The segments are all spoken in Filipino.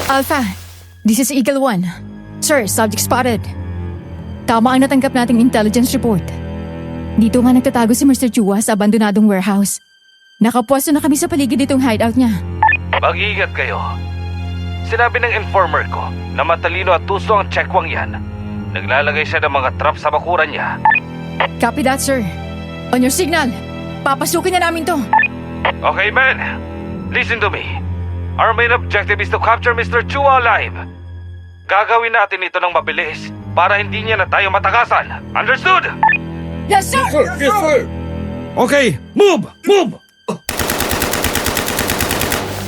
Alpha, this is Eagle 1. Sir, subject spotted. Tama ang natanggap nating intelligence report. Dito nga nagtatago si Mr. Chua sa abandonadong warehouse. Nakapwesto na kami sa paligid itong hideout niya. Mag-iingat kayo. Sinabi ng informer ko na matalino at tuso ang checkwang yan. Naglalagay siya ng mga trap sa bakuran niya. Copy that, sir. On your signal, papasukin na namin to. Okay, men. Listen to me. Our main objective is to capture Mr. Chua alive. Gagawin natin ito ng mabilis para hindi niya na tayo matakasan. Understood? Yes, sir! Yes, sir! Okay, move! Move!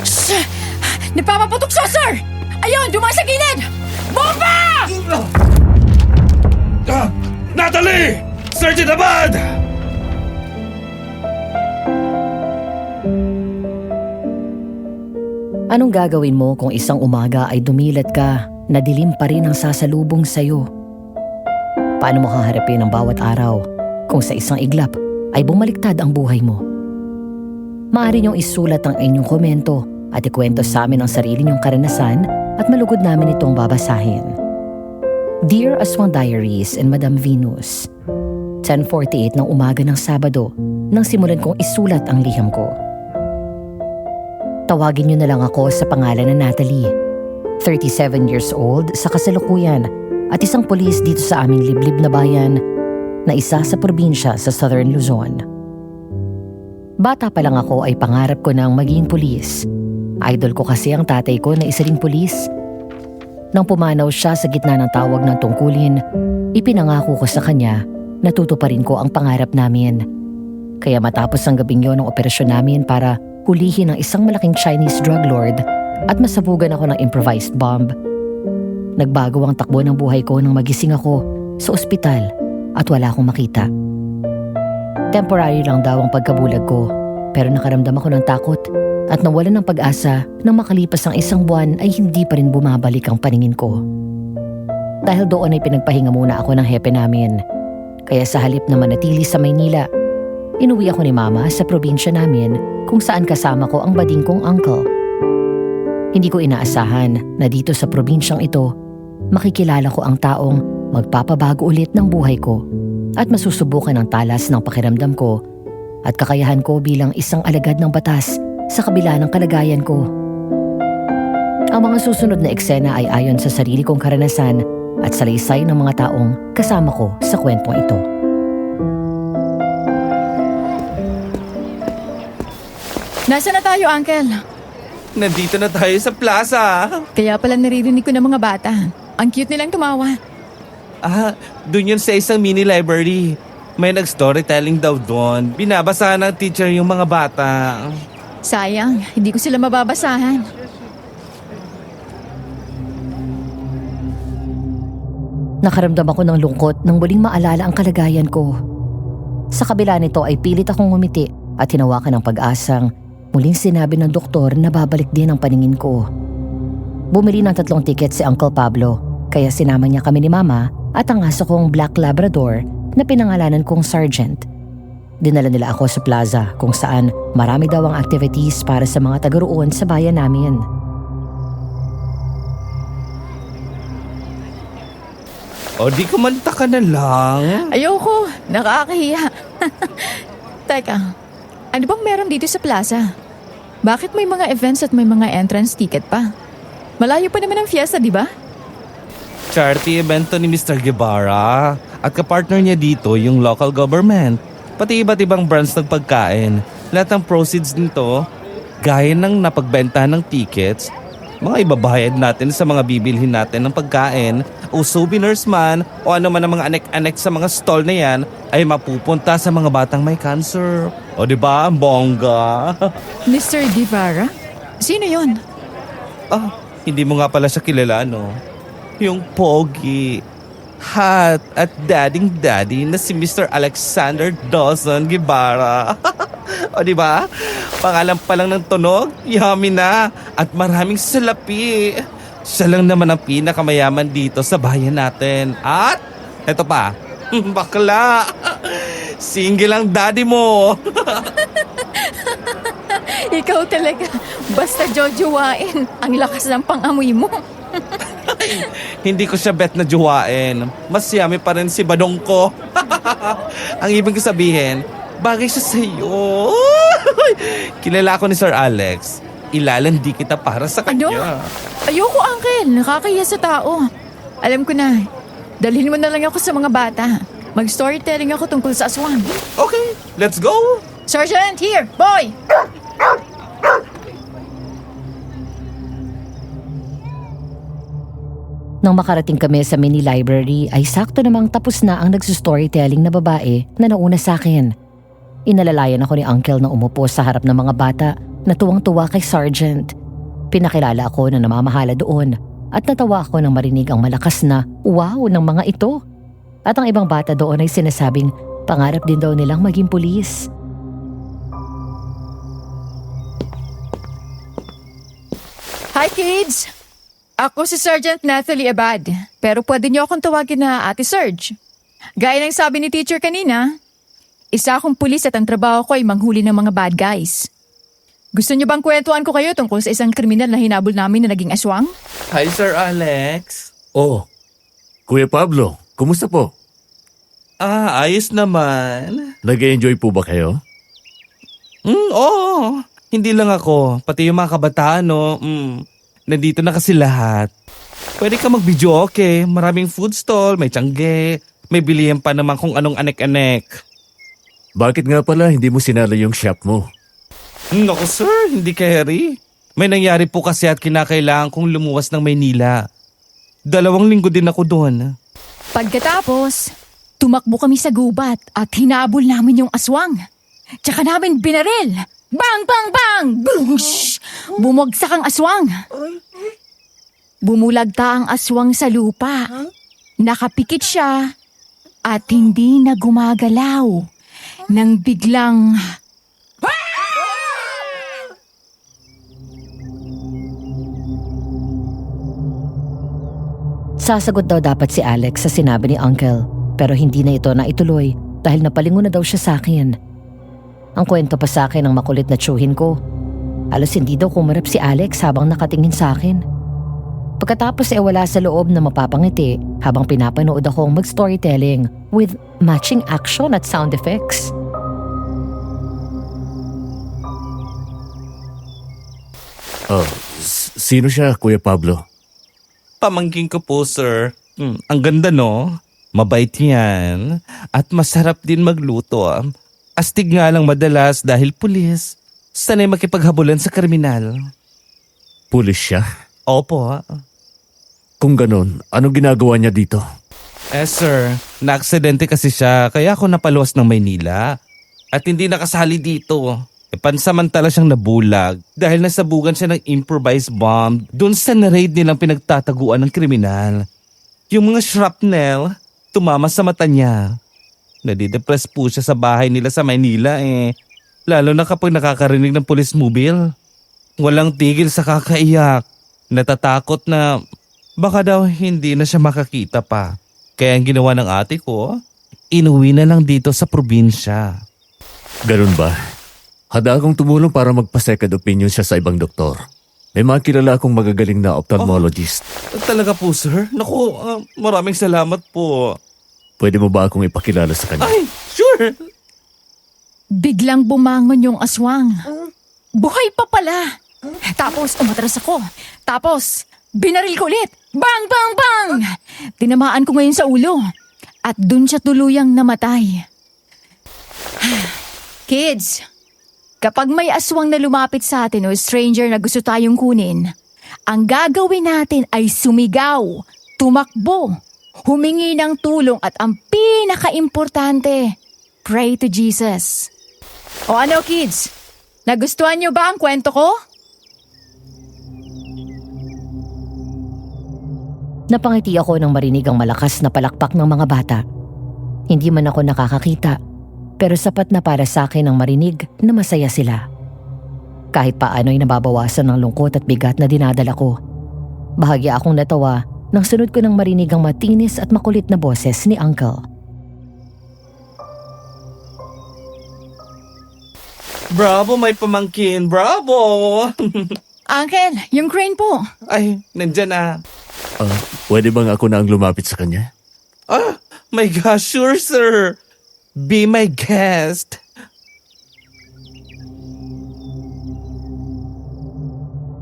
Shh! Nagpapaputok siya, sir! Ayun, dumaan sa gilid! Bomba! Natalie! Sergeant Abad! Anong gagawin mo kung isang umaga ay dumilat ka na dilim pa rin ang sasalubong sa'yo? Paano mo haharapin ang bawat araw kung sa isang iglap ay bumaliktad ang buhay mo? Maaari niyong isulat ang inyong komento at ikwento sa amin ang sarili niyong karanasan at malugod namin itong babasahin. Dear Aswang Diaries and Madam Venus, 10:48 ng umaga ng Sabado nang simulan kong isulat ang liham ko. Tawagin niyo na lang ako sa pangalan na Natalie, 37 years old sa kasalukuyan at isang pulis dito sa aming liblib na bayan na isa sa probinsya sa Southern Luzon. Bata pa lang ako ay pangarap ko ng maging pulis. Idol ko kasi ang tatay ko na isa ring pulis. Nang pumanaw siya sa gitna ng tawag ng tungkulin, ipinangako ko sa kanya na tutuparin ko ang pangarap namin. Kaya matapos ang gabing yon ng operasyon namin para hulihin ang isang malaking Chinese drug lord at masabugan ako ng improvised bomb, nagbago ang takbo ng buhay ko nang magising ako sa ospital at wala akong makita. Temporary lang daw ang pagkabulag ko, pero nakaramdam ako ng takot at nawalan ng pag-asa nang makalipas ang isang buwan ay hindi pa rin bumabalik ang paningin ko. Dahil doon ay pinagpahinga muna ako ng hepe namin. Kaya sa halip na manatili sa Maynila, inuwi ako ni Mama sa probinsya namin kung saan kasama ko ang bading kong uncle. Hindi ko inaasahan na dito sa probinsyang ito, makikilala ko ang taong magpapabago ulit ng buhay ko at masusubukan ang talas ng pakiramdam ko at kakayahan ko bilang isang alagad ng batas sa kabila ng kalagayan ko. Ang mga susunod na eksena ay ayon sa sarili kong karanasan at salaysay ng mga taong kasama ko sa kwentong ito. Nasaan na tayo, Uncle? Nandito na tayo sa plaza. Kaya pala naririnig ko ng mga bata. Ang cute nilang tumawa. Dun yun sa isang mini library. May nag-storytelling daw doon. Binabasahan ng teacher yung mga bata. Sayang, hindi ko sila mababasahan. Nakaramdam ako ng lungkot nang muling maalala ang kalagayan ko. Sa kabila nito ay pilit akong ngumiti at hinawakan ng pag-asang muling sinabi ng doktor na babalik din ang paningin ko. Bumili ng 3 ticket si Uncle Pablo, kaya sinama niya kami ni Mama at ang aso kong Black Labrador na pinangalanan kong Sergeant. Dinala nila ako sa plaza kung saan marami daw ang activities para sa mga taga-roon sa bayan namin. O di kumanta ka na lang. Ayoko, nakakahiya. Teka, ano bang meron dito sa plaza? Bakit may mga events at may mga entrance ticket pa? Malayo pa naman ang fiesta, di ba? Charity event to ni Mr. Guevara. At kapartner niya dito yung local government. Pati iba't ibang brands ng pagkain. Lahat ng proceeds nito, gaya ng napagbenta ng tickets, mga ibabayad natin sa mga bibilhin natin ng pagkain o souvenirs man o ano man ang mga anek-anek sa mga stall na yan ay mapupunta sa mga batang may cancer. O diba, ang bongga? Mr. Guevara? Sino yon? Hindi mo nga pala siya kilala, no? Yung pogi, hot at daddy na si Mr. Alexander Dawson Guevara. O diba? Pangalan pa lang ng tunog, yummy na at maraming salapi. Siya lang naman ang pinakamayaman dito sa bayan natin. At eto pa, bakla. Single ang daddy mo. Ikaw talaga, basta jojowain. Ang lakas ng pangamoy mo. Hindi ko siya bet na juwain. Mas yummy pa rin si Badong ko. Ang ibig ko sabihin, bagay siya sa'yo. Kilala ko ni Sir Alex. Ilalandi kita para sa Ano? kanya. Ayoko, Uncle. Nakakahiya sa tao. Alam ko na. Dalhin mo na lang ako sa mga bata. Mag-storytelling ako tungkol sa aswang. Okay, let's go. Sergeant, here! Boy! Nang makarating kami sa mini library ay sakto namang tapos na ang nagsustorytelling na babae na nauna sa akin. Inalalayan ako ni Uncle na umupo sa harap ng mga bata na tuwang-tuwa kay Sergeant. Pinakilala ako na namamahala doon at natawa ako nang marinig ang malakas na wow ng mga ito. At ang ibang bata doon ay sinasabing pangarap din daw nilang maging pulis. Hi, kids! Ako si Sergeant Nathalie Abad, pero pwede niyo akong tawagin na Ate Serge. Gaya ng sabi ni teacher kanina, isa akong pulis at ang trabaho ko ay manghuli ng mga bad guys. Gusto niyo bang kwentuhan ko kayo tungkol sa isang kriminal na hinabol namin na naging aswang? Hi, Sir Alex. Oh, Kuya Pablo, kumusta po? Ayos naman. Nag-enjoy po ba kayo? Oo. Hindi lang ako, pati yung mga kabataan, no? Nandito na kasi lahat. Pwede ka mag-video, okay? Maraming food stall, may tiyangge, may bilihan pa naman kung anong anek-anek. Bakit nga pala hindi mo sinala yung shop mo? Naku sir, hindi carry. May nangyari po kasi at kinakailangan kong lumuwas ng Maynila. 2 linggo din ako doon. Pagkatapos, tumakbo kami sa gubat at hinabol namin yung aswang. Tsaka namin binaril. Bang, bang, bang! Boosh! Bumagsak ang aswang. Bumulagta ang aswang sa lupa. Nakapikit siya at hindi na gumagalaw. Nang biglang... Sasagot daw dapat si Alex sa sinabi ni Uncle pero hindi na ito naituloy dahil napalingon na daw siya sa akin. Ang kwento pa sa akin ng makulit na tsuhin ko. Halos hindi daw kumarap si Alex habang nakatingin sa akin. Pagkatapos wala sa loob na mapapangiti habang pinapanood akong mag-storytelling with matching action at sound effects. Oh, sino siya, Kuya Pablo? Pamangking ko po sir. Ang ganda no? Mabait yan. At masarap din magluto. Astig nga lang madalas dahil pulis. Sanay makipaghabulan sa kriminal. Pulis siya? Opo. Kung ganun, anong ginagawa niya dito? Sir, na-aksidente kasi siya kaya ako napaluwas ng Maynila. At hindi nakasali dito. Pansamantala siyang nabulag dahil nasabugan siya ng improvised bomb dun sa na-raid nilang pinagtataguan ng kriminal. Yung mga shrapnel, tumama sa mata niya. Nadidepress po siya sa bahay nila sa Maynila Lalo na kapag nakakarinig ng police mobile. Walang tigil sa kakaiyak. Natatakot na baka daw hindi na siya makakita pa. Kaya ang ginawa ng ate ko, inuwi na lang dito sa probinsya. Ganun ba? Handa akong tumulong para magpa-second opinion siya sa ibang doktor. May mga kilala akong magagaling na ophthalmologist. Talaga po sir? Naku, maraming salamat po. Pwede mo ba akong ipakilala sa kanya? Ay, sure! Biglang bumangon yung aswang. Buhay pa pala. Tapos umatras ako. Tapos binaril ko ulit. Bang, bang, bang! Tinamaan ko ngayon sa ulo. At dun siya tuluyang namatay. Kids, kapag may aswang na lumapit sa atin o stranger na gusto tayong kunin, ang gagawin natin ay sumigaw, tumakbo, humingi ng tulong at ang pinaka-importante, pray to Jesus. O ano kids, nagustuhan niyo ba ang kwento ko? Napangiti ako nang marinig ang malakas na palakpak ng mga bata. Hindi man ako nakakakita, pero sapat na para sa akin ang marinig na masaya sila. Kahit paano'y nababawasan ng lungkot at bigat na dinadala ko. Bahagya akong natawa nang sunod ko nang marinig ang matinis at makulit na boses ni Uncle. Bravo, may pamangkin. Bravo! Uncle, yung crane po. Ay, nandyan na. Pwede bang ako na ang lumapit sa kanya? Ah, my gosh, sure, sir. Be my guest.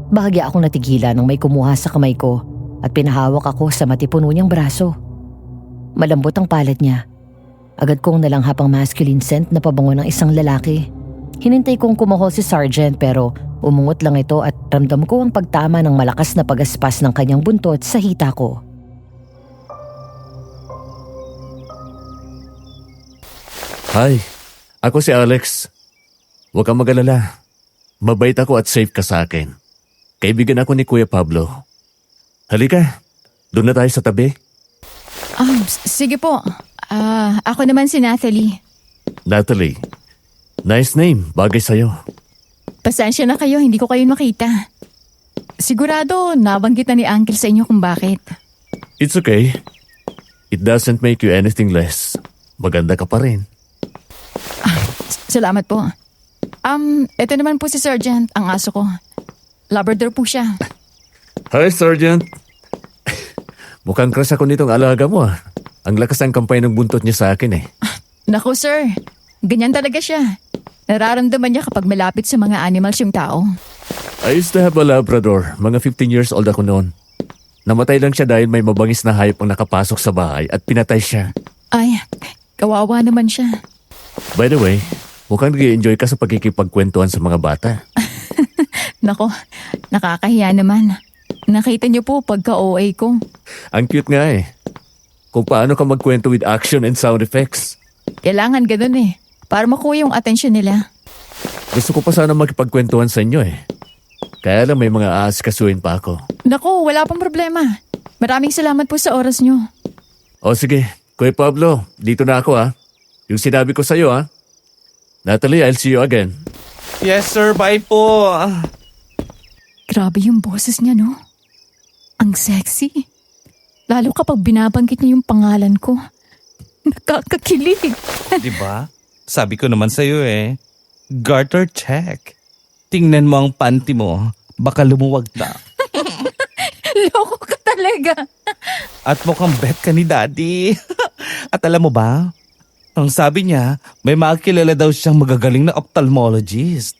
Bahagya akong natigilan nang may kumuha sa kamay ko at pinahawak ako sa matipuno niyang braso. Malambot ang palad niya. Agad kong nalanghap ang masculine scent na pabango ng isang lalaki. Hinintay kong kumahol si Sergeant pero umungot lang ito at ramdam ko ang pagtama ng malakas na pagaspas ng kanyang buntot sa hita ko. Hi, ako si Alex. Huwag kang mag-alala. Mabait ako at safe ka sa akin. Kaibigan ako ni Kuya Pablo. Halika, doon na tayo sa tabi. Sige po. Ako naman si Natalie. Natalie, nice name, bagay sa'yo. Pasensya na kayo, hindi ko kayo makita. Sigurado, nabanggit na ni Uncle sa inyo kung bakit. It's okay. It doesn't make you anything less. Maganda ka pa rin. Salamat po. Ito naman po si Sergeant, ang aso ko. Labrador po siya. Hi, Sergeant. Mukhang crush ako nitong alaga mo. Ang lakas ng kampay ng buntot niya sa akin eh. Naku sir, ganyan talaga siya. Nararamdaman niya kapag malapit sa mga animals yung tao. I used to have a Labrador. Mga 15 years old ako noon. Namatay lang siya dahil may mabangis na hayop ang nakapasok sa bahay at pinatay siya. Ay, kawawa naman siya. By the way, mukhang nag-i-enjoy ka sa pagkikipagkwentuhan sa mga bata. Nako, nakakahiya naman. Nakita niyo po pagka-OA ko. Ang cute nga eh. Kung paano ka magkwento with action and sound effects. Kailangan ganun eh, para makuha yung atensyon nila. Gusto ko pa sana makipagkwentuhan sa inyo eh. Kaya lang may mga aasikasuhin pa ako. Naku, wala pang problema. Maraming salamat po sa oras niyo. O sige, Kuya Pablo, dito na ako ah. Yung sinabi ko sa'yo ah. Natalie, I'll see you again. Yes, sir. Bye po. Grabe yung boses niya, no? Ang sexy. Lalo kapag binabanggit niya yung pangalan ko. Nakakakilig. Diba? Sabi ko naman sa'yo eh. Garter check. Tingnan mo ang panty mo. Baka lumuwag na. Loko ka talaga. At mukhang bet ka ni Daddy. At alam mo ba? Ang sabi niya, may makakilala daw siyang magagaling na ophthalmologist.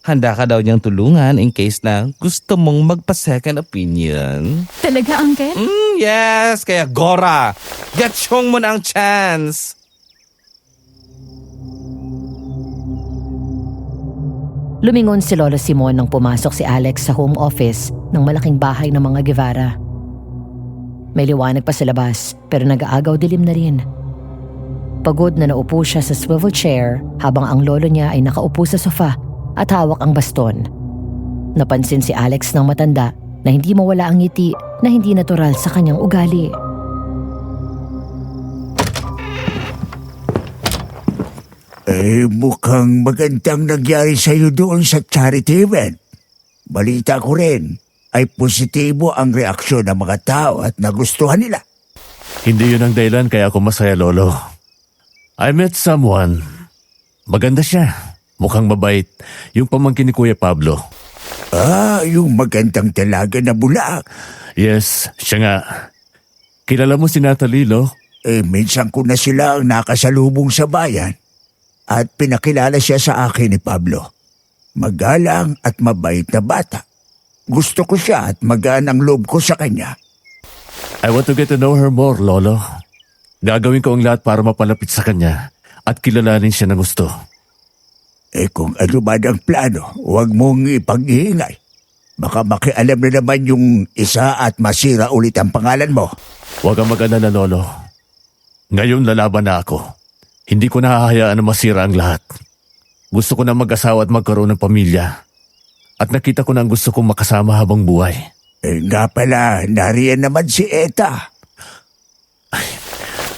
Handa ka daw niyang tulungan in case na gusto mong magpa-second opinion. Talaga, Uncle? Yes! Kaya Gora, getsyong mo na ang chance! Lumingon si Lolo Simon nang pumasok si Alex sa home office ng malaking bahay ng mga Guevara. May liwanag pa sa labas pero nag-aagaw dilim na rin. Pagod na naupo siya sa swivel chair habang ang lolo niya ay nakaupo sa sofa at hawak ang baston. Napansin si Alex ng matanda na hindi mawala ang ngiti na hindi natural sa kanyang ugali. Mukhang magandang nangyari sa'yo doon sa charity event. Balita ko rin ay positibo ang reaksyon ng mga tao at nagustuhan nila. Hindi yun ang dahilan kaya ako masaya, Lolo. I met someone. Maganda siya. Mukhang mabait. Yung pamangkin ni Kuya Pablo. Yung magandang dalaga na bulak. Yes, siya nga. Kilala mo si Natalie, Lo? Minsan ko na sila ang nakasalubong sa bayan. At pinakilala siya sa akin ni Pablo. Magalang at mabait na bata. Gusto ko siya at magaan ang loob ko sa kanya. I want to get to know her more, Lolo. Gagawin ko ang lahat para mapalapit sa kanya at kilalanin siya ng gusto. Kung ano man ang plano, huwag mong ipag-iingay. Baka makialam na naman yung isa at masira ulit ang pangalan mo. Huwag kang mag-alala, Lolo. Ngayon lalaban na ako. Hindi ko nahahayaan na masira ang lahat. Gusto ko na mag-asawa at magkaroon ng pamilya. At nakita ko na ang gusto kong makasama habang buhay. Nga pala, nariyan naman si Eta.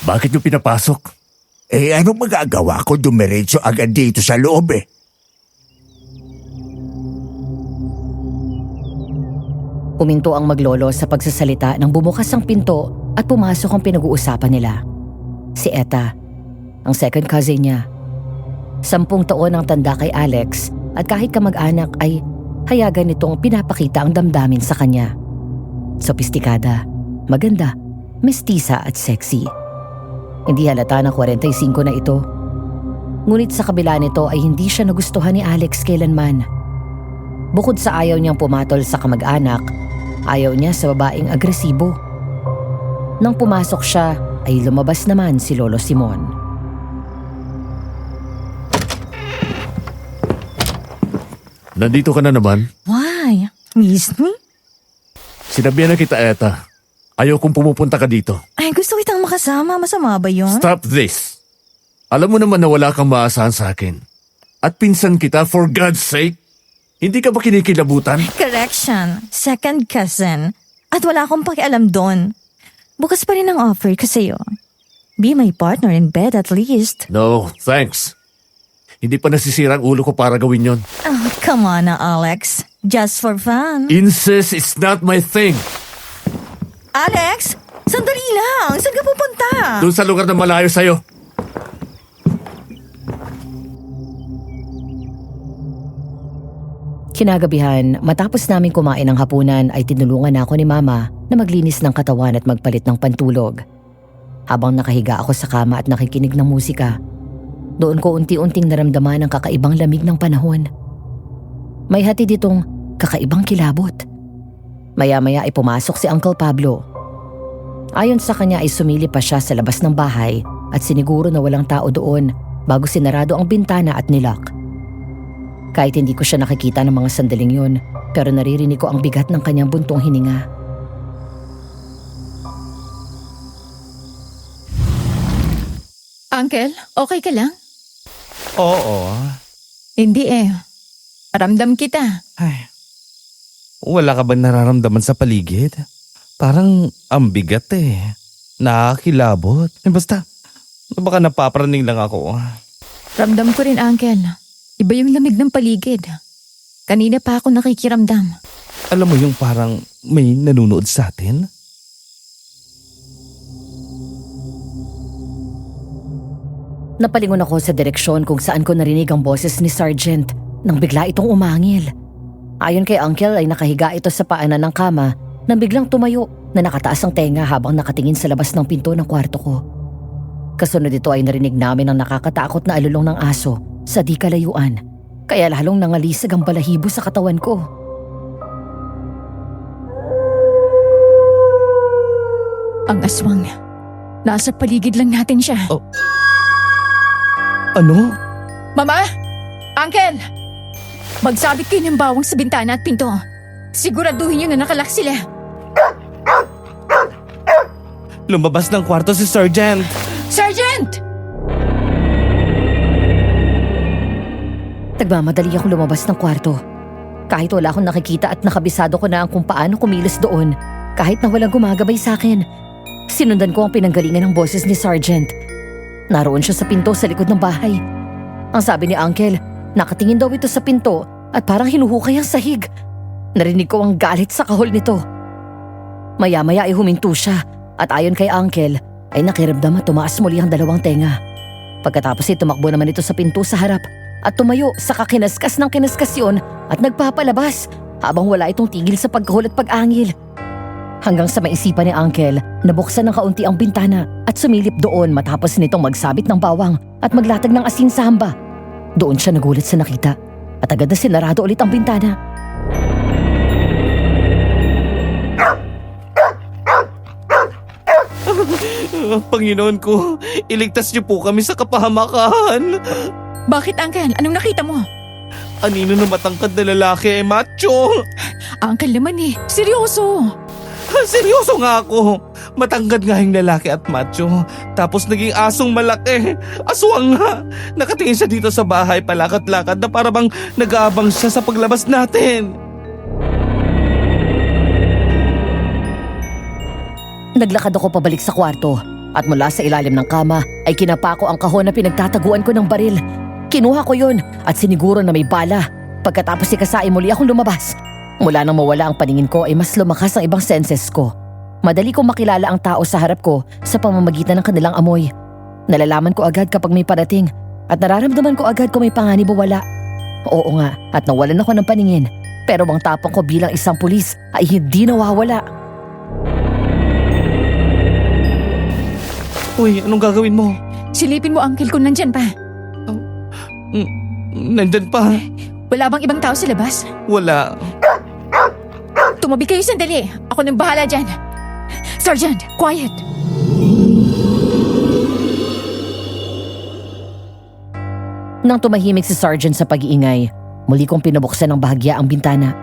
Bakit niyo pinapasok? Ano magagawa ko dumiretso agad dito sa loob eh? Uminto ang maglolo sa pagsasalita nang bumukas ang pinto at pumasok ang pinag-uusapan nila. Si Eta, ang second cousin niya. 10 taon ang tanda kay Alex at kahit kamag-anak ay hayagan nitong pinapakita ang damdamin sa kanya. Sopistikada, maganda, mestiza at sexy. Hindi halata na 45 na ito. Ngunit sa kabila nito ay hindi siya nagustuhan ni Alex kailanman. Bukod sa ayaw niyang pumatol sa kamag-anak, ayaw niya sa babaeng agresibo. Nang pumasok siya ay lumabas naman si Lolo Simon. Nandito ka na naman? Why? Miss me? Sinabihan na kita, Eta. Ayaw kong pumupunta ka dito. Ay, gusto kitang makasama. Masama ba yun? Stop this! Alam mo naman na wala kang maasahan sa akin. At pinsan kita, for God's sake. Hindi ka ba kinikilabutan? Correction. Second cousin. At wala akong pakialam doon. Bukas pa rin ang offer ko sa'yo. Be my partner in bed at least. No, thanks. Hindi pa nasisira ang ulo ko para gawin yon. Oh, come on na, Alex. Just for fun. Incest is not my thing. Alex! Sandali lang! Saan ka pupunta? Doon sa lugar na malayo sa'yo. Kinagabihan, matapos namin kumain ng hapunan ay tinulungan ako ni Mama na maglinis ng katawan at magpalit ng pantulog. Habang nakahiga ako sa kama at nakikinig ng musika, doon ko unti-unting naramdaman ang kakaibang lamig ng panahon. May hatid itong kakaibang kilabot. Maya-maya ay pumasok si Uncle Pablo. Ayon sa kanya ay sumili pa siya sa labas ng bahay at siniguro na walang tao doon bago sinarado ang bintana at nilock. Kahit hindi ko siya nakikita ng mga sandaling yun, pero naririnig ko ang bigat ng kanyang buntong hininga. Uncle, okay ka lang? Oo. Hindi eh. Ramdam kita. Ay. Wala ka ba nararamdaman sa paligid? Parang ang bigat eh. Nakakilabot. Basta, baka napapraning lang ako. Ramdam ko rin, Uncle. Iba yung lamig ng paligid. Kanina pa ako nakikiramdam. Alam mo yung parang may nanunood sa atin? Napalingon ako sa direksyon kung saan ko narinig ang boses ni Sergeant nang bigla itong umangil. Ayon kay Uncle ay nakahiga ito sa paanan ng kama nang biglang tumayo na nakataas ang tenga habang nakatingin sa labas ng pinto ng kwarto ko. Kasunod ito ay narinig namin ang nakakatakot na alulong ng aso sa di kalayuan, kaya lalong nangalisag ang balahibo sa katawan ko. Ang aswang. Nasa paligid lang natin siya. Oh. Ano? Mama! Uncle! Magsabit kayo ng bawang sa bintana at pinto. Siguraduhin niyo na nakalak sila. Lumabas ng kwarto si Sergeant! Sergeant! Nagmamadali akong lumabas ng kwarto. Kahit wala akong nakikita at nakabisado ko na kung paano kumilos doon, kahit na walang gumagabay sa akin. Sinundan ko ang pinanggalingan ng boses ni Sergeant. Naroon siya sa pinto sa likod ng bahay. Ang sabi ni Uncle, nakatingin daw ito sa pinto at parang hinuhukay ang sahig. Narinig ko ang galit sa kahol nito. Maya-maya ay huminto siya at ayon kay Uncle ay nakiramdam at tumaas muli ang dalawang tenga. Pagkatapos ay tumakbo naman ito sa pinto sa harap at tumayo sa kakinaskas ng kinaskas yun at nagpapalabas habang wala itong tigil sa pagkahol at pag-angil. Hanggang sa maisipan ni Uncle, nabuksan ng kaunti ang bintana at sumilip doon matapos nitong magsabit ng bawang at maglatag ng asin sa hamba. Doon siya nagulat sa nakita at agad na sinarado ulit ang bintana. Panginoon ko, iligtas niyo po kami sa kapahamakan. Bakit, Uncle? Anong nakita mo? Anino na matangkad na lalaki, macho. Uncle naman eh. Seryoso. Seryoso nga ako. Matangkad nga yung lalaki at macho. Tapos naging asong malaki. Aswang nga. Nakatingin siya dito sa bahay palakad-lakad na para bang nag-aabang siya sa paglabas natin. Naglakad ako pabalik sa kwarto at mula sa ilalim ng kama ay kinapa ko ang kahon na pinagtataguan ko ng baril. Kinuha ko yun at siniguro na may bala. Pagkatapos ikasai muli akong lumabas. Mula nang mawala ang paningin ko ay mas lumakas ang ibang senses ko. Madali kong makilala ang tao sa harap ko sa pamamagitan ng kanilang amoy. Nalalaman ko agad kapag may parating at nararamdaman ko agad kung may panganib o wala. Oo nga, at nawalan ako ng paningin. Pero ang tapang ko bilang isang pulis ay hindi nawawala. Uy, anong gagawin mo? Silipin mo, Uncle, kung nandyan pa. Nandyan pa. Wala bang ibang tao sa labas? Wala. Tumabi kayo sandali. Ako nang bahala dyan. Sergeant, quiet. Nang tumahimik si Sergeant sa pag-iingay, muli kong pinabuksan ng bahagya ang bintana.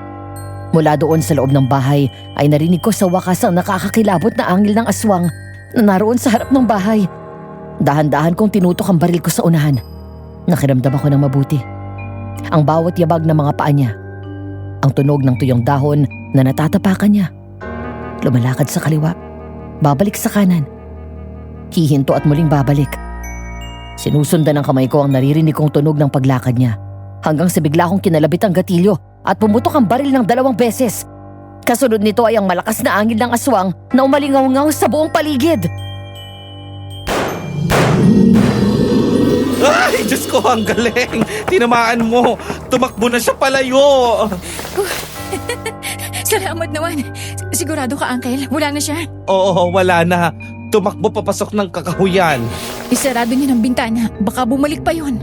Mula doon sa loob ng bahay ay narinig ko sa wakas ang nakakakilabot na angil ng aswang na naroon sa harap ng bahay. Dahan-dahan kong tinutok ang baril ko sa unahan. Nakiramdam ako ng mabuti. Ang bawat yabag ng mga paa niya. Ang tunog ng tuyong dahon na natatapakan niya. Lumalakad sa kaliwa. Babalik sa kanan. Hihinto at muling babalik. Sinusundan ng kamay ko ang naririnig kong tunog ng paglakad niya. Hanggang sa bigla kong kinalabit ang gatilyo at pumutok ang baril ng 2 beses. Kasunod nito ay ang malakas na angil ng aswang na umalingaw-ngaw sa buong paligid. Ay, Diyos ko, ang galing. Tinamaan mo. Tumakbo na siya palayo. Salamat naman. Sigurado ka, Uncle? Wala na siya? Oo, wala na. Tumakbo papasok ng kakahuyan. Isarado niya ng bintana. Baka bumalik pa yon.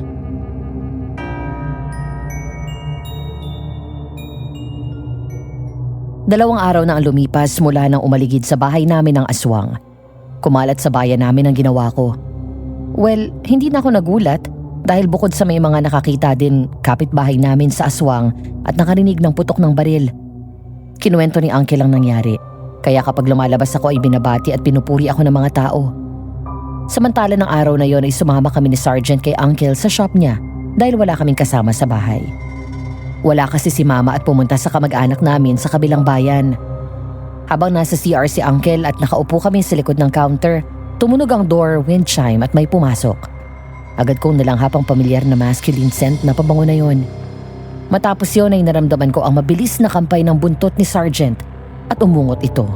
Dalawang araw na ang lumipas mula nang umaligid sa bahay namin ang aswang. Kumalat sa bayan namin ang ginawa ko. Well, hindi na ako nagulat dahil bukod sa may mga nakakita din kapitbahay namin sa aswang at nakarinig ng putok ng baril. Kinuwento ni Uncle ang nangyari, kaya kapag lumalabas ako ay binabati at pinupuri ako ng mga tao. Samantala ng araw na yon ay sumama kami ni Sergeant kay Uncle sa shop niya dahil wala kaming kasama sa bahay. Wala kasi si Mama at pumunta sa kamag-anak namin sa kabilang bayan. Habang nasa CR si Uncle at nakaupo kami sa likod ng counter, tumunog ang door wind chime at may pumasok. Agad kong nalanghap ang pamilyar na masculine scent na pabango na yon. Matapos yon ay naramdaman ko ang mabilis na kampay ng buntot ni Sergeant at umungot ito.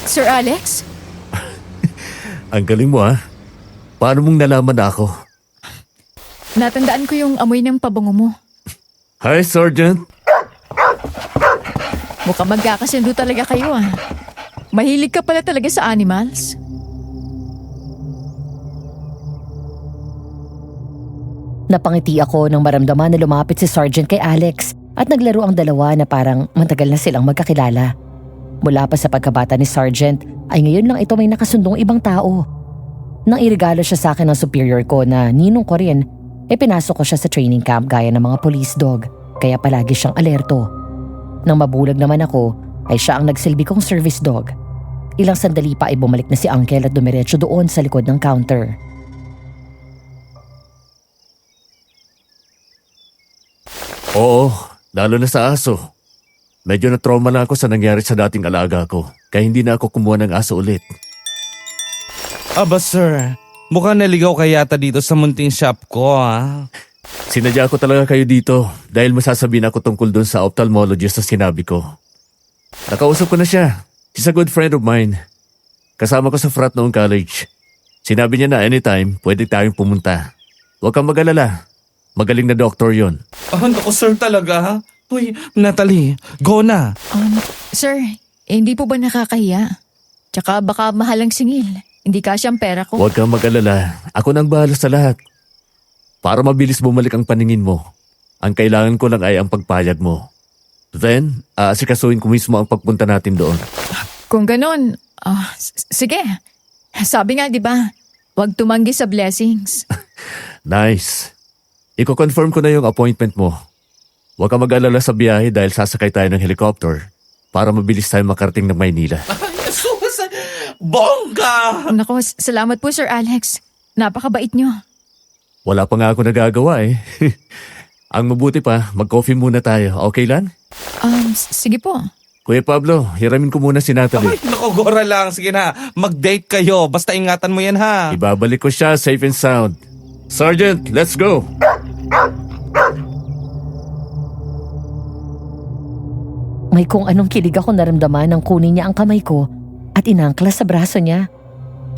Sir Alex? Ang galing mo ha. Paano mong nalaman na ako? Natandaan ko yung amoy ng pabango mo. Hi, Sergeant. Mukhang magkakasundo talaga kayo ah. Mahilig ka pala talaga sa animals. Napangiti ako nang maramdaman na lumapit si Sergeant kay Alex at naglaro ang dalawa na parang matagal na silang magkakilala. Mula pa sa pagkabata ni Sergeant ay ngayon lang ito may nakasundong ibang tao. Nang irigalo siya sa akin ng superior ko na ninong ko rin, pinasok ko siya sa training camp gaya ng mga police dog, kaya palagi siyang alerto. Nang mabulag naman ako, ay siya ang nagsilbi kong service dog. Ilang sandali pa ay bumalik na si Uncle at dumiretso doon sa likod ng counter. Oo, lalo na sa aso. Medyo na-trauma na ako sa nangyari sa dating alaga ko, kaya hindi na ako kumuha ng aso ulit. Aba sir, mukhang naligaw ka yata dito sa munting shop ko ha. Sinadya ko talaga kayo dito dahil masasabihin ako tungkol dun sa ophthalmologist na sinabi ko. Nakausap ko na siya. He's a good friend of mine. Kasama ko sa frat noong college. Sinabi niya na anytime pwede tayong pumunta. Huwag kang mag-alala. Magaling na doktor yon. Naku sir talaga. Uy, Natalie, go na. Sir, hindi po ba nakakahiya? Tsaka baka mahalang singil. Hindi kasyang pera ko. Huwag kang mag-alala. Ako nang bahala sa lahat. Para mabilis bumalik ang paningin mo, ang kailangan ko lang ay ang pagpayag mo. Then, asikasuhin ko mismo ang pagpunta natin doon. Kung ganon, sige. Sabi nga, di ba? Huwag tumanggi sa blessings. Nice. Iko-confirm ko na yung appointment mo. Huwag kang mag-alala sa biyahe dahil sasakay tayo ng helicopter para mabilis tayo makarating ng Maynila. Bongga! Naku, salamat po Sir Alex. Napakabait nyo. Wala pa nga ako nagagawa eh. Ang mabuti pa, mag-coffee muna tayo. Okay lang? Sige po. Kuya Pablo, hiramin ko muna si Natalie. Ay, naku, Gora lang. Sige na, mag-date kayo. Basta ingatan mo yan ha. Ibabalik ko siya safe and sound. Sergeant, let's go! May kung anong kilig ako naramdaman nang kunin niya ang kamay ko at inangkla sa braso niya.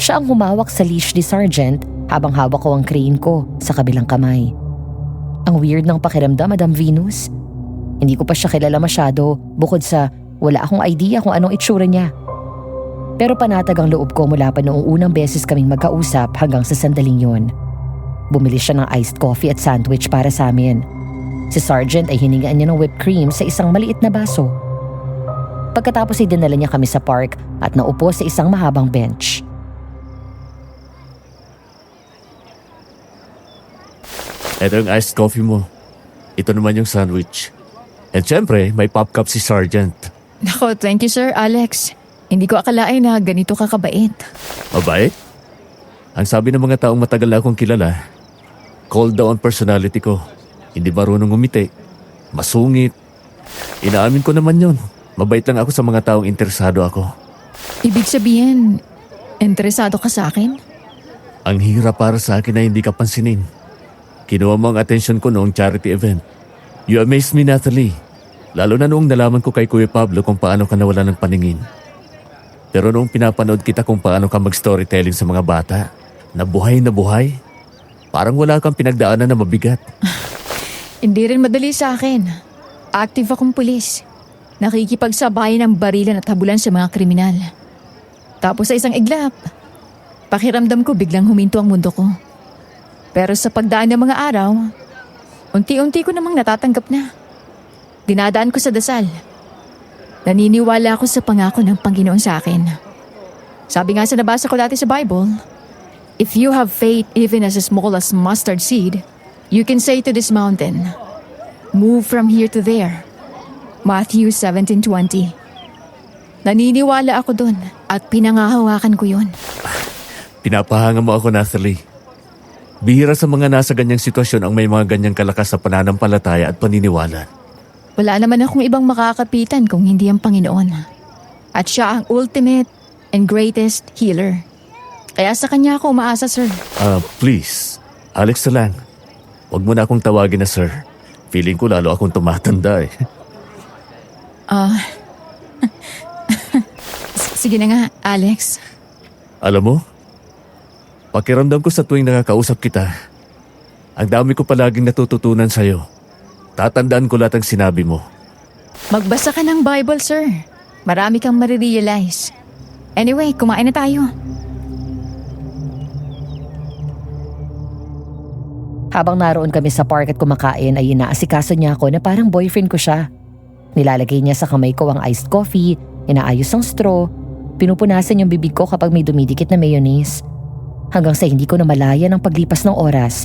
Siya ang humawak sa leash ni Sergeant habang hawak ko ang crane ko sa kabilang kamay. Ang weird ng pakiramdam, Madam Venus. Hindi ko pa siya kilala masyado bukod sa wala akong idea kung anong itsura niya. Pero panatag ang loob ko mula pa noong unang beses kaming magkausap hanggang sa sandaling yon. Bumili siya ng iced coffee at sandwich para sa amin. Si Sergeant ay hiningaan niya ng whipped cream sa isang maliit na baso. Pagkatapos ay dinala niya kami sa park at naupo sa isang mahabang bench. Ito yung iced coffee mo. Ito naman yung sandwich. And syempre, may pop cup si Sergeant. Nako, thank you Sir Alex. Hindi ko akalain na ganito ka kabait. Mabait? Ang sabi ng mga taong matagal na akong kilala, cold daw ang personality ko. Hindi marunong umiti. Masungit. Inaamin ko naman yun. Mabait lang ako sa mga taong interesado ako. Ibig sabihin, interesado ka sa akin? Ang hirap para sa akin na hindi ka pansinin. Kinuha mo ang atensyon ko noong charity event. You amazed me, Natalie. Lalo na noong nalaman ko kay Kuya Pablo kung paano ka nawala ng paningin. Pero noong pinapanood kita kung paano ka mag-storytelling sa mga bata, na buhay, parang wala kang pinagdaanan na mabigat. Hindi rin madali sa akin. Active akong pulis. Nakikipagsabayan ng barilan at habulan sa mga kriminal. Tapos sa isang iglap, pakiramdam ko biglang huminto ang mundo ko. Pero sa pagdaan ng mga araw, unti-unti ko namang natatanggap na. Dinadaan ko sa dasal. Naniniwala ako sa pangako ng Panginoon sa akin. Sabi nga sa nabasa ko dati sa Bible, if you have faith even as small as mustard seed, you can say to this mountain, move from here to there. Matthew 17:20. Naniniwala ako dun at pinangahawakan ko yun. Pinapahanga mo ako, Natalie. Bihira sa mga nasa ganyang sitwasyon ang may mga ganyang kalakas sa pananampalataya at paniniwala. Wala naman akong ibang makakapitan kung hindi ang Panginoon. At siya ang ultimate and greatest healer. Kaya sa kanya ako umaasa, sir. Please, Alex na lang. Huwag mo na akong tawagin na sir. Feeling ko lalo akong tumatanda eh. Sige na nga, Alex. Alam mo, pakiramdam ko sa tuwing nakakausap kita, ang dami ko palaging natututunan sa'yo. Tatandaan ko lahat ang sinabi mo. Magbasa ka ng Bible, sir. Marami kang marirealize. Anyway, kumain na tayo. Habang naroon kami sa park at kumakain ay inaasikaso niya ako na parang boyfriend ko siya. Nilalagay niya sa kamay ko ang iced coffee, inaayos ang straw, pinupunasan yung bibig ko kapag may dumidikit na mayonnaise. Hanggang sa hindi ko na malaya ng paglipas ng oras,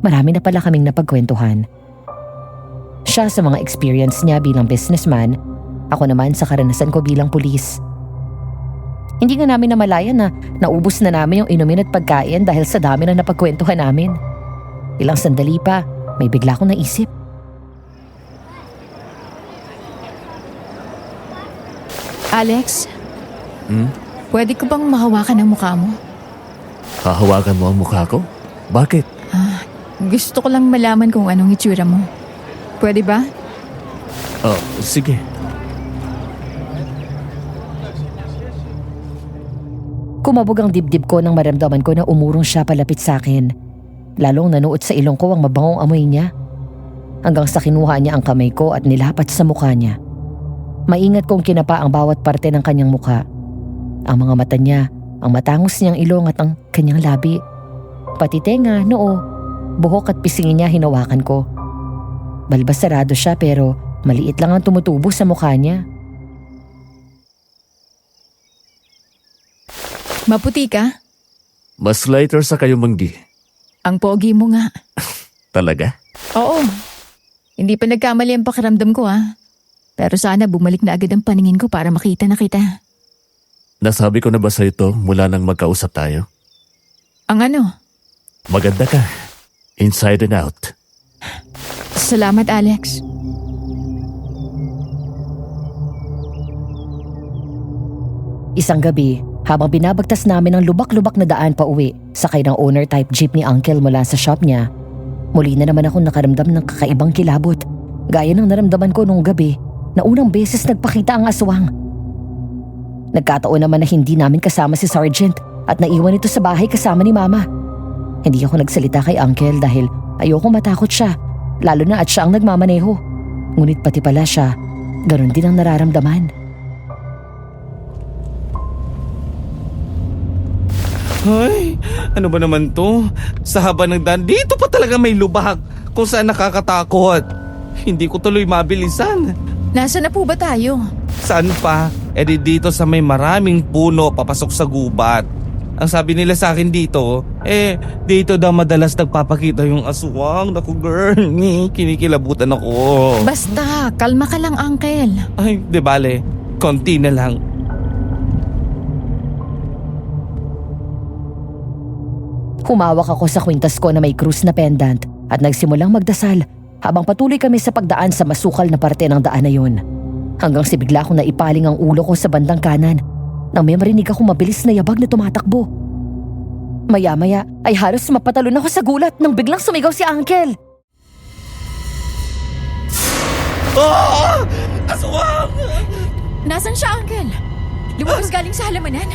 marami na pala kaming napagkwentuhan. Siya sa mga experience niya bilang businessman, ako naman sa karanasan ko bilang pulis. Hindi nga namin namalayan na naubos na namin yung inumin at pagkain dahil sa dami na napagkwentuhan namin. Ilang sandali pa, may bigla akong naisip. Alex, pwede ko bang mahawakan ang mukha mo? Hahawakan mo ang mukha ko? Bakit? Gusto ko lang malaman kung anong itsura mo. Pwede ba? Sige. Kumabog ang dibdib ko nang maramdaman ko na umurong siya palapit sa akin. Lalong nanuot sa ilong ko ang mabangong amoy niya. Hanggang sa kinuha niya ang kamay ko at nilapat sa mukha niya. Maingat kong kinapa ang bawat parte ng kanyang mukha. Ang mga mata niya, ang matangos niyang ilong at ang kanyang labi. Pati tenga, noo, buhok at pisingin niya hinawakan ko. Balbas sarado siya pero maliit lang ang tumutubo sa mukha niya. Maputi ka? Mas lighter sa kayo, Manggi. Ang pogi mo nga. Talaga? Oo. Hindi pa nagkamali ang pakiramdam ko Pero sana bumalik na agad ang paningin ko para makita na kita. Nasabi ko na ba sa ito mula nang magkausap tayo? Ang ano? Maganda ka. Inside and out. Salamat, Alex. Isang gabi, habang binabagtas namin ang lubak-lubak na daan pa uwi, sakay ng owner-type jeep ni Uncle mula sa shop niya, muli na naman akong nakaramdam ng kakaibang kilabot, gaya ng naramdaman ko nung gabi na unang beses nagpakita ang aswang. Nagkataon naman na hindi namin kasama si Sergeant at naiwan ito sa bahay kasama ni Mama. Hindi ako nagsalita kay Uncle dahil ayoko matakot siya, lalo na at siya ang nagmamaneho. Ngunit pati pala siya, ganun din ang nararamdaman. Ay, ano ba naman to? Sa haba ng daan, dito pa talaga may lubak kung saan nakakatakot. Hindi ko tuloy mabilisan. Nasaan na po ba tayo? Saan pa? Dito sa may maraming puno papasok sa gubat. Ang sabi nila sa akin dito, dito daw madalas nagpapakita yung aswang. Naku girl, kinikilabutan ako. Basta, kalma ka lang, Uncle. Ay, di bale, konti na lang. Humawak ako sa kwintas ko na may krus na pendant at nagsimulang magdasal habang patuloy kami sa pagdaan sa masukal na parte ng daan na yun. Hanggang si bigla akong naipaling ang ulo ko sa bandang kanan nang may marinig akong mabilis na yabag na tumatakbo. Maya-maya ay halos mapatalon ako sa gulat nang biglang sumigaw si Uncle. Ah! Aswang! Nasaan siya, Uncle? Lumabas galing sa halamanan?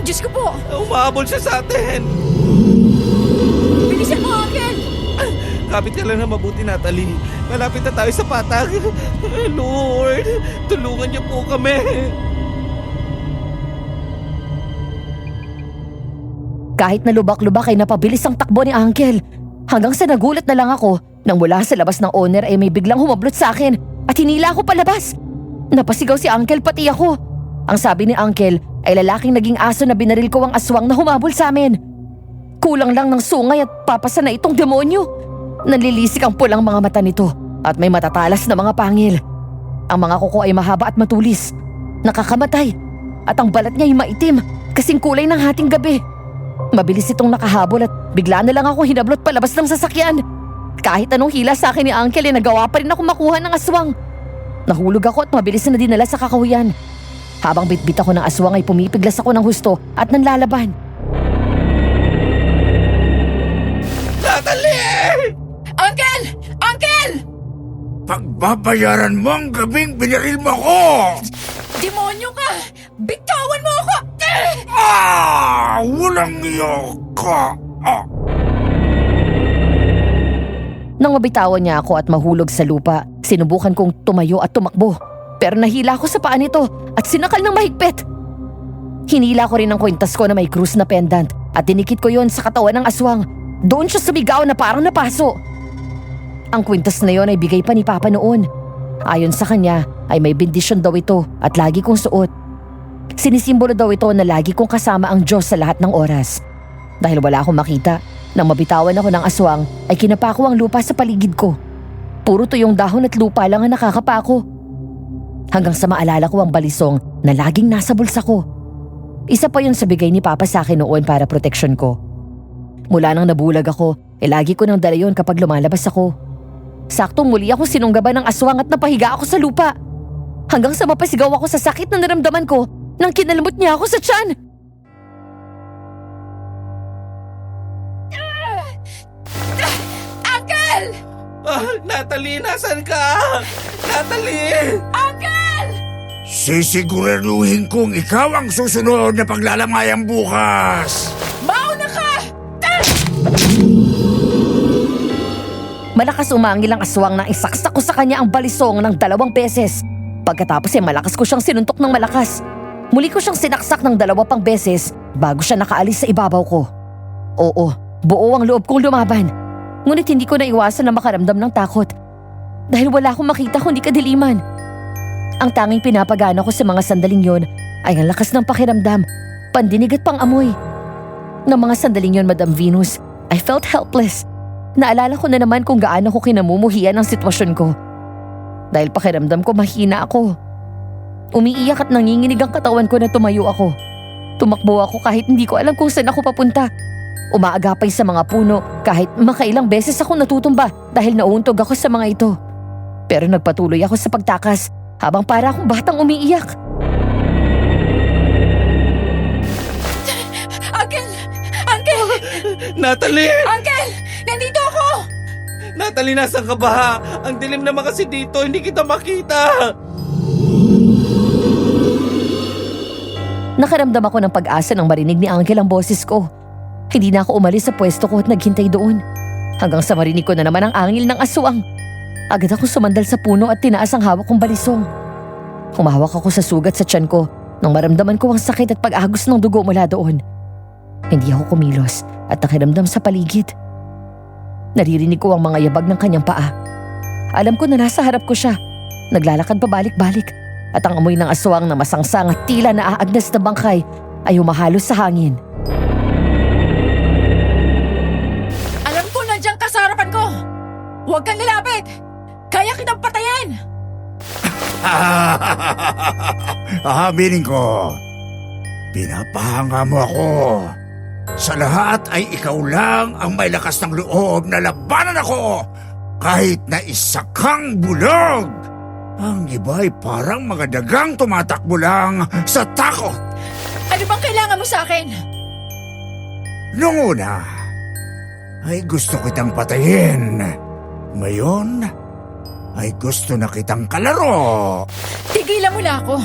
Diyos ko po! Umahabol siya sa atin! Bilisan mo, Uncle! Kapit ka lang na mabuti, Natalie. Malapit na tayo sa patag. Lord, tulungan niyo po kami. Kahit na lubak-lubak ay napabilis ang takbo ni Uncle. Hanggang sa nagulat na lang ako nang mula sa labas ng owner ay may biglang humablot sa akin at hinila ako palabas. Napasigaw si Uncle pati ako. Ang sabi ni Uncle ay lalaking naging aso na binaril ko ang aswang na humabol sa amin. Kulang lang ng sungay at papasa na itong demonyo. Nanlilisik ang pulang mga mata nito at may matatalas na mga pangil. Ang mga kuko ay mahaba at matulis. Nakakamatay at ang balat niya ay maitim kasing kulay ng hating gabi. Mabilis itong nakahabol at bigla na lang ako hinablot palabas ng sasakyan. Kahit anong hila sa akin ni Uncle ay nagawa pa rin ako makuha ng aswang. Nahulog ako at mabilis na dinala sa kakahuyan. Habang bitbit ako ng aswang ay pumipiglas ako ng husto at nanlalaban. Natalie! Uncle! Uncle! Pagbabayaran mo ang gabing binaril mo ko! Demonyo ka! Bitawan mo ako! Walang iyo ka! Nang mabitawan niya ako at mahulog sa lupa, sinubukan kong tumayo at tumakbo. Pero nahila ako sa paa nito at sinakal ng mahigpit. Hinila ko rin ang kwintas ko na may krus na pendant at dinikit ko yon sa katawan ng aswang. Doon siya sumigaw na parang napaso. Ang kwintas na yon ay bigay pa ni Papa noon. Ayon sa kanya ay may bendisyon daw ito at lagi kong suot. Sinisimbolo daw ito na lagi kong kasama ang Diyos sa lahat ng oras. Dahil wala akong makita, nang mabitawan ako ng aswang ay kinapako ang lupa sa paligid ko. Puro tuyong dahon at lupa lang ang nakakapako. Hanggang sa maalala ko ang balisong na laging nasa bulsa ko. Isa pa yun sa bigay ni Papa sa akin noon para proteksyon ko. Mula nang nabulag ako, lagi ko nang dala yun kapag lumalabas ako. Saktong muli ako sinunggaban ng aswang at napahiga ako sa lupa. Hanggang sa mapasigaw ako sa sakit na naramdaman ko nang kinalmot niya ako sa tiyan. Uncle! Natalie, nasan ka? Natalie! Sisiguraduhin kong ikaw ang susunod na paglalamayang bukas! Mauna ka! Malakas umangil ang aswang na isaksak ko sa kanya ang balisong ng 2 beses. Pagkatapos ay malakas ko siyang sinuntok ng malakas. Muli ko siyang sinaksak ng 2 pang beses bago siya nakaalis sa ibabaw ko. Oo, buo ang loob kong lumaban. Ngunit hindi ko naiwasan na makaramdam ng takot. Dahil wala akong makita kundi kadiliman. Ang tanging pinapagana ko sa mga sandaling yon ay ang lakas ng pakiramdam, pandinig at pangamoy. Ng mga sandaling yon, Madam Venus, I felt helpless. Naalala ko na naman kung gaano ko kinamumuhian ang sitwasyon ko. Dahil pakiramdam ko mahina ako. Umiiyak at nanginginig ang katawan ko na tumayo ako. Tumakbo ako kahit hindi ko alam kung saan ako papunta. Umaagapay sa mga puno kahit makailang beses ako natutumba dahil nauuntog ako sa mga ito. Pero nagpatuloy ako sa pagtakas habang para akong batang umiiyak. Uncle! Uncle! Natalie! Uncle! Nandito ako! Natalie, nasan ka ba? Ang dilim naman kasi dito, hindi kita makita. Nakaramdam ako ng pag-asa nang marinig ni Angel ang boses ko. Hindi na ako umalis sa pwesto ko at naghintay doon. Hanggang sa marinig ko na naman ang angil ng aswang. Agad ako sumandal sa puno at tinaas ang hawak kong balisong. Humawak ako sa sugat sa tiyan ko nang maramdaman ko ang sakit at pag-agos ng dugo mula doon. Hindi ako kumilos at nakiramdam sa paligid. Naririnig ko ang mga yabag ng kanyang paa. Alam ko na nasa harap ko siya. Naglalakad pabalik-balik at ang amoy ng aswang na masangsang at tila naaagnas na bangkay ay humahalos sa hangin. Alam ko nandiyan ka sa harapan ko! Huwag kang lalapit! Kaya kitang patayin! Aaminin ko, pinapahanga mo ako. Sa lahat ay ikaw lang ang may lakas ng loob na labanan ako kahit na isa kang bulog. Ang iba ay parang mga dagang tumatakbo lang sa takot. Ano bang kailangan mo sa akin? Noong una, ay gusto kitang patayin. Ngayon, ay gusto na kitang kalaro. Tigilan mo na ako!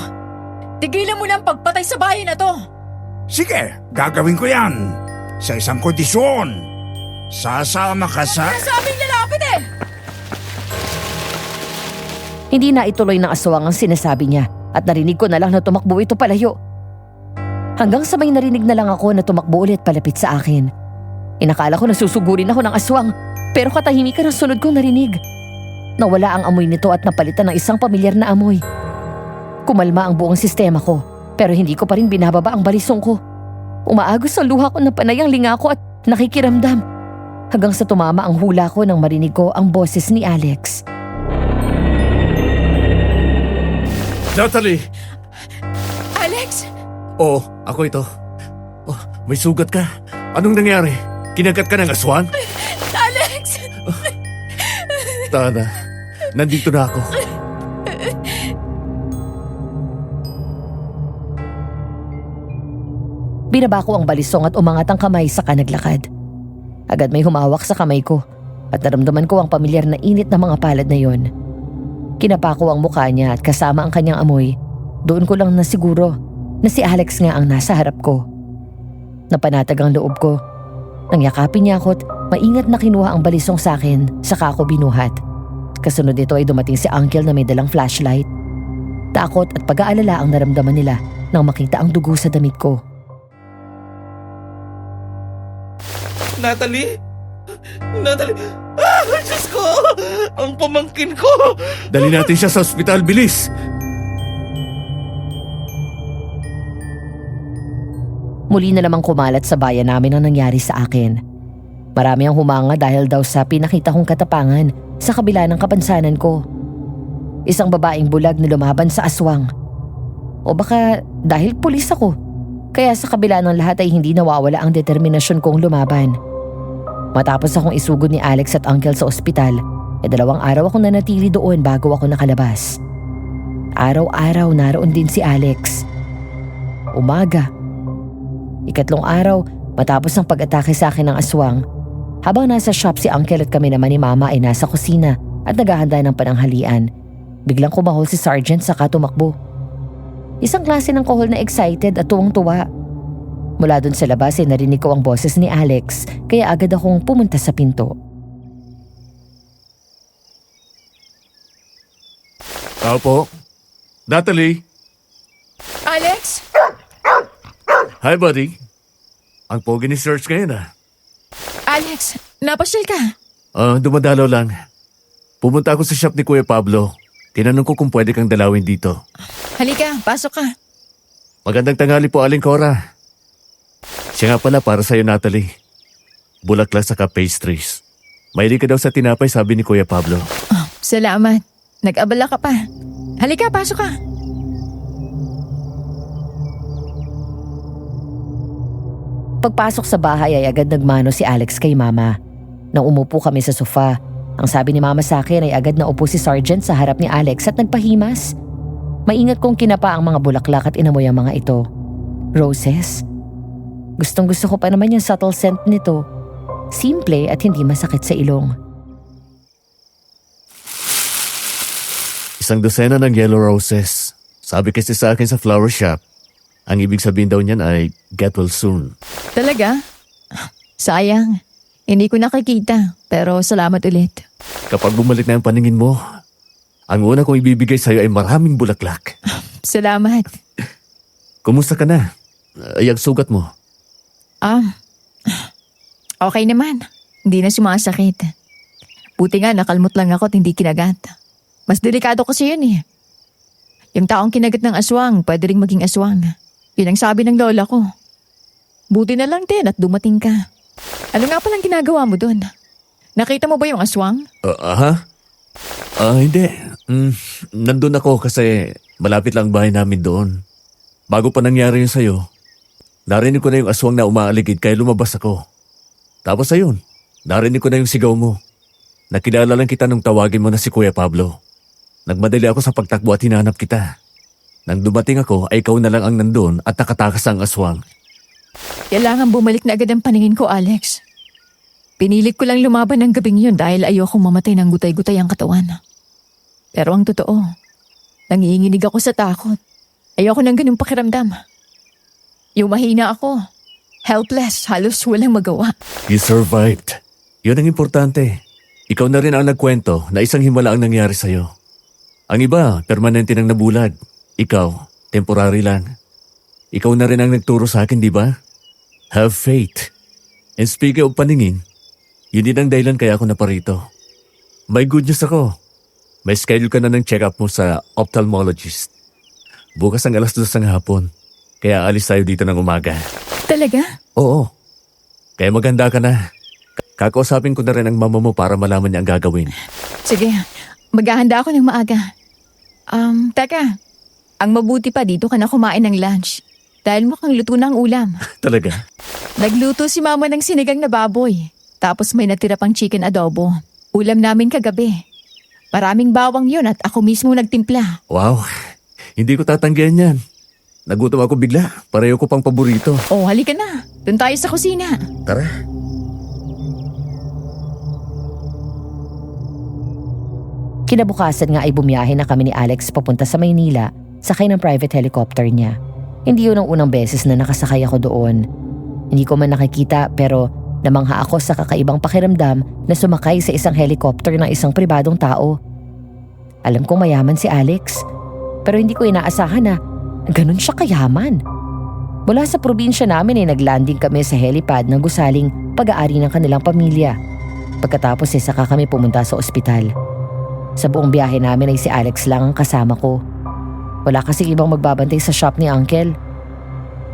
Tigilan mo na ang pagpatay sa bahay na to! Sige, gagawin ko yan. Sa isang kondisyon. Sasama ka sa... Nasabing lalapit eh! Hindi na ituloy ng aswang ang sinasabi niya at narinig ko na lang na tumakbo ito palayo. Hanggang sa may narinig na lang ako na tumakbo ulit palapit sa akin. Inakala ko na susugurin ako ng aswang pero katahimikan ang sunod kong narinig. Nawala ang amoy nito at napalitan ng isang pamilyar na amoy. Kumalma ang buong sistema ko pero hindi ko pa rin binababa ang balisong ko. Umaagos ang luha ko na panay ang linga ko at nakikiramdam. Hanggang sa tumama ang hula ko nang marinig ko ang boses ni Alex. Natalie! Alex! Oo, ako ito. Oh, may sugat ka. Anong nangyari? Kinagat ka ng aswang? Alex! Tana, nandito na ako. Binaba ko ang balisong at umangat ang kamay sa kanaglakad. Agad may humawak sa kamay ko at naramdaman ko ang pamilyar na init ng mga palad na yon. Kinapa ko ang mukha niya at kasama ang kanyang amoy, doon ko lang nasiguro na si Alex nga ang nasa harap ko. Napanatag ang loob ko. Nang yakapin niya ako at maingat na kinuha ang balisong sa akin, saka ako binuhat. Kasunod nito ay dumating si Uncle na may dalang flashlight. Takot at pag-aalala ang naramdaman nila nang makita ang dugo sa damit ko. Natalie? Natalie? Ah! Diyos ko! Ang pamangkin ko! Dali natin siya sa ospital, bilis! Muli na namang kumalat sa bayan namin ang nangyari sa akin. Marami ang humanga dahil daw sa pinakita kong katapangan sa kabila ng kapansanan ko. Isang babaeng bulag na lumaban sa aswang. O baka dahil pulis ako, kaya sa kabila ng lahat ay hindi nawawala ang determinasyon kong lumaban. Matapos akong isugod ni Alex at Uncle sa ospital, 2 araw akong nanatili doon bago ako nakalabas. Araw-araw naroon din si Alex. Umaga. 3 araw matapos ang pag-atake sa akin ng aswang, habang nasa shop si Uncle at kami naman ni Mama ay nasa kusina at naghahanda ng pananghalian, biglang kumahol si Sergeant saka tumakbo. Isang klase ng kohol na excited at tuwang-tuwa. Mula dun sa labas ay narinig ko ang boses ni Alex kaya agad akong pumunta sa pinto. Tao po. Natalie! Alex? Hi, buddy. Ang pogi ni Serge ngayon ah. Alex, napasyal ka. Dumadalaw lang. Pumunta ako sa shop ni Kuya Pablo. Tinanong ko kung pwede kang dalawin dito. Halika, pasok ka. Magandang tanghali po, Aling Cora. Siya nga pala para sa'yo, Natalie. Bulaklak saka pastries. Mahilig ka daw sa tinapay, sabi ni Kuya Pablo. Oh, salamat. Nag-abala ka pa. Halika, pasok ka. Pagpasok sa bahay ay agad nagmano si Alex kay Mama. Nang umupo kami sa sofa, ang sabi ni Mama sa akin ay agad na upo si Sergeant sa harap ni Alex at nagpahimas. Maingat kong kinapa ang mga bulaklak at inamoy ang mga ito. Roses? Gustong gusto ko pa naman yung subtle scent nito. Simple at hindi masakit sa ilong. 1 dosena ng yellow roses. Sabi kasi sa akin sa flower shop, Ang ibig sabihin daw niyan ay get well soon. Talaga? Sayang. Hindi ko nakikita, pero salamat ulit. Kapag bumalik na ang paningin mo, ang una kong ibibigay sa'yo ay maraming bulaklak. Salamat. Kumusta ka na? Ay, ang sugat mo. Okay naman. Hindi na sumasakit. Buti nga nakalmot lang ako at hindi kinagat. Mas delikado kasi yun eh. Yung taong kinagat ng aswang, pwede rin maging aswang. Yun ang sabi ng lola ko. Buti na lang din at dumating ka. Ano nga palang ginagawa mo doon? Nakita mo ba yung aswang? Hindi. Nandun ako kasi malapit lang ang bahay namin doon. Bago pa nangyari yun sa'yo, narinig ko na yung aswang na umaaligid kaya lumabas ako. Tapos ayun, narinig ko na yung sigaw mo. Nakilala lang kita nung tawagin mo na si Kuya Pablo. Nagmadali ako sa pagtakbo at hinanap kita. Nang dumating ako ay ikaw na lang ang nandun at nakatakas ang aswang. Kailangan bumalik na agad ang paningin ko, Alex. Pinilit ko lang lumaban ng gabing yun dahil ayokong mamatay ng gutay-gutay ang katawan. Pero ang totoo, nanginginig ako sa takot. Ayoko ng ganung pakiramdam. Yung mahina ako. Helpless, halos walang magawa. You survived. Yun ang importante. Ikaw na rin ang nagkwento na isang himala ang nangyari sa'yo. Ang iba, permanente nang nabulag. Ikaw, temporary lang. Ikaw na rin ang nagturo sa akin, di ba? Have faith. And speaking of paningin, yun din ang dahilan kaya ako naparito. May good news ako. May schedule ka na ng check-up mo sa ophthalmologist. Bukas ang 2:00 ng hapon. Kaya alis tayo dito ng umaga. Talaga? Oo. Kaya maganda ka na. Kakausapin ko na rin ang mama mo para malaman niya ang gagawin. Sige, maghahanda ako ng maaga. Teka. Ang mabuti pa dito ka na kumain ng lunch. Dahil mukhang luto na ang ulam. Talaga? Nagluto si mama ng sinigang na baboy. Tapos may natira pang chicken adobo. Ulam namin kagabi. Maraming bawang yun at ako mismo nagtimpla. Wow. Hindi ko tatanggihan yan. Nagutom ako bigla. Pareho ko pang paborito. Oh, halika na. Doon tayo sa kusina. Tara. Kinabukasan nga ay bumiyahe na kami ni Alex papunta sa Maynila, sakay ng private helicopter niya. Hindi yun ang unang beses na nakasakay ako doon. Hindi ko man nakikita pero namangha ako sa kakaibang pakiramdam na sumakay sa isang helicopter ng isang pribadong tao. Alam kong mayaman si Alex, pero hindi ko inaasahan na ganun siya kayaman. Mula sa probinsya namin ay naglanding kami sa helipad ng gusaling pag-aari ng kanilang pamilya. Pagkatapos ay saka kami pumunta sa ospital. Sa buong biyahe namin ay si Alex lang ang kasama ko. Wala kasi ibang magbabantay sa shop ni Uncle.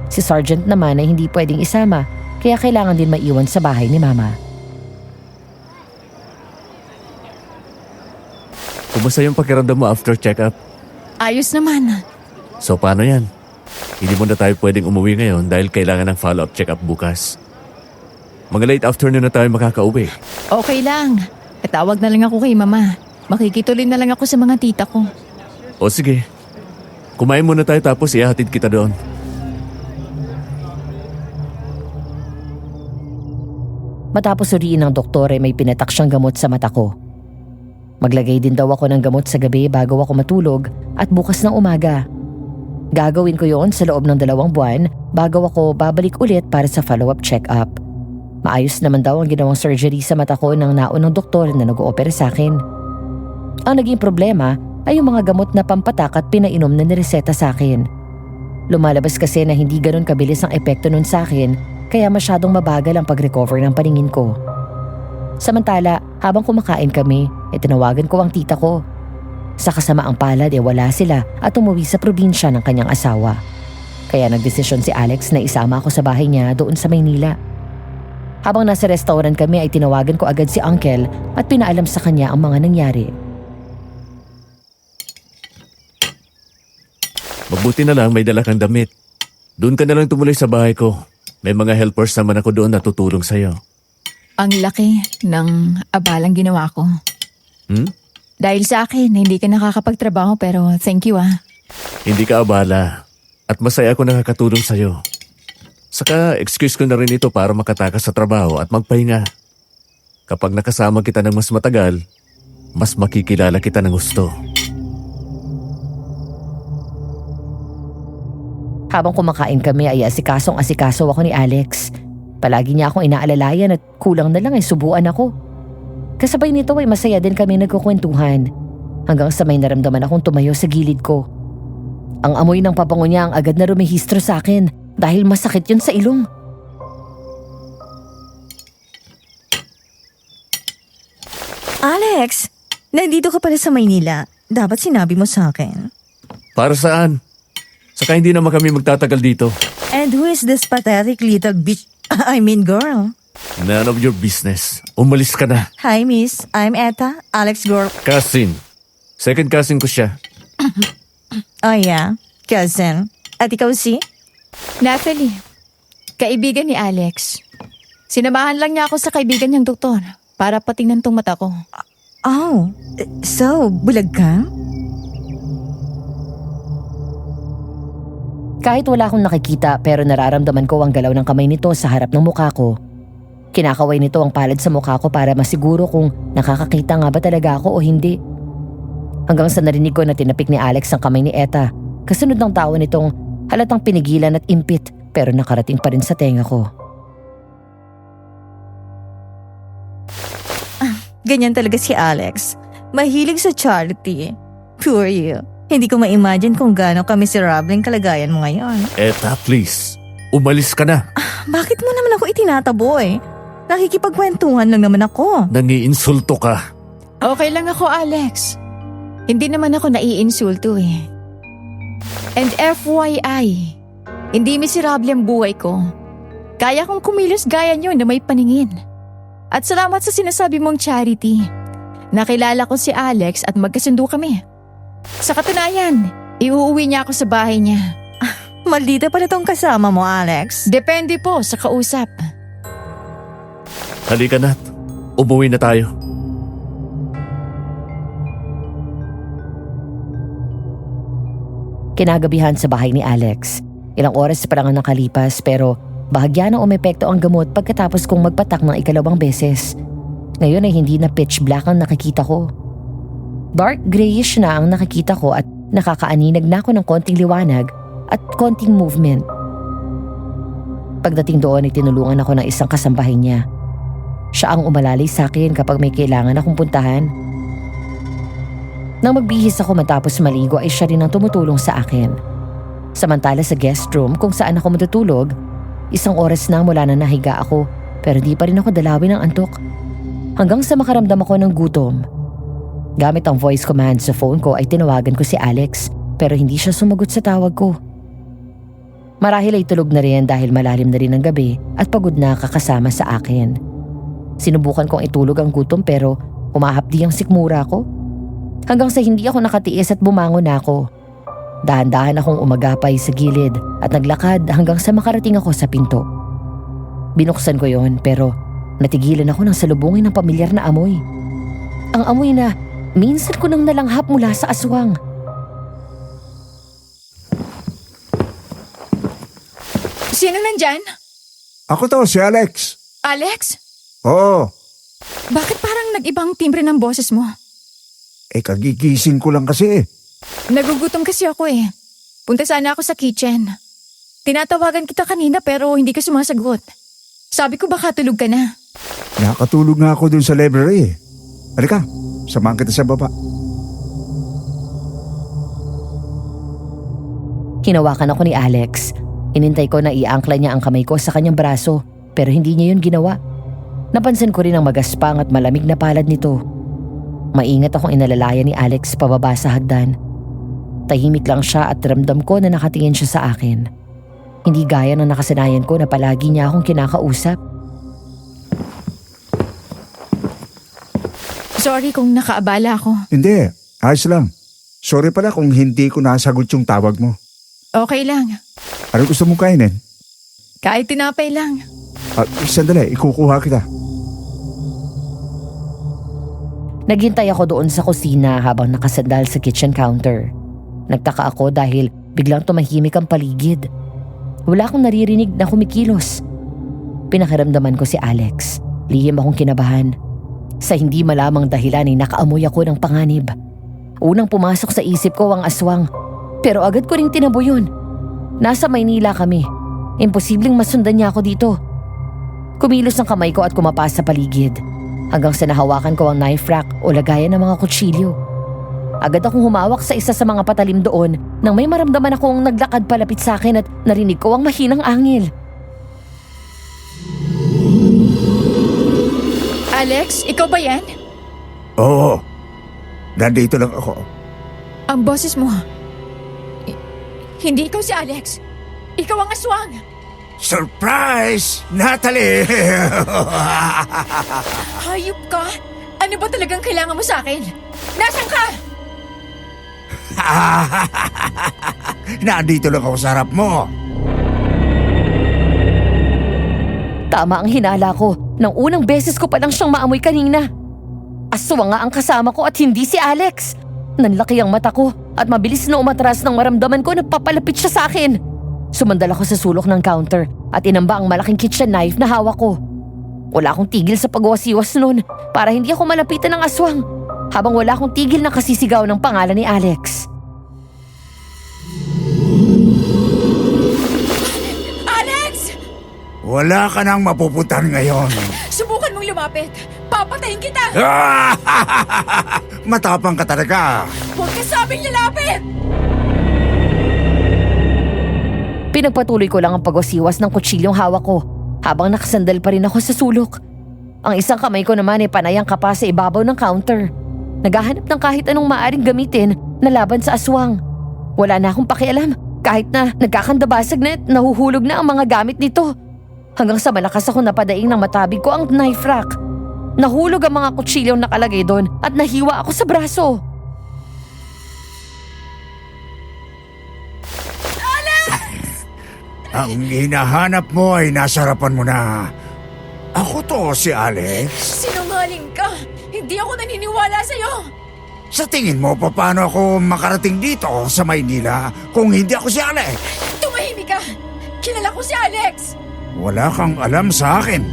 Si Sergeant naman ay hindi pwedeng isama kaya kailangan din maiwan sa bahay ni Mama. Kumusta yung pakiramdam mo after check-up? Ayos naman. So paano yan? Hindi mo na tayo pwedeng umuwi ngayon dahil kailangan ng follow-up check-up bukas. Mga late afternoon na tayo makakauwi. Okay lang. Tatawag na lang ako kay Mama. Makikituloy na lang ako sa mga tita ko. O sige. Kumain muna tayo tapos ihahatid kita doon. Matapos suriin ng doktor ay may pinatak siyang gamot sa mata ko. Maglagay din daw ako ng gamot sa gabi bago ako matulog at bukas ng umaga. Gagawin ko yon sa loob ng 2 buwan bago ako babalik ulit para sa follow-up check-up. Maayos naman daw ang ginawang surgery sa mata ko ng naunang doktor na nag-oopera sa akin. Ang naging problema ay yung mga gamot na pampatak at pinainom na nireseta sa akin. Lumalabas kasi na hindi ganun kabilis ang epekto nun sa akin kaya masyadong mabagal ang pag-recover ng paningin ko. Samantala, habang kumakain kami, tinawagan ko ang tita ko. Sa kasamaang palad wala sila at umuwi sa probinsya ng kanyang asawa. Kaya nagdesisyon si Alex na isama ako sa bahay niya doon sa Maynila. Habang nasa restaurant kami ay tinawagan ko agad si Uncle at pinaalam sa kanya ang mga nangyari. Mabuti na lang may dala kang damit. Doon ka na lang tumuloy sa bahay ko. May mga helpers naman ako doon na tutulong sa'yo. Ang laki ng abalang ginawa ko. Dahil sa akin, hindi ka nakakapagtrabaho pero thank you ah. Hindi ka abala. At masaya ako nakakatulong sa'yo. Saka excuse ko na rin ito para makatakas sa trabaho at magpahinga. Kapag nakasama kita ng mas matagal, mas makikilala kita ng gusto. Habang kumakain kami ay asikasong-asikaso ako ni Alex. Palagi niya akong inaalalayan at kulang na lang ay subuan ako. Kasabay nito ay masaya din kami nagkukwentuhan. Hanggang sa may naramdaman akong tumayo sa gilid ko. Ang amoy ng pabango niya ang agad na rumehistro sa akin dahil masakit yun sa ilong. Alex, nandito ka pala sa Maynila. Dapat sinabi mo sa akin. Para saan? Saka hindi naman kami magtatagal dito. And who is this pathetic little bitch? I mean girl. None of your business. Umalis ka na. Hi miss, I'm Etta, Alex girl. Cousin. Second cousin ko siya. Oh yeah, cousin. At ikaw si? Nathalie, kaibigan ni Alex. Sinamahan lang niya ako sa kaibigan niyang doktor para patingnan tong mata ko. Oh, so bulag ka? Kahit wala akong nakikita pero nararamdaman ko ang galaw ng kamay nito sa harap ng mukha ko. Kinakaway nito ang palad sa mukha ko para masiguro kung nakakakita nga ba talaga ako o hindi. Hanggang sa narinig ko na tinapik ni Alex ang kamay ni Etta. Kasunod ng tawa nitong halatang pinigilan at impit pero nakarating pa rin sa tenga ko. Ganyan talaga si Alex. Mahilig sa charity. Poor you. Hindi ko ma-imagine kung gaano ka-miserableng kalagayan mo ngayon. Etta, please. Umalis ka na. Bakit mo naman ako itinataboy? Nakikipagkwentuhan lang naman ako. Nangiinsulto ka. Okay lang ako, Alex. Hindi naman ako naiinsulto eh. And FYI, hindi miserable ang buhay ko. Kaya kong kumilos gaya nyo na may paningin. At salamat sa sinasabi mong charity. Nakilala ko si Alex at magkasundo kami. Sa katunayan, iuuwi niya ako sa bahay niya. Maldita pala tong kasama mo, Alex. Depende po sa kausap. Halika na. Umuwi na tayo. Kinagabihan sa bahay ni Alex. Ilang oras pa lang ang nakalipas pero bahagya na umepekto ang gamot pagkatapos kong magpatak ng ikalawang beses. Ngayon ay hindi na pitch black ang nakikita ko. Dark grayish na ang nakikita ko at nakakaaninag na ako ng konting liwanag at konting movement. Pagdating doon ay tinulungan ako ng isang kasambahay niya. Siya ang umalalay sa akin kapag may kailangan akong puntahan. Nang magbihis ako matapos maligo ay siya rin ang tumutulong sa akin. Samantala sa guest room kung saan ako matutulog, isang oras na mula na nahiga ako pero di pa rin ako dalawin ng antok. Hanggang sa makaramdam ako ng gutom. Gamit ang voice command sa phone ko ay tinawagan ko si Alex pero hindi siya sumagot sa tawag ko. Marahil ay tulog na rin dahil malalim na rin ang gabi at pagod na kakasama sa akin. Sinubukan kong itulog ang gutom pero humahapdi ang sikmura ko. Hanggang sa hindi ako nakatiis at bumangon na ako. Dahan-dahan akong umagapay sa gilid at naglakad hanggang sa makarating ako sa pinto. Binuksan ko yon pero natigilan ako ng salubungin ng pamilyar na amoy. Ang amoy na minsan ko nang nalanghap mula sa aswang. Sino nandyan? Ako to, si Alex. Alex? Oo. Bakit parang nag-ibang timbre ng boses mo? Kagigising ko lang kasi. Nagugutom kasi ako eh. Punta sana ako sa kitchen. Tinatawagan kita kanina pero hindi ka sumasagot. Sabi ko baka tulog ka na. Nakatulog nga ako dun sa library. Halika, samahan kita sa baba. Hinawakan ako ni Alex. Inintay ko na iangkla niya ang kamay ko sa kanyang braso pero hindi niya yun ginawa. Napansin ko rin ang magaspang at malamig na palad nito. Maingat akong inalalayan ni Alex pababa sa hagdan. Tahimik lang siya at ramdam ko na nakatingin siya sa akin. Hindi gaya ng nakasanayan ko na palagi niya akong kinakausap. Sorry kung nakaabala ako. Hindi, ayos lang. Sorry pala kung hindi ko nasagot yung tawag mo. Okay lang. Ano gusto mong kainin? Kahit tinapay lang. Sandali, ikukuha kita. Naghintay ako doon sa kusina habang nakasandal sa kitchen counter. Nagtaka ako dahil biglang tumahimik ang paligid. Wala akong naririnig na kumikilos. Pinakiramdaman ko si Alex. Lihim akong kinabahan. Sa hindi malamang dahilan ay nakaamoy ako ng panganib. Unang pumasok sa isip ko ang aswang. Pero agad ko ring tinabo yun. Nasa Maynila kami. Imposibleng masundan niya ako dito. Kumilos ang kamay ko at kumapas sa paligid. Hanggang sa nahawakan ko ang knife rack o lagayan ng mga kutsilyo. Agad akong humawak sa isa sa mga patalim doon nang may maramdaman akong naglakad palapit sa akin at narinig ko ang mahinang angil. Alex, ikaw ba yan? Oo, nandito lang ako. Ang boses mo. Hindi ikaw si Alex. Ikaw ang aswang. Surprise! Natalie! Hayop ka? Ano ba talagang kailangan mo sa akin? Nasaan ka? Nandito lang ako sa harap mo. Tama ang hinala ko nang unang beses ko pa lang siyang maamoy kanina. Aswang nga ang kasama ko at hindi si Alex. Nanlaki ang mata ko at mabilis na umatras nang maramdaman ko na papalapit siya sa akin. Sumandal ako sa sulok ng counter at inamba ang malaking kitchen knife na hawak ko. Wala akong tigil sa pagwasiwas noon para hindi ako malapitan ng aswang habang wala akong tigil na kasisigaw ng pangalan ni Alex. Alex! Wala ka nang mapuputan ngayon. Subukan mong lumapit. Papatayin kita! Matapang ka talaga. Huwag ka sabing lalapit! Pinagpatuloy ko lang ang pagwasiwas ng kutsilyong hawak ko habang nakasandal pa rin ako sa sulok. Ang isang kamay ko naman ay panayang kapa sa ibabaw ng counter. Naghahanap ng kahit anong maaring gamitin na laban sa aswang. Wala na akong pakialam kahit na nagkakandabasag na at nahuhulog na ang mga gamit nito. Hanggang sa malakas ako napadaing ng matabig ko ang knife rack. Nahulog ang mga kutsilyong nakalagay doon at nahiwa ako sa braso. Ang hinahanap mo ay nasa harapan mo na. Ako to, si Alex. Sinungaling ka! Hindi ako naniniwala sa'yo! Sa tingin mo, paano ako makarating dito sa Maynila kung hindi ako si Alex? Tumahimik ka! Kilala ko si Alex! Wala kang alam sa akin.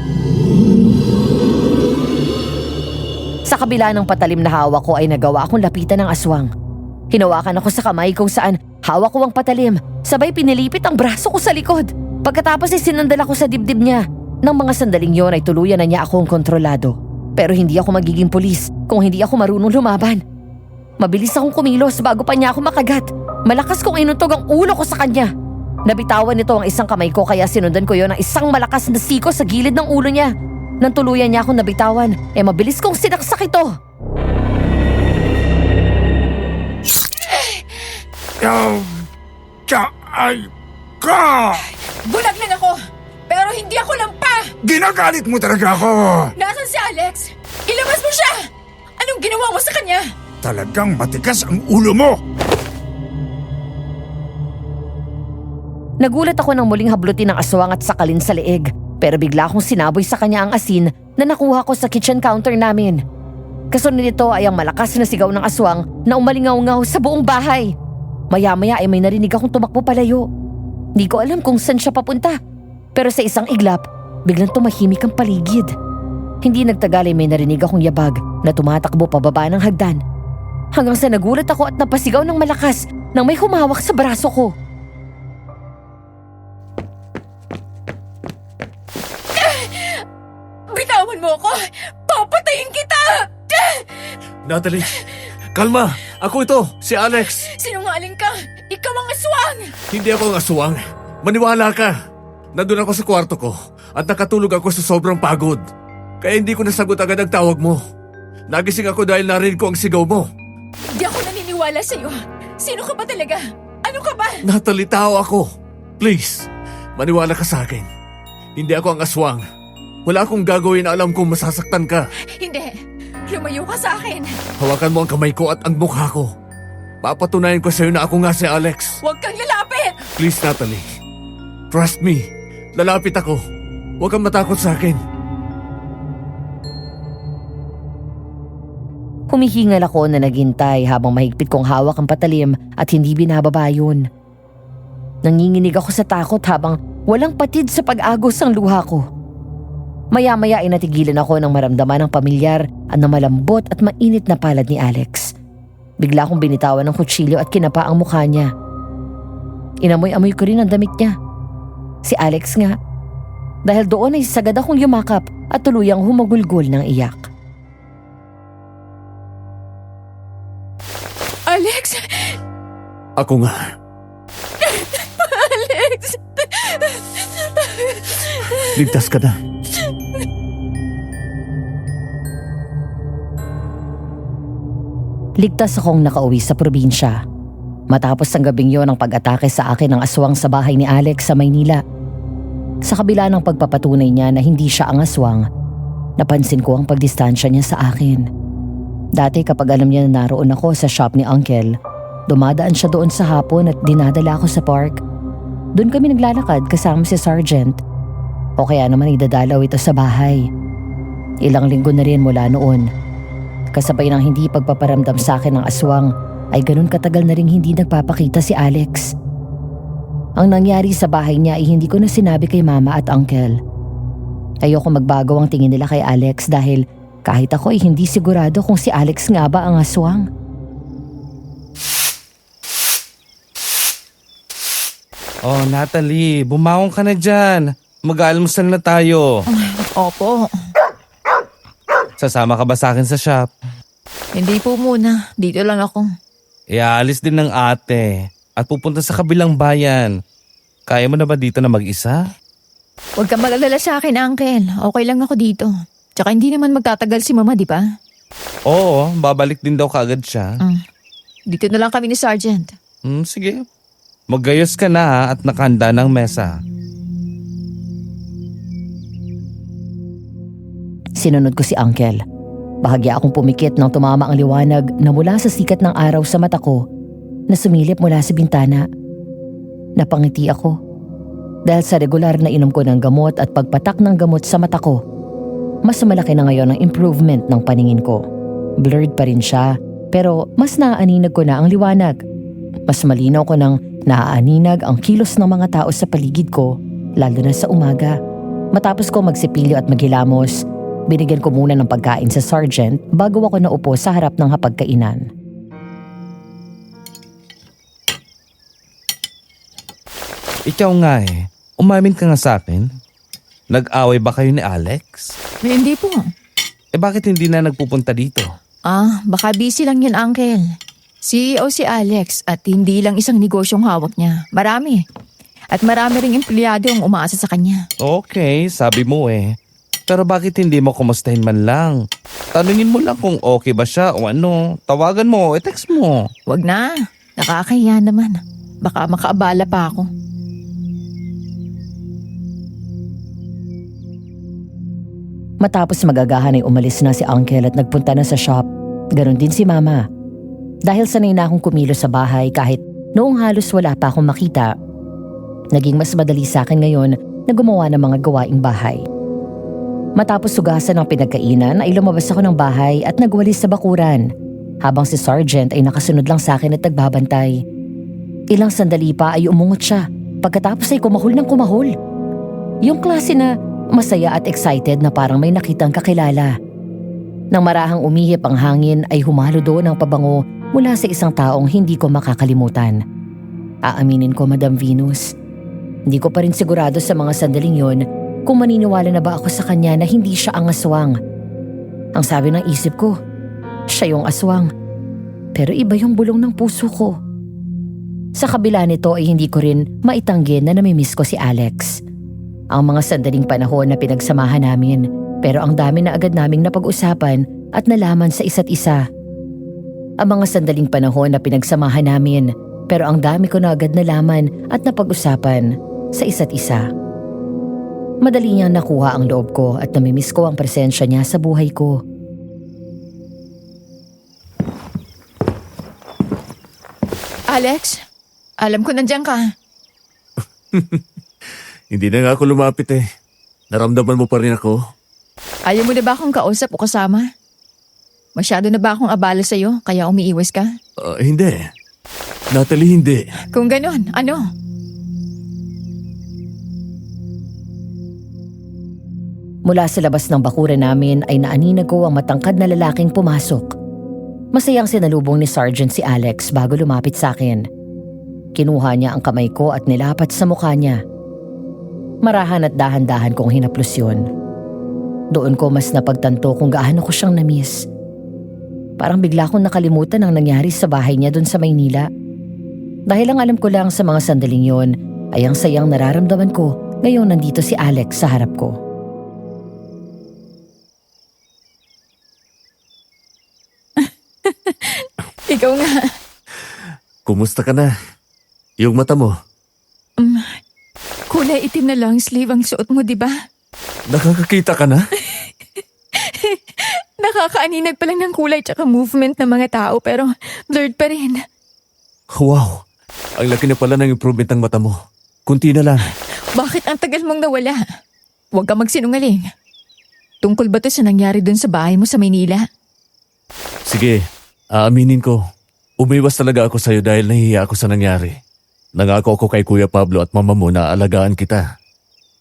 Sa kabila ng patalim na hawak ko ay nagawa akong lapitan ng aswang. Hinawakan ako sa kamay kung saan hawak ko ang patalim, sabay pinilipit ang braso ko sa likod. Pagkatapos ay sinandal ako sa dibdib niya. Nang mga sandaling yon ay tuluyan na niya akong kontrolado. Pero hindi ako magiging pulis kung hindi ako marunong lumaban. Mabilis akong kumilos bago pa niya ako makagat. Malakas kong inuntog ang ulo ko sa kanya. Nabitawan nito ang isang kamay ko kaya sinundan ko yon ng isang malakas na siko sa gilid ng ulo niya. Nang tuluyan niya akong nabitawan, mabilis kong sinaksak ito. Ay ka! Bulag lang ako! Pero hindi ako lampa! Ginagalit mo talaga ako! Nasaan si Alex? Ilabas mo siya! Anong ginawa mo sa kanya? Talagang matigas ang ulo mo! Nagulat ako nang muling hablutin ng aswang at sakalin sa leeg. Pero bigla akong sinaboy sa kanya ang asin na nakuha ko sa kitchen counter namin. Kasunod nito ay ang malakas na sigaw ng aswang na umalingaw-ngaw sa buong bahay. Maya-maya ay may narinig akong tumakbo palayo. Di ko alam kung saan siya papunta. Pero sa isang iglap, biglang tumahimik ang paligid. Hindi nagtagal ay may narinig akong yabag na tumatakbo pababa ng hagdan. Hanggang sa nagulat ako at napasigaw ng malakas nang may humawak sa braso ko. Bitawan mo ako! Papatayin kita! Natalie, kalma! Ako ito, si Alex. Sinungaling ka! Ikaw ang aswang! Hindi ako ang aswang. Maniwala ka. Nandun ako sa kwarto ko at nakatulog ako sa sobrang pagod. Kaya hindi ko nasagot agad ang tawag mo. Nagising ako dahil narinig ko ang sigaw mo. Hindi ako naniniwala sa'yo. Sino ka ba talaga? Ano ka ba? Natalie, tao ako. Please, maniwala ka sa akin. Hindi ako ang aswang. Wala akong gagawin na alam kong masasaktan ka. Hindi. Lumayo ka sa akin. Hawakan mo ang kamay ko at ang mukha ko. Papatunayan ko sa'yo na ako nga si Alex. Huwag kang lalapit! Please, Natalie. Trust me. Lalapit ako. Huwag kang matakot sa akin. Humihingal ako na naghintay habang mahigpit kong hawak ang patalim at hindi binababa yun. Nanginginig ako sa takot habang walang patid sa pag-agos ang luha ko. Maya-maya ay natigilan ako nang maramdaman ng pamilyar at na malambot at mainit na palad ni Alex. Bigla akong binitawan ng kutsilyo at kinapa ang mukha niya. Inamoy-amoy ko rin ang damit niya. Si Alex nga. Dahil doon ay sagad akong yumakap at tuluyang humagulgol ng iyak. Alex! Ako nga. Alex! Ligtas ka na. Ligtas akong nakauwi sa probinsya. Matapos ang gabing yon ang pag-atake sa akin ng aswang sa bahay ni Alex sa Maynila. Sa kabila ng pagpapatunay niya na hindi siya ang aswang, napansin ko ang pagdistansya niya sa akin. Dati kapag alam niya na naroon ako sa shop ni Uncle, dumadaan siya doon sa hapon at dinadala ako sa park. Doon kami naglalakad kasama si Sergeant. O kaya naman idadalaw ito sa bahay. Ilang linggo na rin mula noon. Kasabay ng hindi pagpaparamdam sa akin ng aswang, ay ganun katagal na ring hindi nagpapakita si Alex. Ang nangyari sa bahay niya ay hindi ko na sinabi kay Mama at Uncle. Ayoko magbago ang tingin nila kay Alex dahil kahit ako ay hindi sigurado kung si Alex nga ba ang aswang. Oh, Natalie, bumangon ka na dyan. Mag-aalmusal na tayo. Opo. Sasama ka ba sa akin sa shop? Hindi po muna. Dito lang ako. Iaalis din ng ate at pupunta sa kabilang bayan. Kaya mo na ba dito na mag-isa? Huwag kang mag-alala sa akin, Uncle. Okay lang ako dito. Tsaka hindi naman magtatagal si Mama, di ba? Oo, babalik din daw kagad siya. Dito na lang kami ni Sergeant. Sige. Maggayos ka na ha, at nakahanda ng mesa. Sinunod ko si Uncle. Bahagya akong pumikit nang tumama ang liwanag na mula sa sikat ng araw sa mata ko na sumilip mula sa bintana. Napangiti ako. Dahil sa regular na inom ko ng gamot at pagpatak ng gamot sa mata ko, mas malaki na ngayon ang improvement ng paningin ko. Blurred pa rin siya, pero mas naaaninag ko na ang liwanag. Mas malinaw ko nang naaaninag ang kilos ng mga tao sa paligid ko, lalo na sa umaga. Matapos ko magsipilyo at maghilamos, binigyan ko muna ng pagkain sa Sergeant bago ako naupo sa harap ng hapagkainan. Ikaw nga umamin ka nga sa akin. Nag-away ba kayo ni Alex? Hindi po. Bakit hindi na nagpupunta dito? Baka busy lang yun, Uncle. CEO si Alex at hindi lang isang negosyong hawak niya. Marami. At marami ring empleyado ang umaasa sa kanya. Okay, sabi mo Pero bakit hindi mo kumustahin man lang? Tanungin mo lang kung okay ba siya o ano. Tawagan mo, text mo. Wag na. Nakakahiya naman. Baka makaabala pa ako. Matapos magagahan ay umalis na si Uncle at nagpunta na sa shop. Ganon din si Mama. Dahil sanay na akong kumilos sa bahay kahit noong halos wala pa akong makita, naging mas madali sa akin ngayon na gumawa ng mga gawaing bahay. Matapos sugasan ng pinagkainan ay lumabas ako ng bahay at nagwalis sa bakuran habang si Sergeant ay nakasunod lang sa akin at nagbabantay. Ilang sandali pa ay umungot siya pagkatapos ay kumahol ng kumahol. Yung klase na masaya at excited na parang may nakitang kakilala. Nang marahang umihip ang hangin ay humalo doon ang pabango mula sa isang taong hindi ko makakalimutan. Aaminin ko, Madam Venus, hindi ko pa rin sigurado sa mga sandaling yon kung maniniwala na ba ako sa kanya na hindi siya ang aswang. Ang sabi ng isip ko, siya yung aswang. Pero iba yung bulong ng puso ko. Sa kabila nito ay hindi ko rin maitanggi na namimiss ko si Alex. Ang mga sandaling panahon na pinagsamahan namin, pero ang dami na agad naming napag-usapan at nalaman sa isa't isa. Ang mga sandaling panahon na pinagsamahan namin, pero ang dami ko na agad nalaman at napag-usapan sa isa't isa. Madali niyang nakuha ang loob ko at namimiss ko ang presensya niya sa buhay ko. Alex, alam ko nandiyan ka. Hindi na nga ako lumapit Naramdaman mo pa rin ako? Ayaw mo na ba akong kausap o kasama? Masyado na ba akong abala sa'yo kaya umiiwas ka? Hindi. Natalie, hindi. Kung ganon, ano? Mula sa labas ng bakuran namin ay naaninag ko ang matangkad na lalaking pumasok. Masayang sinalubong ni Sergeant si Alex bago lumapit sa akin. Kinuha niya ang kamay ko at nilapat sa mukha niya. Marahan at dahan-dahan kong hinaplos yun. Doon ko mas napagtanto kung gaano ko siyang namiss. Parang bigla kong nakalimutan ang nangyari sa bahay niya doon sa Maynila. Dahil ang alam ko lang sa mga sandaling yon ay ang sayang nararamdaman ko ngayong nandito si Alex sa harap ko. Ikaw nga. Kumusta ka na? Yung mata mo, Kulay itim na long sleeve ang suot mo, di ba? nakakakita ka na? Nakakaaninag pa lang ng kulay tsaka movement ng mga tao pero blurred pa rin. Wow, ang laki na pala ng improvement ng mata mo. Kunti na lang. Bakit ang tagal mong nawala? Huwag ka magsinungaling. Tungkol ba to sa nangyari dun sa bahay mo sa Maynila? Sige, aaminin ko. Umiwas talaga ako sa'yo dahil nahihiya ako sa nangyari. Nangako ako kay Kuya Pablo at mama mo na alagaan kita.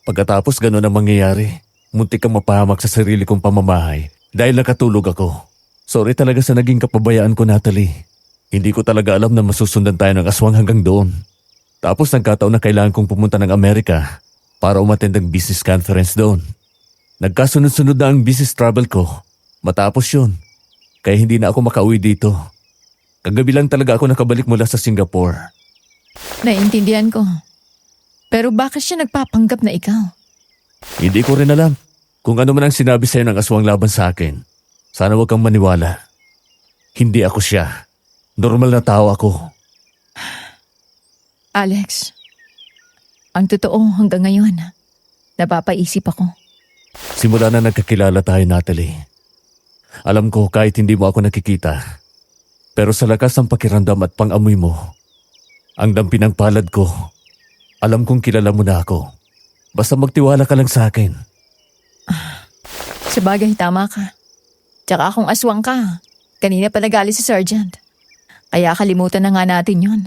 Pagkatapos ganun ang mangyayari, muntik kang mapahamak sa sarili kong pamamahay dahil nakatulog ako. Sorry talaga sa naging kapabayaan ko, Natalie. Hindi ko talaga alam na masusundan tayo ng aswang hanggang doon. Tapos nagkataon na kailangan kong pumunta ng Amerika para umattend ng business conference doon. Nagkasunod-sunod na ang business travel ko. Matapos yun, kaya hindi na ako makauwi dito. Kagabi lang talaga ako nakabalik mula sa Singapore. Naiintindihan ko. Pero bakit siya nagpapanggap na ikaw? Hindi ko rin alam kung ano man ang sinabi sa'yo ng aswang laban sa akin. Sana huwag kang maniwala. Hindi ako siya. Normal na tao ako. Alex, ang totoo hanggang ngayon, napapaisip ako. Simula na nagkakilala tayo, Natalie. Alam ko kahit hindi mo ako nakikita, pero sa lakas ng pakiramdam at pang-amoy mo, ang dampi ng palad ko, alam kong kilala mo na ako. Basta magtiwala ka lang sa akin. Sabagay, tama ka. Tsaka akong aswang ka. Kanina pa nagali si Sergeant. Kaya kalimutan na nga natin yon.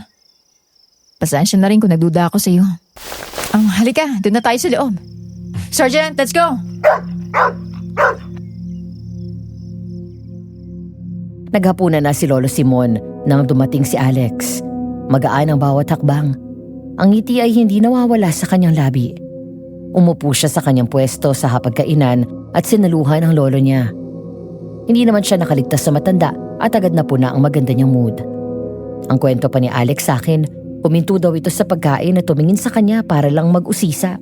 Pasensya na rin kung nagduda ako sa iyo. Halika, doon na tayo sa loob. Sergeant, let's go! Naghapunan na si Lolo Simon nang dumating si Alex. Magaan ang bawat hakbang. Ang ngiti ay hindi nawawala sa kanyang labi. Umupo siya sa kanyang pwesto sa hapagkainan at sinaluhan ang lolo niya. Hindi naman siya nakaligtas sa matanda at agad na puna ang maganda niyang mood. Ang kwento pa ni Alex sa akin, huminto daw ito sa pagkain at tumingin sa kanya para lang mag-usisa.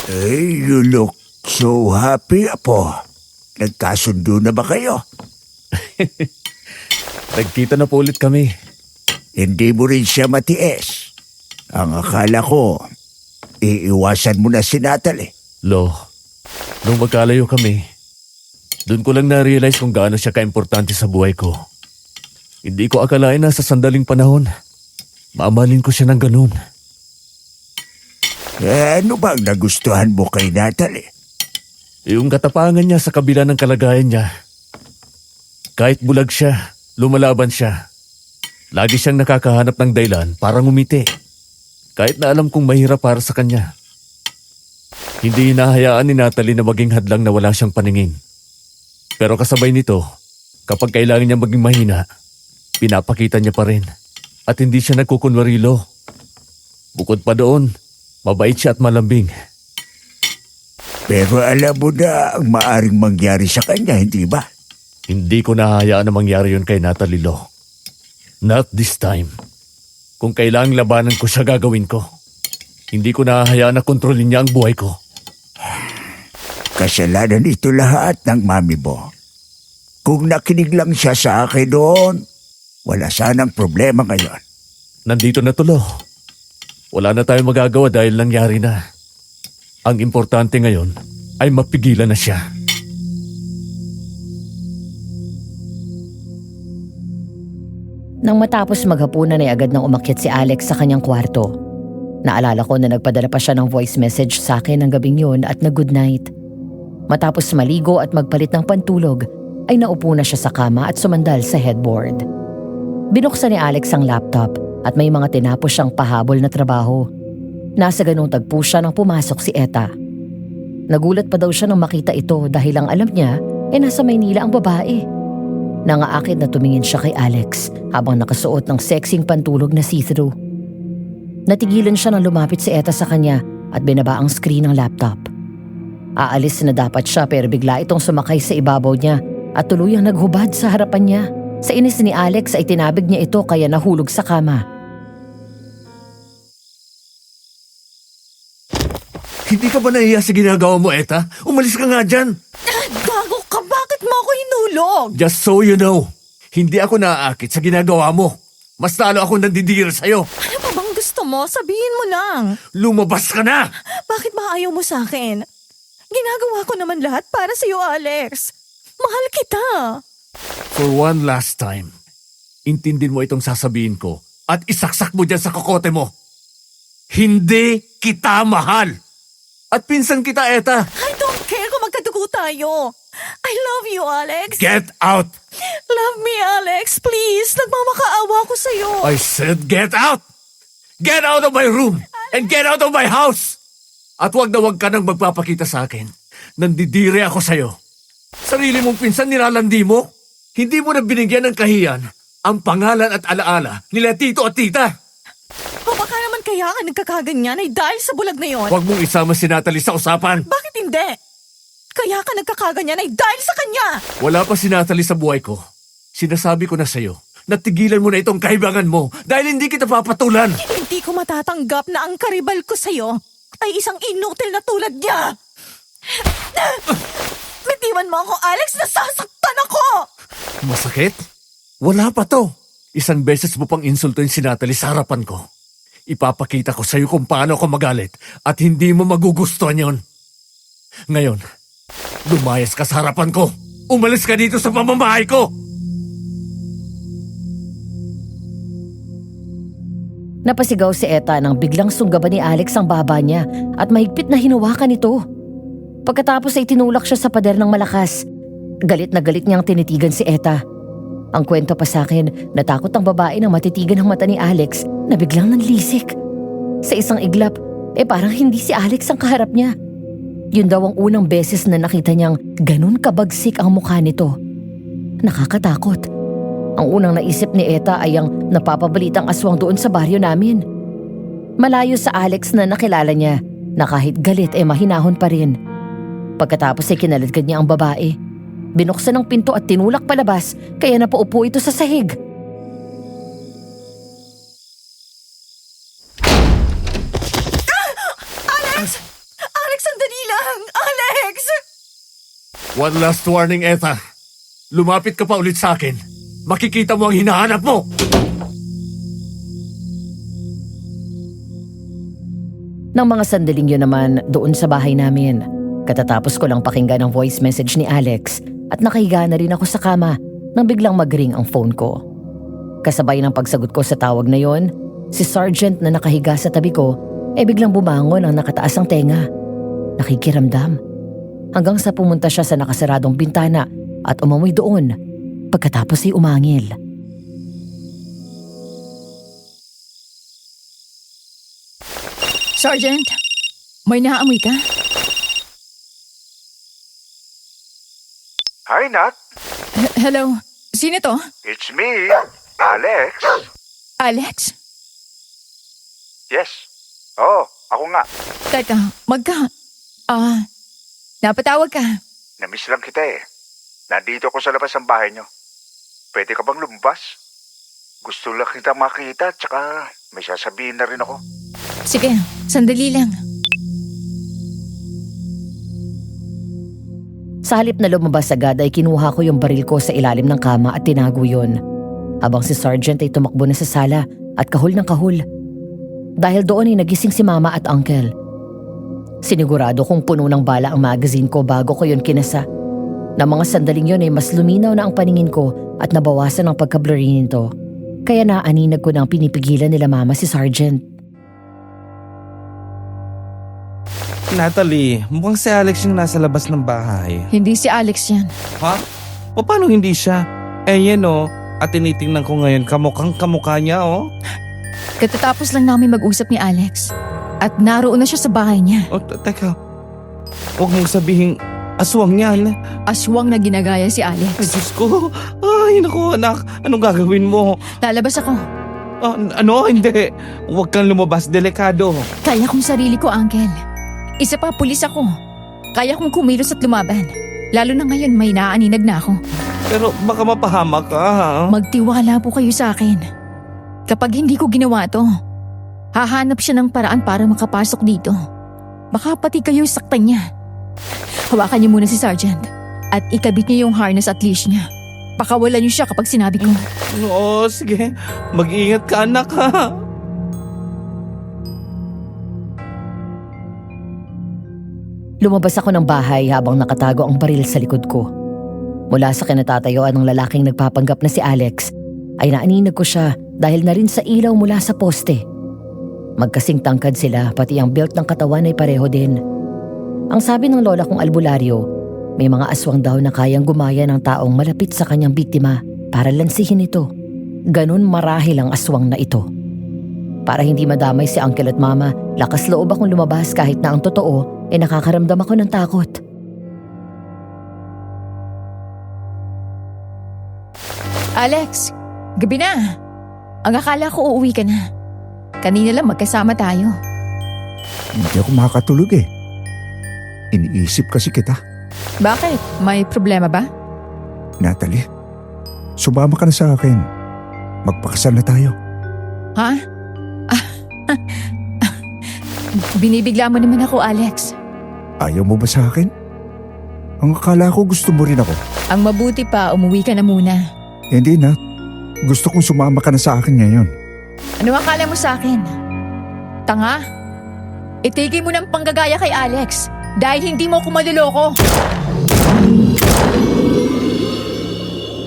Hey, you look so happy, Apo. Nagkasundo na ba kayo? Nagkita na po ulit kami. Hindi mo rin siya matiis. Ang akala ko, iiwasan mo na si Natalie. Lo, nung magkalayo kami, doon ko lang na-realize kung gaano siya kaimportante sa buhay ko. Hindi ko akalain na sa sandaling panahon, mamahalin ko siya ng ganun. Ano bang nagustuhan mo kay Natalie? Yung katapangan niya sa kabila ng kalagayan niya. Kahit bulag siya, lumalaban siya. Lagi siyang nakakahanap ng dahilan para ngumiti. Kahit na alam kong mahirap para sa kanya. Hindi hinahayaan ni Natalie na maging hadlang na wala siyang paningin. Pero kasabay nito, kapag kailangan niya maging mahina, pinapakita niya pa rin. At hindi siya nagkukunwarilo. Bukod pa doon, mabait siya at malambing. Pero alam mo na ang maaring mangyari sa kanya, hindi ba? Hindi ko nahahayaan na mangyari yun kay Natalie Lo. Not this time. Kung kailangang labanan ko siya, gagawin ko. Hindi ko nahahayaan na kontrolin niya ang buhay ko. Kasalanan ito lahat ng mami mo. Kung nakinig lang siya sa akin doon, wala sanang problema ngayon. Nandito na tulo. Wala na tayong magagawa dahil nangyari na. Ang importante ngayon ay mapigilan na siya. Nang matapos maghapunan ay agad nang umakyat si Alex sa kanyang kwarto. Naalala ko na nagpadala pa siya ng voice message sa akin ng gabing yun at nag-good night. Matapos maligo at magpalit ng pantulog, ay naupo na siya sa kama at sumandal sa headboard. Binuksan ni Alex ang laptop at may mga tinapos siyang pahabol na trabaho. Nasa ganung tagpo siya nang pumasok si Eta. Nagulat pa daw siya nang makita ito dahil ang alam niya ay nasa Maynila ang babae. Nangaakit na tumingin siya kay Alex habang nakasuot ng sexing pantulog na see-through. Natigilan siya nang lumapit si Eta sa kanya at binaba ang screen ng laptop. Aalis na dapat siya pero bigla itong sumakay sa ibabaw niya at tuluyang naghubad sa harapan niya. Sa inis ni Alex ay tinabig niya ito kaya nahulog sa kama. Hindi ka ba nahiya sa ginagawa mo, Eta? Umalis ka nga dyan! Gago ka, bakit mo ako hinulog? Just so you know, hindi ako naaakit sa ginagawa mo. Mas lalo ako nandidiri sa'yo. Ano pa bang gusto mo? Sabihin mo lang. Lumabas ka na! Bakit ba ayaw mo sa akin? Ginagawa ko naman lahat para sa'yo, Alex. Mahal kita. For one last time, intindin mo itong sasabihin ko at isaksak mo dyan sa kokote mo. Hindi kita mahal! At pinsan kita, Eta! I don't care kung magkadugo tayo. I love you, Alex. Get out! Love me, Alex. Please, nagmamakaawa ko sa'yo. I said get out! Get out of my room! And get out of my house! At wag na wag ka nang magpapakita sa akin. Nandidire ako sa'yo. Sarili mong pinsan nilalandi mo? Hindi mo na binigyan ng kahiyan ang pangalan at alaala nila tito at tita. O baka naman kaya ka nagkakaganyan ay dahil sa bulag na yon. Huwag mong isama si Natalie sa usapan. Bakit hindi? Kaya ka nagkakaganyan ay dahil sa kanya. Wala pa si Natalie sa buhay ko. Sinasabi ko na sa'yo, natigilan mo na itong kaibangan mo dahil hindi kita papatulan. Hindi ko matatanggap na ang karibal ko sa'yo ay isang inutil na tulad niya. Bitiwan mo ako, Alex! Nasasaktan ako! Masakit? Wala pa to. Isang beses mo pang insultuin si Natalie sa harapan ko. Ipapakita ko sa'yo kung paano ako magalit at hindi mo magugustuhan yon. Ngayon, lumayas ka sa harapan ko. Umalis ka dito sa pamamahay ko. Napasigaw si Eta nang biglang sunggaban ni Alex ang baba niya at mahigpit na hinawakan ito. Pagkatapos ay tinulak siya sa pader ng malakas. Galit na galit niyang tinitigan si Eta. Ang kwento pa sa akin, natakot ang babae nang matitigan ang mata ni Alex na biglang nanlisik. Sa isang iglap, parang hindi si Alex ang kaharap niya. Yun daw ang unang beses na nakita niyang ganun kabagsik ang mukha nito. Nakakatakot. Ang unang naisip ni Eta ay ang napapabalitang aswang doon sa baryo namin. Malayo sa Alex na nakilala niya na kahit galit mahinahon pa rin. Pagkatapos ay kinaladkad niya ang babae. Binuksan ang pinto at tinulak palabas kaya napaupo ito sa sahig. Alex! Alex, sandali lang! Alex! One last warning, Eta. Lumapit ka pa ulit sa akin. Makikita mo ang hinahanap mo. Nang mga sandaling yun naman doon sa bahay namin, katatapos ko lang pakinggan ang voice message ni Alex at nakahiga na rin ako sa kama nang biglang mag-ring ang phone ko. Kasabay ng pagsagot ko sa tawag na yon, si Sergeant na nakahiga sa tabi ko biglang bumangon ang nakataas ang tenga. Nakikiramdam. Hanggang sa pumunta siya sa nakasaradong bintana at umamoy doon. Pagkatapos ay umangil. Sergeant, may naamoy ka? Hi, Nat. Hello, sino to? It's me, Alex. Alex? Yes. Oo, ako nga. Teka, napatawag ka. Namiss lang kita eh. Nandito ako sa labas ng bahay nyo. Pwede ka bang lumabas? Gusto lang kita makita, tsaka may sasabihin na rin ako. Sige, sandali lang. Sa halip na lumabas agad ay kinuha ko yung baril ko sa ilalim ng kama at tinago yun. Habang si Sergeant ay tumakbo na sa sala at kahul ng kahul. Dahil doon ay nagising si Mama at Uncle. Sinigurado kong puno ng bala ang magazine ko bago ko yun kinasa. Na mga sandaling yun ay mas luminaw na ang paningin ko at nabawasan ang pagka-blurry nito. Kaya naaninag ko nang pinipigilan nila Mama si Sergeant. Natalie, mukhang si Alex yung nasa labas ng bahay. Hindi si Alex yan. Ha? O paano hindi siya? Yan at tinitingnan ko ngayon kamukhang kamukha niya Katatapos lang namin mag-usap ni Alex. At naroon na siya sa bahay niya. Teka. Huwag mong sabihin Aswang yan. Aswang na ginagaya si Ay, Alex. Diyos ko. Ay, naku anak. Anong gagawin mo? Lalabas ako. Ano? Hindi. Huwag kang lumabas. Delikado. Kaya kong sarili ko, Uncle. Isa pa, pulis ako. Kaya kong kumilos at lumaban. Lalo na ngayon, may naaaninag na ako. Pero baka mapahamak ka, ha? Magtiwala po kayo sa akin. Kapag hindi ko ginawa to, hahanap siya ng paraan para makapasok dito. Baka pati kayo saktan niya. Hawakan niyo muna si Sergeant at ikabit niyo yung harness at leash niya. Pakawalan niyo siya kapag sinabi ko. Oo, sige. Mag-ingat ka, anak, ha? Lumabas ako ng bahay habang nakatago ang baril sa likod ko. Mula sa kinatatayuan ng lalaking nagpapanggap na si Alex, ay naaninag ko siya dahil na rin sa ilaw mula sa poste. Magkasing tangkad sila, pati ang built ng katawan ay pareho din. Ang sabi ng lola kong albularyo, may mga aswang daw na kayang gumaya ng taong malapit sa kanyang biktima para lansihin ito. Ganon marahil ang aswang na ito. Para hindi madamay si uncle at mama, lakas loob akong lumabas kahit na ang totoo ay nakakaramdam ako ng takot. Alex, gabi na. Ang akala ko uuwi ka na. Kanina lang magkasama tayo. Hindi ako makakatulog eh. Iniisip kasi kita. Bakit? May problema ba? Natalie, sumama ka na sa akin. Magpakasal na tayo. Ha? Binibigla mo naman ako, Alex. Ayaw mo ba sa akin? Ang akala ko gusto mo rin ako. Ang mabuti pa, umuwi ka na muna. Hindi na. Gusto kong sumama ka na sa akin ngayon. Ano akala mo sa akin? Tanga? Itigil mo ng panggagaya kay Alex dahil hindi mo ako maluloko.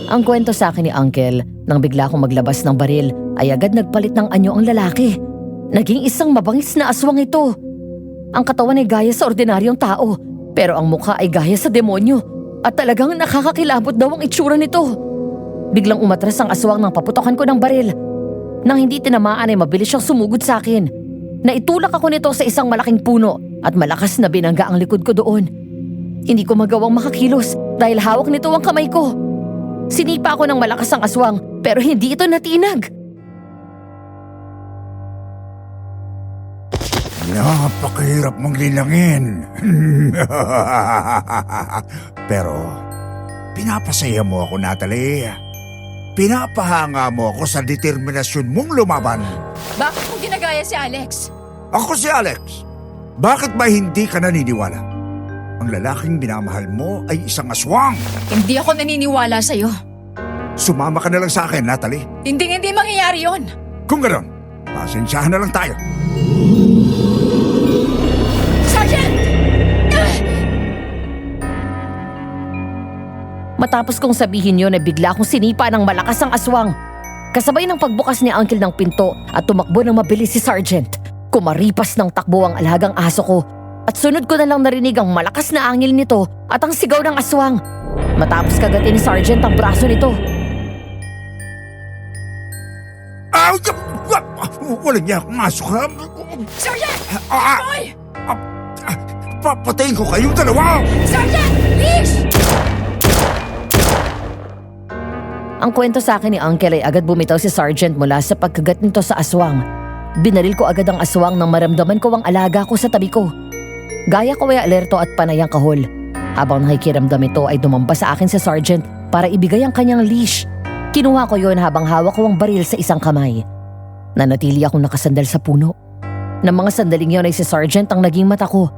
Ang kwento sa akin ni Uncle, nang bigla akong maglabas ng baril, ay agad nagpalit ng anyo ang lalaki. Naging isang mabangis na aswang ito. Ang katawan ay gaya sa ordinaryong tao, pero ang mukha ay gaya sa demonyo. At talagang nakakakilabot daw ang itsura nito. Biglang umatras ang aswang nang paputokan ko ng baril. Nang hindi tinamaan ay mabilis siyang sumugod sa akin. Naitulak ako nito sa isang malaking puno at malakas na binangga ang likod ko doon. Hindi ko magawang makakilos dahil hawak nito ang kamay ko. Sinipa ako ng malakas ang aswang pero hindi ito natinag. Napakahirap mong linangin. Pero, pinapasaya mo ako, Natalie. Pinapahanga mo ako sa determinasyon mong lumaban. Bakit mo ginagaya si Alex? Ako si Alex. Bakit ba hindi ka naniniwala? Ang lalaking minamahal mo ay isang aswang. Hindi ako naniniwala sa'yo. Sumama ka na lang sa akin, Natalie. Hindi mangyayari yon. Kung gano'n, pasensyahan na lang tayo. Sergeant! Matapos kong sabihin yun ay bigla akong sinipa ng malakas ang aswang. Kasabay ng pagbukas ni Uncle ng pinto at tumakbo ng mabilis si Sergeant. Kumaripas ng takbo ang alagang aso ko at sunod ko na lang narinig ang malakas na angil nito at ang sigaw ng aswang. Matapos kagatin ni Sergeant ang braso nito. Walang niya akong aso ka. Sergeant! Ah, Boy! Papatayin ko kayong dalawa! Sergeant! Please! Ang kwento sa akin ni Uncle ay agad bumitaw si Sergeant mula sa pagkagat nito sa aswang. Binaril ko agad ang aswang nang maramdaman ko ang alaga ko sa tabi ko. Gaya ko ay alerto at panay ang kahol. Habang nakikiramdam ito ay dumamba sa akin si Sergeant para ibigay ang kanyang leash. Kinuha ko yon habang hawak ko ang baril sa isang kamay. Nanatili akong nakasandal sa puno. Nang mga sandaling yon ay si Sergeant ang naging mata ko.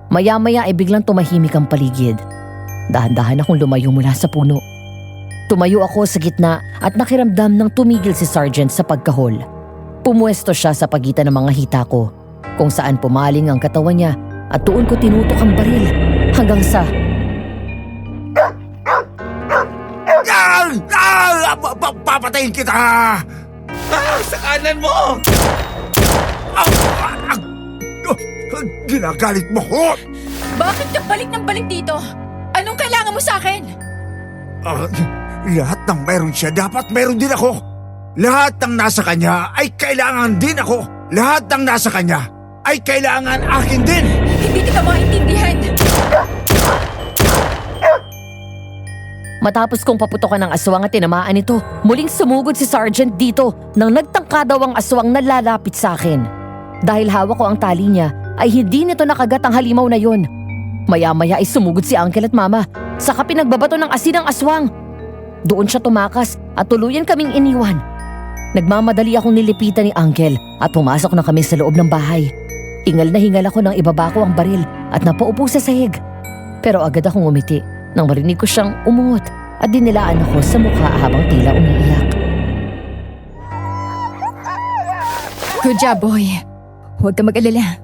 Maya-maya ay biglang tumahimik ang paligid. Dahan-dahan akong lumayo mula sa puno. Tumayo ako sa gitna at nakiramdam ng tumigil si Sergeant sa pagkahol. Pumuesto siya sa pagitan ng mga hita ko, kung saan pumaling ang katawan niya at tuon ko tinutok ang baril hanggang sa... Papatayin kita! Sa kanan mo! Ginagalit mo ko! Bakit ka balik ng balik dito? Anong kailangan mo sa akin? Lahat ng meron siya, dapat meron din ako. Lahat ng nasa kanya ay kailangan din ako. Lahat ng nasa kanya ay kailangan akin din. Hindi kita maintindihan. Matapos kong paputokan ng aswang at tinamaan ito, muling sumugod si Sergeant dito nang nagtangka daw ang aswang na lalapit sa akin. Dahil hawak ko ang tali niya, ay hindi nito nakagat ang halimaw na yon. Maya-maya ay sumugod si Uncle at Mama, saka pinagbabato ng asin ang aswang. Doon siya tumakas at tuluyan kaming iniwan. Nagmamadali akong nilipitan ni Uncle at pumasok na kami sa loob ng bahay. Hingal na hingal ako nang ibaba ko ang baril at napaupo sa sahig. Pero agad akong umiti nang marinig ko siyang umungot at dinilaan ako sa mukha habang tila umiiyak. Good job, boy. Huwag ka mag-alala.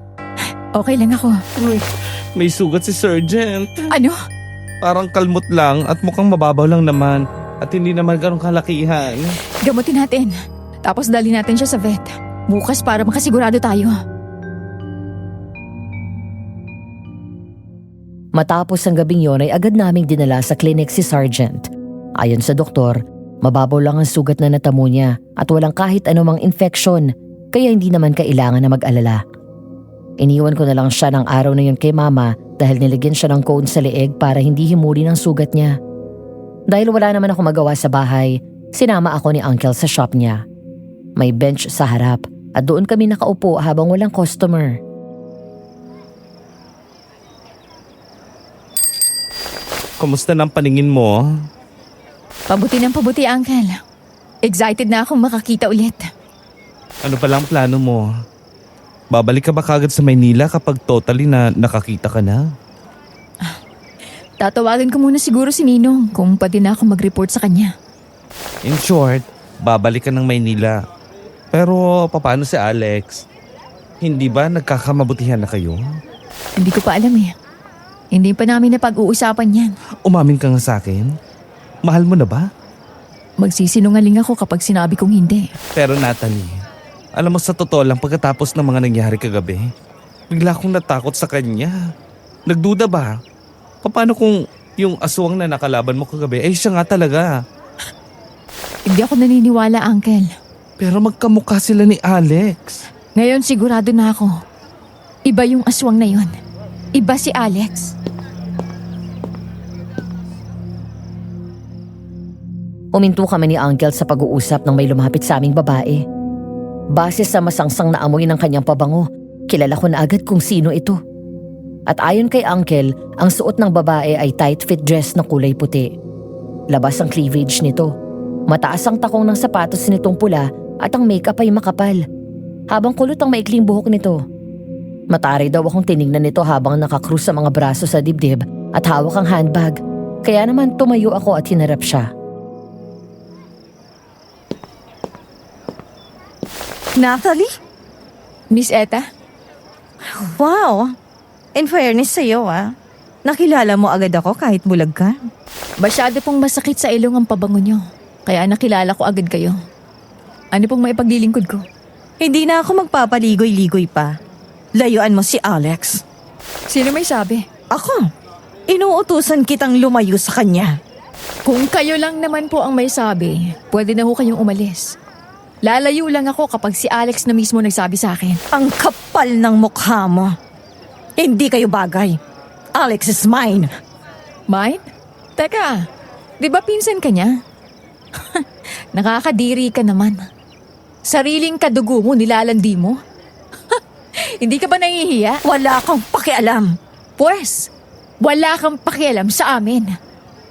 Okay lang ako. Uy, may sugat si Sergeant. Ano? Parang kalmot lang at mukhang mababaw lang naman. At hindi naman ganong kalakihan. Gamutin natin. Tapos dali natin siya sa vet. Bukas para makasigurado tayo. Matapos ang gabing yon ay agad naming dinala sa klinik si Sergeant. Ayon sa doktor, mababaw lang ang sugat na natamo niya at walang kahit anumang infeksyon, kaya hindi naman kailangan na mag-alala. Iniwan ko na lang siya ng araw na yun kay Mama dahil nilagyan siya ng cone sa leeg para hindi himuli ng sugat niya. Dahil wala naman ako magawa sa bahay, sinama ako ni Uncle sa shop niya. May bench sa harap at doon kami nakaupo habang walang customer. Kumusta ng paningin mo? Pabuti ng pabuti, Uncle. Excited na akong makakita ulit. Ano palang plano mo? Babalik ka ba kagad sa Maynila kapag totally na nakakita ka na? Tatawagan ko muna siguro si Ninong kung pwede na ako mag-report sa kanya. In short, babalik ka ng Maynila. Pero paano si Alex? Hindi ba nagkakamabutihan na kayo? Hindi ko pa alam eh. Hindi pa namin napag-uusapan yan. Umamin ka nga sa akin. Mahal mo na ba? Magsisinungaling ako kapag sinabi kong hindi. Pero Natalie, alam mo sa totoo lang pagkatapos ng mga nangyari kagabi, bigla akong natakot sa kanya. Nagduda ba? Paano kung yung aswang na nakalaban mo kagabi ay siya nga talaga? Hindi ako naniniwala, Uncle. Pero magkamukha sila ni Alex. Ngayon sigurado na ako. Iba yung aswang na yon. Iba si Alex. Uminto kami ni Uncle sa pag-uusap nang may lumapit sa aming babae. Base sa masangsang na amoy ng kanyang pabango, kilala ko na agad kung sino ito. At ayon kay Uncle, ang suot ng babae ay tight-fit dress na kulay puti. Labas ang cleavage nito. Mataas ang takong ng sapatos nitong pula at ang makeup ay makapal. Habang kulot ang maikling buhok nito. Mataray daw akong tinignan nito habang nakakrus sa mga braso sa dibdib at hawak ang handbag. Kaya naman tumayo ako at hinarap siya. Natalie? Miss Eta? Wow! In fairness sa'yo nakilala mo agad ako kahit bulag ka. Masyado pong masakit sa ilong ang pabango nyo. Kaya nakilala ko agad kayo. Ano pong maipaglilingkod ko? Hindi na ako magpapaligoy-ligoy pa. Layuan mo si Alex. Sino may sabi? Ako. Inuutusan kitang lumayo sa kanya. Kung kayo lang naman po ang may sabi, pwede na ho kayong umalis. Lalayo lang ako kapag si Alex na mismo nagsabi sa akin. Ang kapal ng mukha mo. Hindi kayo bagay. Alex is mine. Mine? Teka, di ba pinsan ka niya? Nakakadiri ka naman. Sariling kadugo mo nilalandi mo? Hindi ka ba nahihiya? Wala kang pakialam. Pwes, wala kang pakialam sa amin.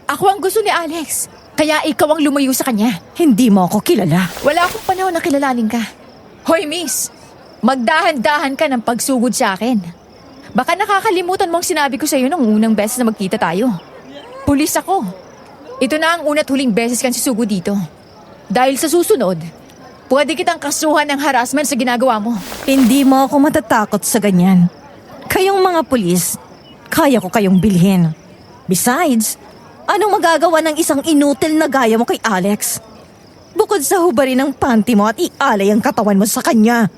Ako ang gusto ni Alex, kaya ikaw ang lumayo sa kanya. Hindi mo ako kilala. Wala akong panahon na kilalanin ka. Hoy miss, magdahan-dahan ka ng pagsugod sa akin. Baka nakakalimutan mo ang sinabi ko sa iyo nung unang beses na magkita tayo. Pulis ako. Ito na ang una't huling beses kang sisugod dito. Dahil sa susunod, pwede kitang kasuhan ng harassment sa ginagawa mo. Hindi mo ako matatakot sa ganyan. Kayong mga pulis, kaya ko kayong bilhin. Besides, anong magagawa ng isang inutil na gaya mo kay Alex? Bukod sa hubarin ng panty mo at ialay ang katawan mo sa kanya.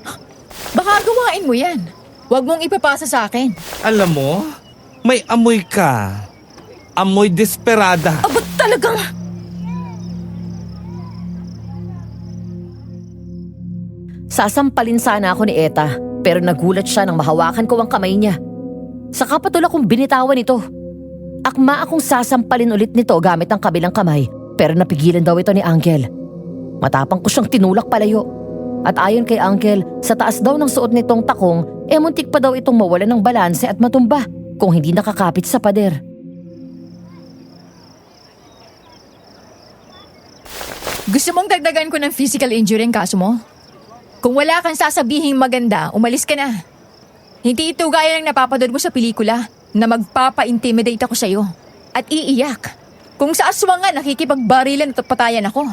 Baka gawain mo yan. Huwag mong ipapasa sa akin. Alam mo, may amoy ka. Amoy desperada. Abot talagang... Sasampalin sana ako ni Eta, pero nagulat siya nang mahawakan ko ang kamay niya. Saka patuloy akong binitawan ito. Akma akong sasampalin ulit nito gamit ang kabilang kamay, pero napigilan daw ito ni Uncle. Matapang ko siyang tinulak palayo. At ayon kay Uncle, sa taas daw ng suot nitong takong, muntik pa daw itong mawala ng balanse at matumba kung hindi nakakapit sa pader. Gusto mong dagdagan ko ng physical injury ang kaso mo? Kung wala kang sasabihing maganda, umalis ka na. Hindi ito gaya ng napapanood mo sa pelikula na magpapa-intimidate ako sa'yo at iiyak. Kung sa aswang nga nakikipagbarilan at patayan ako.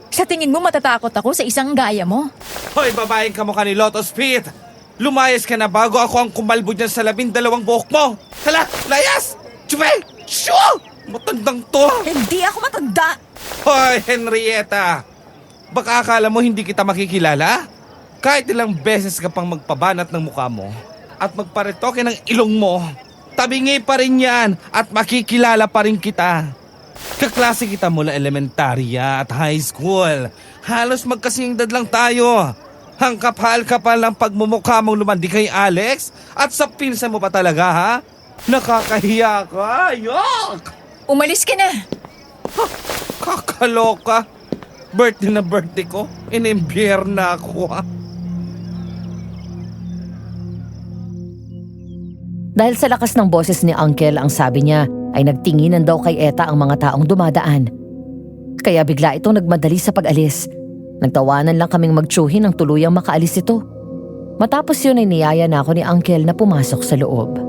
Sa tingin mo matatakot ako sa isang gaya mo? Hoy, babaeng kamukha ni Lotus Pete! Lumayas ka na bago ako ang kumalbo dyan sa 12 buhok mo! Hala, layas! Chumel! Shoo! Matandang to! Hindi ako matanda! Hoy, Henrietta! Baka akala mo hindi kita makikilala? Kahit ilang beses ka pang magpabanat ng mukha mo at magparetoke ng ilong mo, tabingi pa rin yan at makikilala pa rin kita. Kaklase kita mula elementarya at high school. Halos magkasing edad lang tayo. Ang kapal-kapal ng pagmumukha mong lumandi kay Alex at sa pinsan mo pa talaga, ha? Nakakahiya ka, yok! Umalis ka na! Kakaloka. Birthday na birthday ko, inimbiyer na ako, ha? Dahil sa lakas ng boses ni Uncle, ang sabi niya ay nagtinginan daw kay Eta ang mga taong dumadaan. Kaya bigla itong nagmadali sa pag-alis. Nagtawanan lang kaming magtsuhin ng tuluyang makaalis ito. Matapos yun ay niyaya na ako ni Uncle na pumasok sa loob.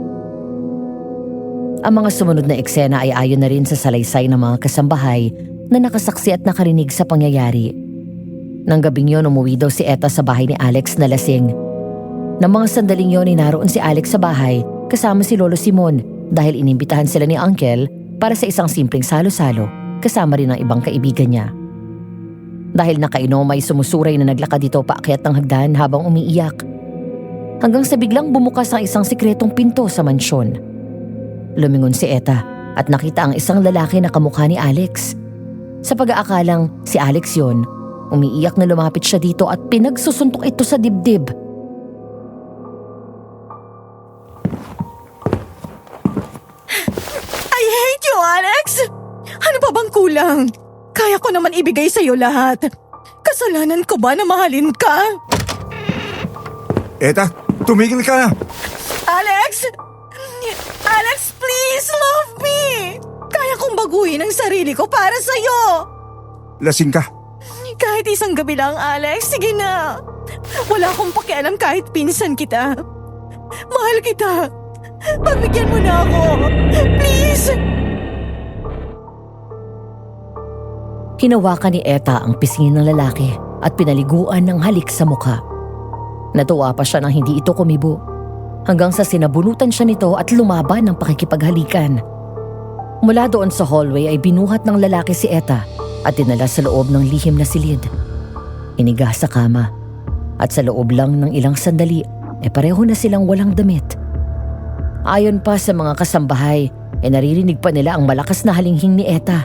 Ang mga sumunod na eksena ay ayon na rin sa salaysay ng mga kasambahay na nakasaksi at nakarinig sa pangyayari. Nang gabing yun, umuwi daw si Eta sa bahay ni Alex na lasing. Nang mga sandaling yun ay naroon si Alex sa bahay kasama si Lolo Simon dahil inimbitahan sila ni Uncle para sa isang simpleng salo-salo kasama rin ang ibang kaibigan niya. Dahil nakainom ay sumusuray na naglakad dito paakyat ng hagdan habang umiiyak. Hanggang sa biglang bumukas ang isang sikretong pinto sa mansyon. Lumingon si Eta at nakita ang isang lalaki na kamukha ni Alex. Sa pag-aakalang si Alex yon, umiiyak na lumapit siya dito at pinagsusuntok ito sa dibdib. I hate you, Alex! Ano pa bang kulang? Kaya ko naman ibigay sa'yo lahat. Kasalanan ko ba na mahalin ka? Eta, tumigil ka na! Alex! Alex, please love me! Kaya kong baguhin ang sarili ko para sa'yo! Lasing ka. Kahit isang gabi lang, Alex, sige na. Wala akong pakialam kahit pinsan kita. Mahal kita. Pagbigyan mo na ako. Please! Hinawakan ni Eta ang pisngi ng lalaki at pinaliguan ng halik sa mukha. Natuwa pa siya nang hindi ito kumibo. Hanggang sa sinabunutan siya nito at lumaban ng pakikipaghalikan. Mula doon sa hallway ay binuhat ng lalaki si Eta at dinala sa loob ng lihim na silid. Iniga sa kama at sa loob lang ng ilang sandali ay pareho na silang walang damit. Ayon pa sa mga kasambahay ay naririnig pa nila ang malakas na halinghing ni Eta.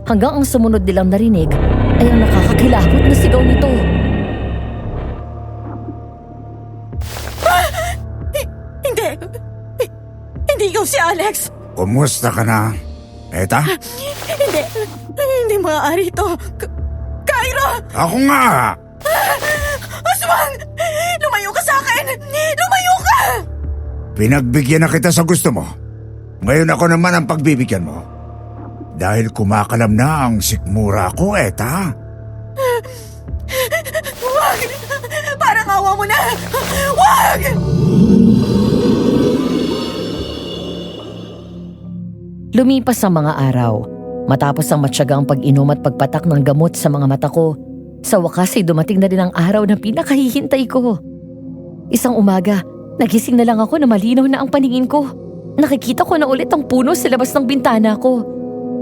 Hanggang ang sumunod nilang narinig ay ang nakakakilabot na sigaw nito. Hindi. Hindi ikaw si Alex. Kumusta ka na, Eta? Hindi maaari ito. Cairo! Ako nga! Aswang! Lumayo ka sa akin! Lumayo ka! Pinagbigyan na kita sa gusto mo. Ngayon ako naman ang pagbibigyan mo. Dahil kumakalam na ang sikmura ko, Eta. Wag! Parang awa mo na! Wag! Lumipas ang mga araw. Matapos ang matyagang pag-inom at pagpatak ng gamot sa mga mata ko, sa wakas ay dumating na rin ang araw na pinakahihintay ko. Isang umaga, nagising na lang ako na malinaw na ang paningin ko. Nakikita ko na ulit ang puno sa labas ng bintana ko.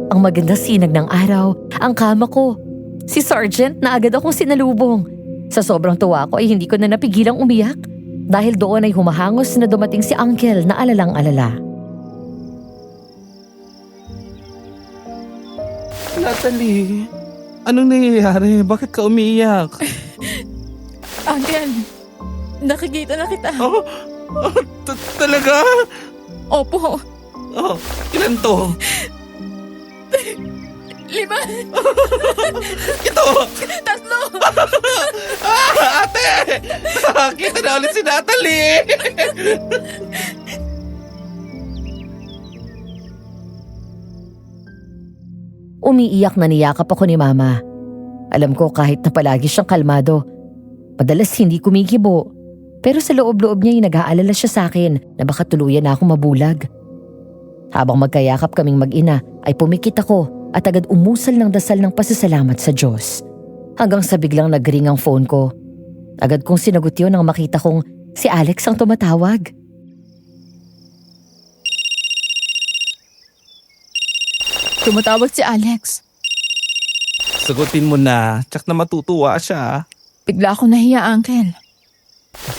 Ang maganda sinag ng araw, ang kama ko. Si Sergeant na agad akong sinalubong. Sa sobrang tuwa ko ay hindi ko na napigilang umiyak dahil doon ay humahangos na dumating si Uncle na alalang-alala. Natalie, anong nangyayari? Bakit ka umiiyak? Uncle, nakikita na kita. Talaga? Opo, Oh, ilan to? 5, Ito! 3. Ate! Nakakita na ulit si Natalie! Umiiyak na niyakap ako ni Mama. Alam ko kahit na palagi siyang kalmado, madalas hindi kumikibo. Pero sa loob-loob niya ay nag-aalala siya sa akin na baka tuluyan na akong mabulag. Habang magkayakap kaming mag-ina ay pumikit ako at agad umusal ng dasal ng pasasalamat sa Diyos. Hanggang sa biglang nag-ring ang phone ko. Agad kong sinagot yun nang makita kong si Alex ang tumatawag. Tumatawag si Alex. Sagutin mo na, tsak na matutuwa siya. Bigla ako nahiya, Uncle.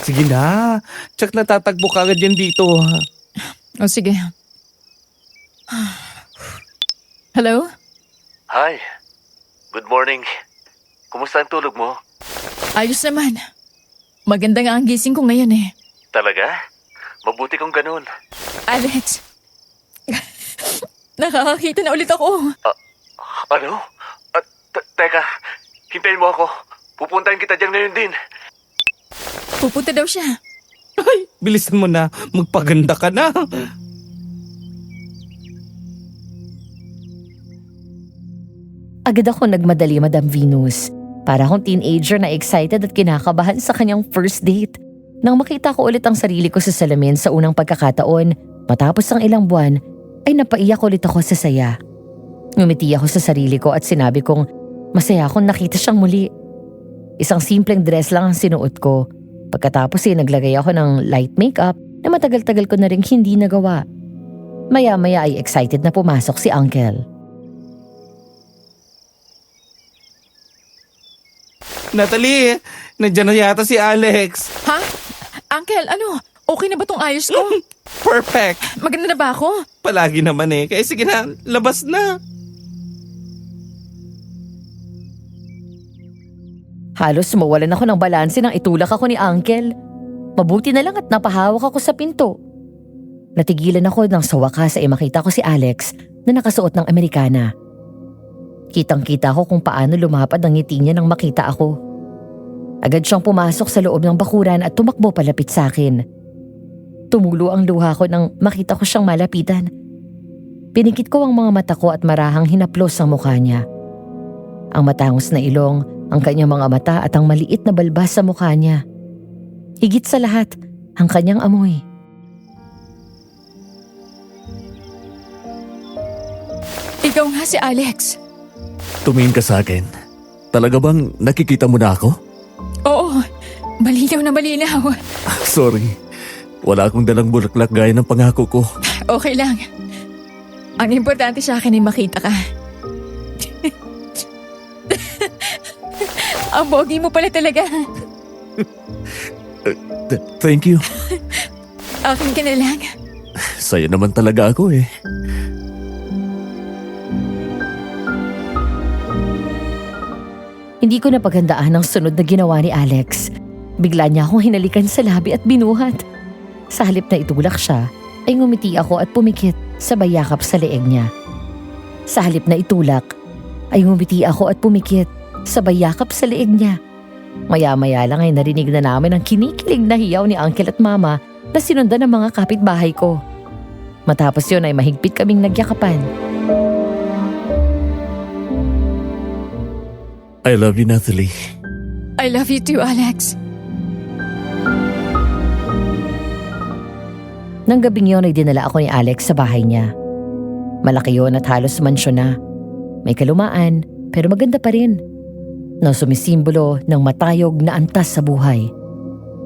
Sige na, tsak na tatagbo ka agad yan dito. O sige. Hello? Hi. Good morning. Kumusta ang tulog mo? Ayos naman. Maganda nga ang gising ko ngayon eh. Talaga? Mabuti kung ganun. Alex. Nakakakita na ulit ako. Ano? Teka, hintayin mo ako. Pupuntahin kita dyan ngayon din. Pupunta daw siya. Ay, bilisan mo na, magpaganda ka na. Agad ako nagmadali, Madam Venus. Para akong teenager na excited at kinakabahan sa kanyang first date. Nang makita ko ulit ang sarili ko sa salamin sa unang pagkakataon, matapos ang ilang buwan, ay napaiyak ulit ako sa saya. Ngumiti ako sa sarili ko at sinabi kong masaya akong nakita siyang muli. Isang simpleng dress lang ang sinuot ko. Pagkatapos ay naglagay ako ng light makeup na matagal-tagal ko na rin hindi nagawa. Maya-maya ay excited na pumasok si Uncle. Natalie, nandiyan na yata si Alex. Ha? Uncle, ano? Okay na ba tong ayos ko? Perfect. Maganda na ba ako? Palagi naman eh. Kaya sige na, labas na. Halos mawalan ako ng balanse nang itulak ako ni Uncle. Mabuti na lang at napahawak ako sa pinto. Natigilan ako nang sa wakas ay makita ko si Alex na nakasuot ng Amerikana. Kitang-kita ko kung paano lumapad ang ngiti niya nang makita ako. Agad siyang pumasok sa loob ng bakuran at tumakbo palapit sa akin. Tumulo ang luha ko nang makita ko siyang malapitan. Pinikit ko ang mga mata ko at marahang hinaplos ang mukha niya. Ang matangos na ilong, ang kanyang mga mata at ang maliit na balbas sa mukha niya. Higit sa lahat, ang kanyang amoy. Ikaw nga si Alex. Tumingin ka sa akin. Talaga bang nakikita mo na ako? Oo, malinaw na malinaw. Sorry. Wala akong dalang bulaklak gaya ng pangako ko. Okay lang. Ang importante sa akin ay makita ka. Ang pogi mo pala talaga. Thank you. Akin ka na lang. Sa'yo naman talaga ako eh. Hindi ko napaghandaan ang sunod na ginawa ni Alex. Bigla niya akong hinalikan sa labi at binuhat. Sa halip na itulak siya, ay ngumiti ako at pumikit sabay yakap sa leeg niya. Sa halip na itulak, ay ngumiti ako at pumikit sabay yakap sa leeg niya. Maya-maya lang ay narinig na namin ang kinikilig na hiyaw ni Uncle at Mama na sinundan ng mga kapitbahay ko. Matapos yun ay mahigpit kaming nagyakapan. I love you, Natalie. I love you too, Alex. Nang gabing yun ay dinala ako ni Alex sa bahay niya. Malaki yun at halos mansyon na. May kalumaan pero maganda pa rin. Na sumisimbolo ng matayog na antas sa buhay.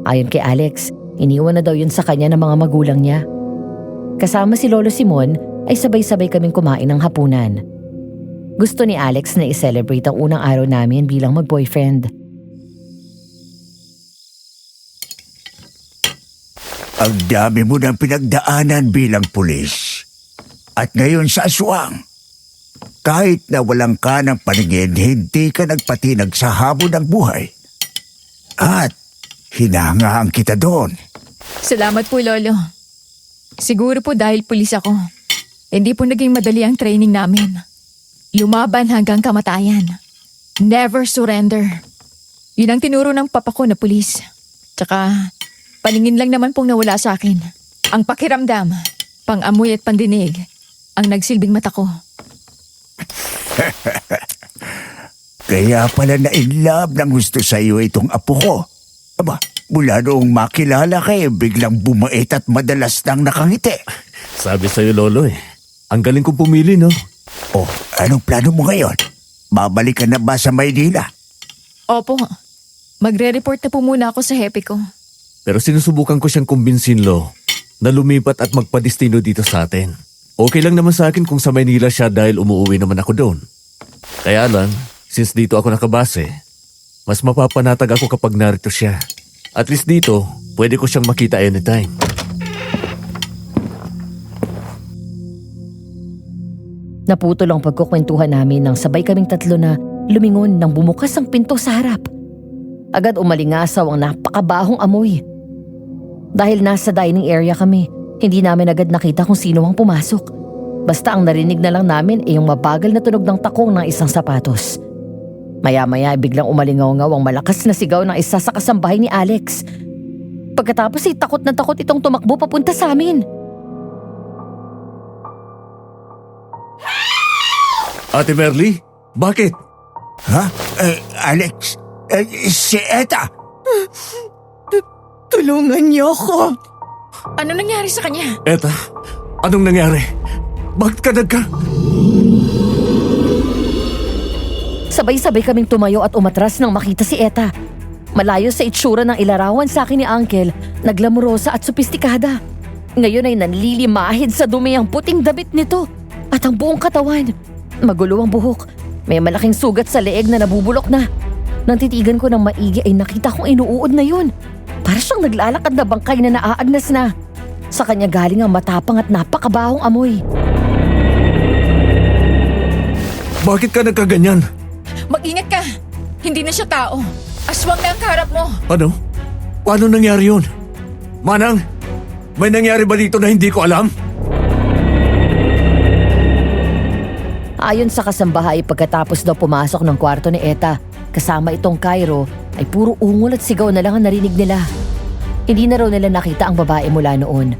Ayon kay Alex, iniwan na daw yun sa kanya ng mga magulang niya. Kasama si Lolo Simon ay sabay-sabay kaming kumain ng hapunan. Gusto ni Alex na i-celebrate ang unang araw namin bilang mag-boyfriend. Ang dami mo ng pinagdaanan bilang pulis. At ngayon sa aswang. Kahit na walang ka ng paningin, hindi ka nagpatinag sa habon ng buhay. At hinangaan kita doon. Salamat po, Lolo. Siguro po dahil pulis ako. Hindi po naging madali ang training namin. Lumaban hanggang kamatayan. Never surrender. Yun ang tinuro ng papa ko na pulis. Tsaka, paningin lang naman pong nawala sa akin. Ang pakiramdam, pang-amoy at pandinig, ang nagsilbing mata ko. Kaya pala na in love ng gusto sa iyo itong apo ko. Aba, mula noong makilala kayo, biglang bumait at madalas nang nakangiti. Sabi sa'yo, Lolo ang galing kong pumili, no? Oh, anong plano mo ngayon? Babalik ka na ba sa Maynila? Opo, magre-report na po muna ako sa hepe ko. Pero sinusubukan ko siyang kumbinsin, Lo, na lumipat at magpadestino dito sa atin. Okay lang naman sa akin kung sa Maynila siya dahil umuwi naman ako doon. Kaya lang, since dito ako nakabase, mas mapapanatag ako kapag narito siya. At least dito, pwede ko siyang makita anytime. Naputol ang pagkukwentuhan namin nang sabay kaming tatlo na lumingon nang bumukas ang pinto sa harap. Agad umalingasaw ang napakabahong amoy. Dahil nasa dining area kami, hindi namin agad nakita kung sino ang pumasok. Basta ang narinig na lang namin ay yung mabagal na tunog ng takong ng isang sapatos. Maya-maya ay biglang umalingaw-ngaw ang malakas na sigaw ng isa sa kasambahay ni Alex. Pagkatapos ay takot na takot itong tumakbo papunta sa amin. Ate Merly, bakit? Ha? Alex, si Eta. Tulungan niyo ako. Ano nangyari sa kanya? Eta, anong nangyari? Bakit ka nagka... Sabay-sabay kaming tumayo at umatras nang makita si Eta. Malayo sa itsura ng ilarawan sa akin ni Uncle, naglamurosa at sopistikada. Ngayon ay nanlilimahid sa dumi ang puting damit nito at ang buong katawan. Magulo ang buhok. May malaking sugat sa leeg na nabubulok na. Nang titigan ko ng maigi ay nakita kong inuuod na yun. Para siyang naglalakad na bangkay na naaagnas na. Sa kanya galing ang matapang at napakabahong amoy. Bakit ka nagkaganyan? Mag-ingat ka! Hindi na siya tao. Aswang na ang kaharap mo. Ano? Paano nangyari yun? Manang, may nangyari ba dito na hindi ko alam? Ayon sa kasambahay, pagkatapos daw pumasok ng kwarto ni Eta, kasama itong Cairo, ay puro ungol at sigaw na lang ang narinig nila. Hindi na raw nila nakita ang babae mula noon.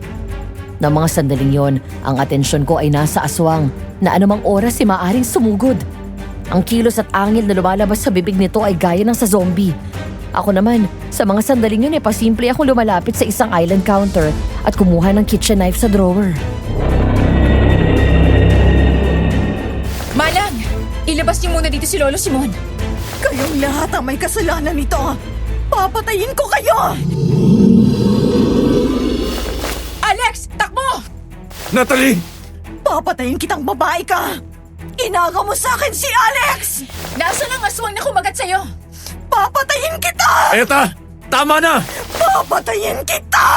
Nang mga sandaling yon, ang atensyon ko ay nasa aswang na anumang oras si maaring sumugod. Ang kilos at angil na lumalabas sa bibig nito ay gaya ng sa zombie. Ako naman, sa mga sandaling yun ay pasimple akong lumalapit sa isang island counter at kumuha ng kitchen knife sa drawer. Malang! Ilabas niyo muna dito si Lolo Simon. Kayong lahat ang may kasalanan nito. Papatayin ko kayo! Alex! Takbo! Natalie! Papatayin kitang babae ka! Inaga mo sa akin si Alex! Nasaan ang aswang na kumagat sa'yo? Papatayin kita! Eta! Tama na! Papatayin kita!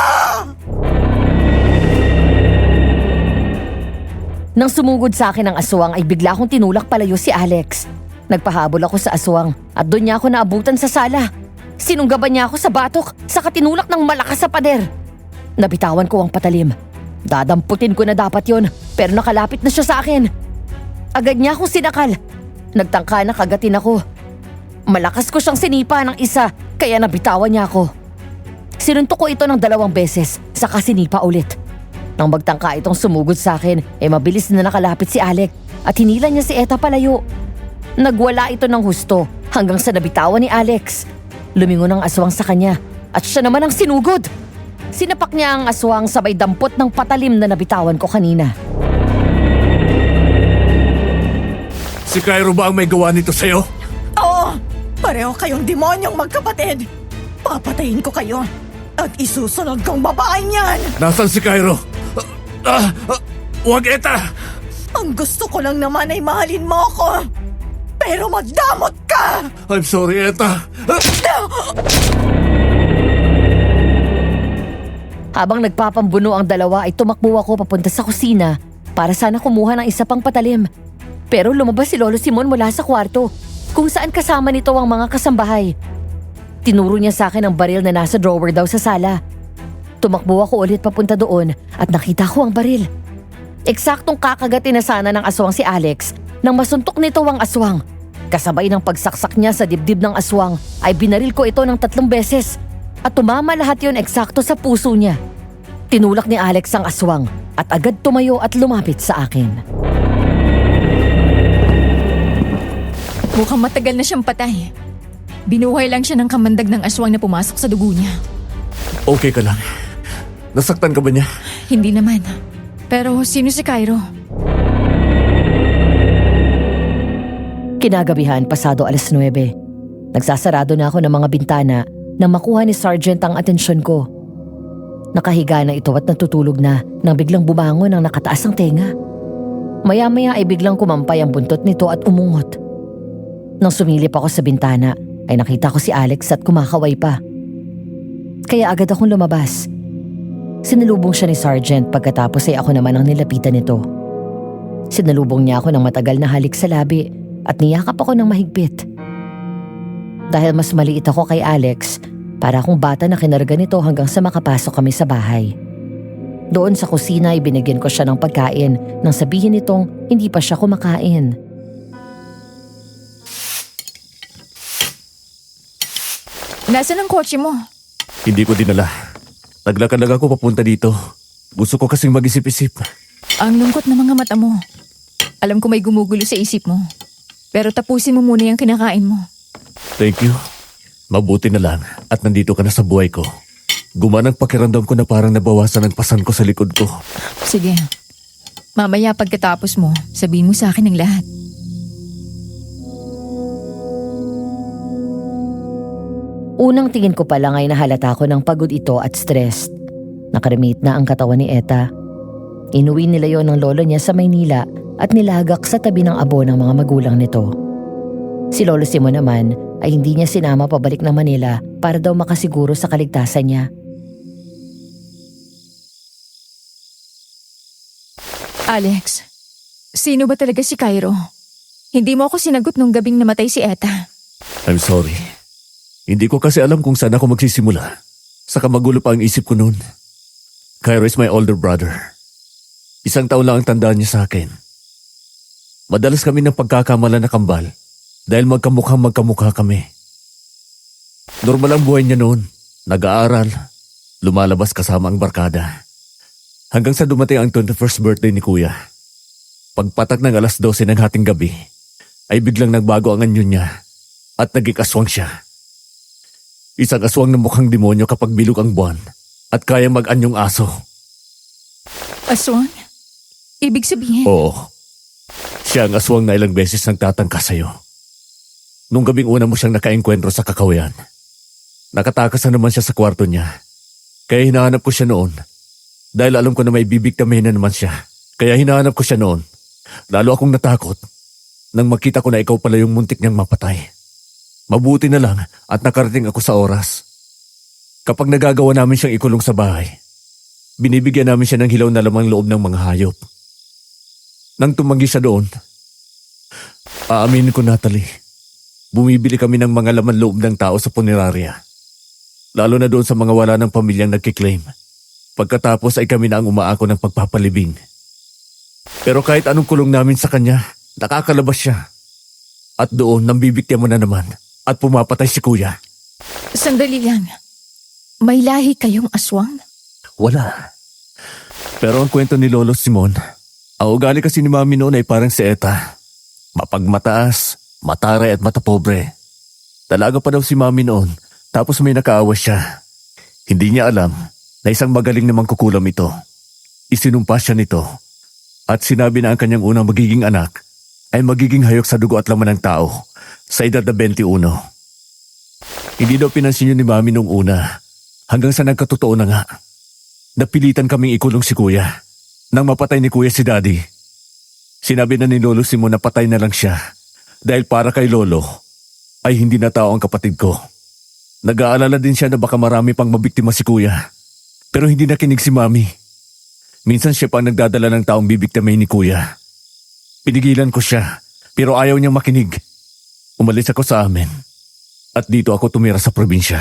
Nang sumugod sa akin ang aswang ay bigla akong tinulak palayo si Alex. Nagpahabol ako sa aswang at doon niya ako naabutan sa sala. Sinunggaban niya ako sa batok saka tinulak ng malakas sa pader. Nabitawan ko ang patalim. Dadamputin ko na dapat yon pero nakalapit na siya sa akin. Agad niya akong sinakal. Nagtangka na kagatin ako. Malakas ko siyang sinipa ng isa kaya nabitawan niya ako. Sinuntok ko ito ng 2 beses saka sinipa ulit. Nang magtangka itong sumugod sa akin, mabilis na nakalapit si Alec at hinila niya si Eta palayo. Nagwala ito ng husto hanggang sa nabitawan ni Alex. Lumingon ang aswang sa kanya at siya naman ang sinugod. Sinapak niya ang aswang sabay dampot ng patalim na nabitawan ko kanina. Si Cairo ba ang may gawa nito sa'yo? Oo! Pareho kayong demonyong magkapatid! Papatayin ko kayo at isusunod kong babae niyan! Nasaan si Cairo? Huwag, Eta! Ang gusto ko lang naman ay mahalin mo ako! Pero magdamot ka! I'm sorry, Eta. Habang nagpapambuno ang dalawa ay tumakbo ako papunta sa kusina para sana kumuha ng isa pang patalim. Pero lumabas si Lolo Simon mula sa kwarto kung saan kasama nito ang mga kasambahay. Tinuro niya sa akin ang baril na nasa drawer daw sa sala. Tumakbo ako ulit papunta doon at nakita ko ang baril. Eksaktong kakagatin na sana ng aswang si Alex nang masuntok nito ang aswang. Kasabay ng pagsaksak niya sa dibdib ng aswang ay binaril ko ito ng 3 beses at tumama lahat yon eksakto sa puso niya. Tinulak ni Alex ang aswang at agad tumayo at lumapit sa akin. Mukhang matagal na siyang patay. Binuhay lang siya ng kamandag ng aswang na pumasok sa dugo niya. Okay ka lang? Nasaktan ka ba niya? Hindi naman. Pero sino si Cairo? Kinagabihan, pasado 9:00. Nagsasarado na ako ng mga bintana nang makuha ni Sergeant ang atensyon ko. Nakahiga na ito at natutulog na nang biglang bumangon ang nakataas ang tenga. Maya-maya ay biglang kumampay ang buntot nito at umungot. Nang sumilip ako sa bintana ay nakita ko si Alex at kumakaway pa. Kaya agad akong lumabas. Sinalubong siya ni Sergeant pagkatapos ay ako naman ang nilapitan nito. Sinalubong niya ako ng matagal na halik sa labi at niyakap ako ng mahigpit. Dahil mas maliit ako kay Alex, para akong bata na kinarga nito hanggang sa makapasok kami sa bahay. Doon sa kusina ay binigyan ko siya ng pagkain nang sabihin nitong hindi pa siya kumakain. Nasaan ang kotse mo? Hindi ko dinala. Naglakad lang ako papunta dito. Gusto ko kasing mag-isip-isip. Ang lungkot na mga mata mo. Alam ko may gumugulo sa isip mo. Pero tapusin mo muna yung kinakain mo. Thank you. Mabuti na lang at nandito ka na sa buhay ko. Gumanang pakiramdam ko na parang nabawasan ang pasan ko sa likod ko. Sige. Mamaya pagkatapos mo, sabihin mo sa akin ang lahat. Unang tingin ko pa lang ay nahalata ko ng pagod ito at stressed. Nakarimit na ang katawan ni Eta. Inuwi nila yon ng lolo niya sa Maynila at nilagak sa tabi ng abo ng mga magulang nito. Si Lolo Simon naman ay hindi niya sinama pabalik ng Manila para daw makasiguro sa kaligtasan niya. Alex, sino ba talaga si Cairo? Hindi mo ako sinagot nung gabing namatay si Eta. I'm sorry. Hindi ko kasi alam kung saan ako magsisimula. Saka magulo pa ang isip ko noon. Cairo is my older brother. 1 taon lang ang tandaan niya sa akin. Madalas kami ng pagkakamala na kambal dahil magkamukha kami. Normal ang buhay niya noon. Nag-aaral, lumalabas kasama ang barkada. Hanggang sa dumating ang 21st birthday ni Kuya. Pagpatak ng 12:00 ng hating gabi, ay biglang nagbago ang anyo niya at naging aswang siya. Isang aswang na mukhang demonyo kapag bilog ang buwan at kaya mag-anyong aso. Aswang? Ibig sabihin? Oo. Siya ang aswang na ilang beses nagtatangka sa'yo. Nung gabing una mo siyang nakaengkwentro sa kakawayan, nakatakas na naman siya sa kwarto niya. Kaya hinahanap ko siya noon. Dahil alam ko na may bibiktamin na naman siya. Kaya hinahanap ko siya noon. Lalo akong natakot nang makita ko na ikaw pala yung muntik niyang mapatay. Mabuti na lang at nakarating ako sa oras. Kapag nagagawa namin siyang ikulong sa bahay, binibigyan namin siya ng hilaw na lamang loob ng mga hayop. Nang tumanggi siya doon, aaminin ko, Natalie, bumibili kami ng mga laman loob ng tao sa punerarya. Lalo na doon sa mga wala ng pamilyang nagkiklaim. Pagkatapos ay kami na ang umaako ng pagpapalibing. Pero kahit anong kulong namin sa kanya, nakakalabas siya. At doon nambibigyan mo na naman at pumapatay si Kuya. Sandali lang. May lahi kayong aswang? Wala. Pero ang kwento ni Lolo Simon, ang ugali kasi ni Mami noon ay parang si Eta. Mapagmataas, mataray at matapobre. Dalaga pa daw si Mami noon, tapos may nakaawa siya. Hindi niya alam na isang magaling namang kukulam ito. Isinumpa siya nito at sinabi na ang kanyang unang magiging anak ay magiging hayok sa dugo at laman ng tao sa edad na 21. Hindi daw pinansin yun ni Mami nung una hanggang sa nagkatotoo na nga. Napilitan kaming ikulong si Kuya nang mapatay ni Kuya si Daddy. Sinabi na ni Lolo Simon na patay na lang siya dahil para kay Lolo ay hindi na tao ang kapatid ko. Nag-aalala din siya na baka marami pang mabiktima si Kuya. Pero hindi nakinig si Mami. Minsan siya pa nagdadala ng taong bibiktimay ni Kuya. Pinigilan ko siya, pero ayaw niyang makinig. Umalis ako sa amin. At dito ako tumira sa probinsya.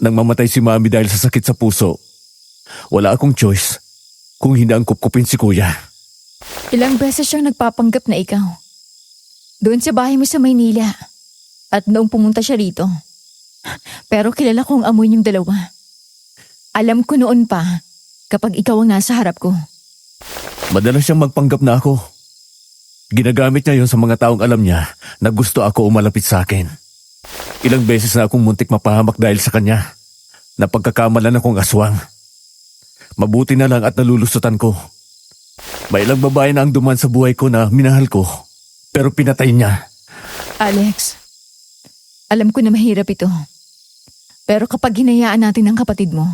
Nang mamatay si Mami dahil sa sakit sa puso, wala akong choice kung hindi ang kupkupin si Kuya. Ilang beses siyang nagpapanggap na ikaw. Doon sa bahay mo sa Maynila. At noong pumunta siya rito. Pero kilala ko ang amoy niyong dalawa. Alam ko noon pa kapag ikaw ang nasa harap ko. Madalas siyang magpanggap na ako. Ginagamit niya yon sa mga taong alam niya na gusto ako umalapit sa akin. Ilang beses na akong muntik mapahamak dahil sa kanya. Napagkakamalan akong aswang. Mabuti na lang at nalulusutan ko. May ilang babae na ang duman sa buhay ko na minahal ko, pero pinatay niya. Alex, alam ko na mahirap ito. Pero kapag hinayaan natin ang kapatid mo,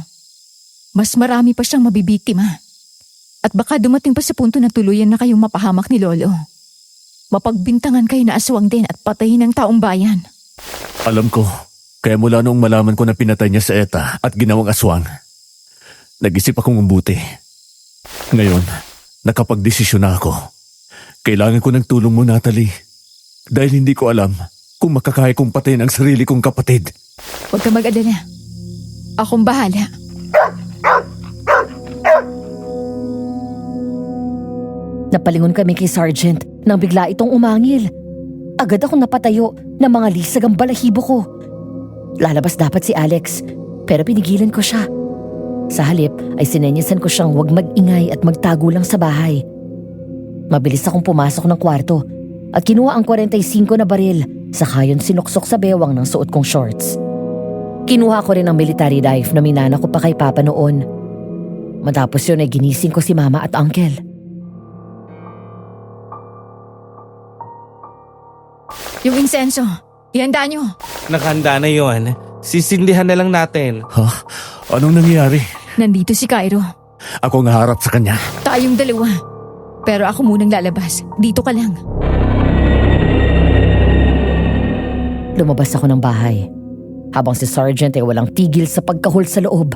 mas marami pa siyang mabibiktima. At baka dumating pa sa punto na tuluyan na kayong mapahamak ni Lolo. Mapagbintangan kayo na aswang din at patayin ng taong bayan. Alam ko, kaya mula noong malaman ko na pinatay niya sa ETA at ginawang aswang, nag-isip akong mabuti. Ngayon, nakapag-desisyon na ako. Kailangan ko ng tulong mo, Natalie. Dahil hindi ko alam kung makakaya kong patayin ang sarili kong kapatid. Huwag ka mag-alala. Akong bahala. Napalingon kami kay Sergeant nang bigla itong umangil. Agad akong napatayo na mga lisag ang balahibo ko. Lalabas dapat si Alex, pero pinigilan ko siya. Sa halip ay sinenyasan ko siyang huwag mag-ingay at magtago lang sa bahay. Mabilis akong pumasok ng kwarto at kinuha ang 45 na baril saka yun sinuksok sa bewang ng suot kong shorts. Kinuha ko rin ang military knife na minana ko pa kay Papa noon. Matapos yun ay ginising ko si Mama at Uncle. Yung insenso, ihanda nyo. Nakahanda na yon. Sisindihan na lang natin. Ha? Anong nangyayari? Nandito si Cairo. Ako ang harap sa kanya. Tayong dalawa. Pero ako munang lalabas. Dito ka lang. Lumabas ako ng bahay. Habang si Sergeant ay walang tigil sa pagkahol sa loob.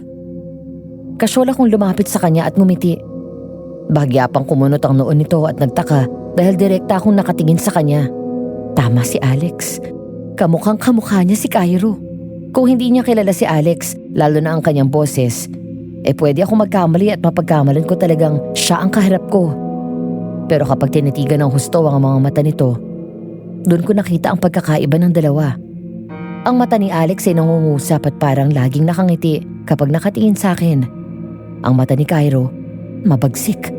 Kasyol akong lumapit sa kanya at ngumiti. Bahagyapang kumunot ang noon nito at nagtaka dahil direkta akong nakatingin sa kanya. Tama si Alex. Kamukhang kamukha niya si Cairo. Kung hindi niya kilala si Alex, lalo na ang kanyang boses, pwede ako magkamali at mapagkamalan ko talagang siya ang kaharap ko. Pero kapag tinitigan ng husto ang mga mata nito, doon ko nakita ang pagkakaiba ng dalawa. Ang mata ni Alex ay nangungusap at parang laging nakangiti kapag nakatingin sa akin. Ang mata ni Cairo, mabagsik,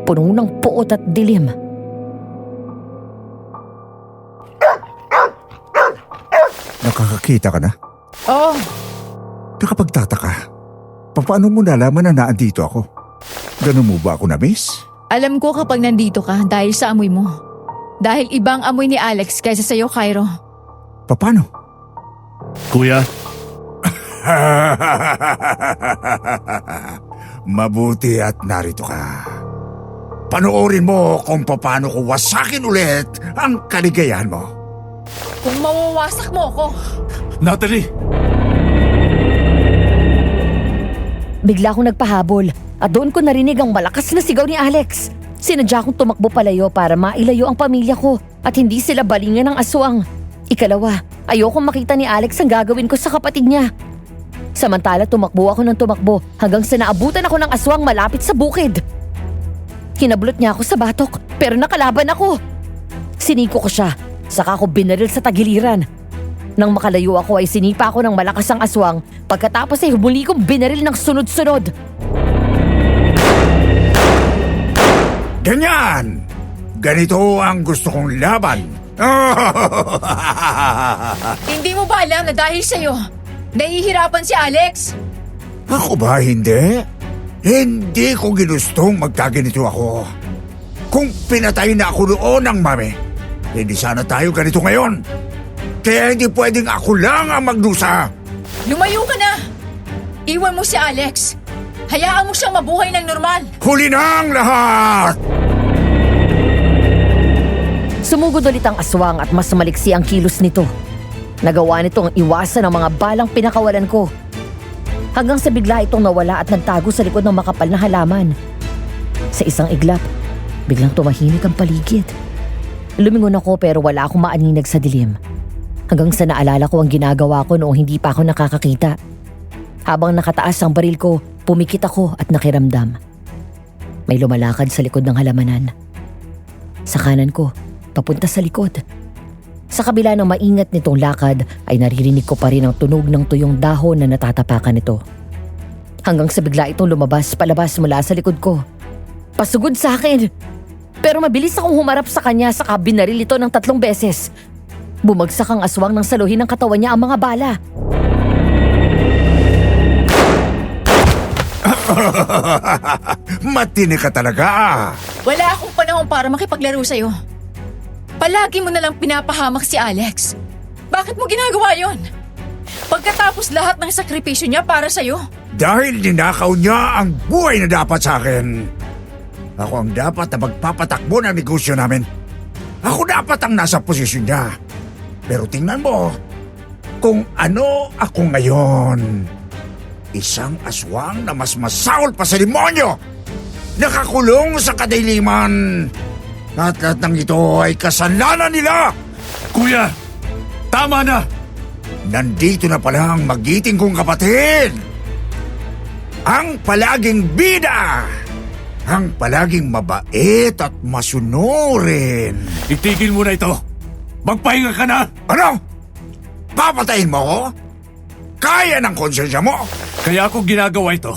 puno ng puot at dilim. Nakakakita ka na? Oo, Nakapagtataka. Paano mo nalaman na naandito ako? Ganun mo ba ako na-miss? alam ko kapag nandito ka dahil sa amoy mo. Dahil ibang amoy ni Alex kaysa sa'yo, Cairo. Paano? Kuya, Mabuti at narito ka. Panoorin mo kung paano ko wasakin ulit ang kaligayahan mo. Kung mawawasak mo ako. Natalie! Bigla akong nagpahabol at doon ko narinig ang malakas na sigaw ni Alex. Sinadya kong tumakbo palayo para mailayo ang pamilya ko at hindi sila balingan ng aswang. Ikalawa, ayokong makita ni Alex ang gagawin ko sa kapatid niya. Samantala tumakbo ako ng tumakbo hanggang sa naabutan ako ng aswang malapit sa bukid. Hinablot niya ako sa batok pero nakalaban ako. Siniko ko siya, saka ako binaril sa tagiliran. Nang makalayo ako ay sinipa ako ng malakas ang aswang pagkatapos ay muli kong binaril ng sunod-sunod. Ganyan! Ganito ang gusto kong laban. Hindi mo ba alam na dahil sa'yo, nahihirapan si Alex? Ako ba hindi? Hindi ko ginustong magkaganito ako. Kung pinatay na ako noon ng mami, hindi sana tayo ganito ngayon. Kaya hindi pwedeng ako lang ang magdusa. Lumayo ka na! Iwan mo si Alex. Hayaan mo siyang mabuhay ng normal. Huli na ang lahat! Sumugod ulit ang aswang at mas maliksi ang kilos nito. Nagawa nitong iwasan ang mga balang pinakawalan ko. Hanggang sa bigla itong nawala at nagtago sa likod ng makapal na halaman. Sa isang iglap, biglang tumahimik ang paligid. Lumingon ako pero wala akong maaninag sa dilim. Hanggang sa naalala ko ang ginagawa ko noong hindi pa ako nakakakita. Habang nakataas ang baril ko, pumikit ako at nakiramdam. May lumalakad sa likod ng halamanan. sa kanan ko, papunta sa likod. Sa kabila ng maingat nitong lakad ay naririnig ko pa rin ang tunog ng tuyong dahon na natatapakan nito. Hanggang sa bigla itong lumabas palabas mula sa likod ko. Pasugod sa akin! Pero mabilis akong humarap sa kanya saka binaril ito ng 3 beses. Bumagsak ang aswang nang saluhin ng katawan niya ang mga bala. Matini ka talaga. Wala akong panahon para makipaglaro sa'yo. Palagi mo nalang pinapahamak si Alex. Bakit mo ginagawa yon? Pagkatapos lahat ng sakripisyo niya para sa'yo. Dahil ninakaw niya ang buhay na dapat sa akin. Ako ang dapat na magpapatakbo ng negosyo namin. Ako dapat ang nasa posisyon niya. Pero tingnan mo kung ano ako ngayon. Isang aswang na mas masahol pa sa demonyo. Nakakulong sa kadiliman. At lahat ng ito ay kasalanan nila. Kuya, tama na! Nandito na pala ang magiting kong kapatid. Ang palaging bida. Ang palaging mabait at masunurin. Itigil mo na ito! Magpahinga ka na! Ano? Papatayin mo ko? Kaya ng konsensya mo? Kaya ako ginagawa ito.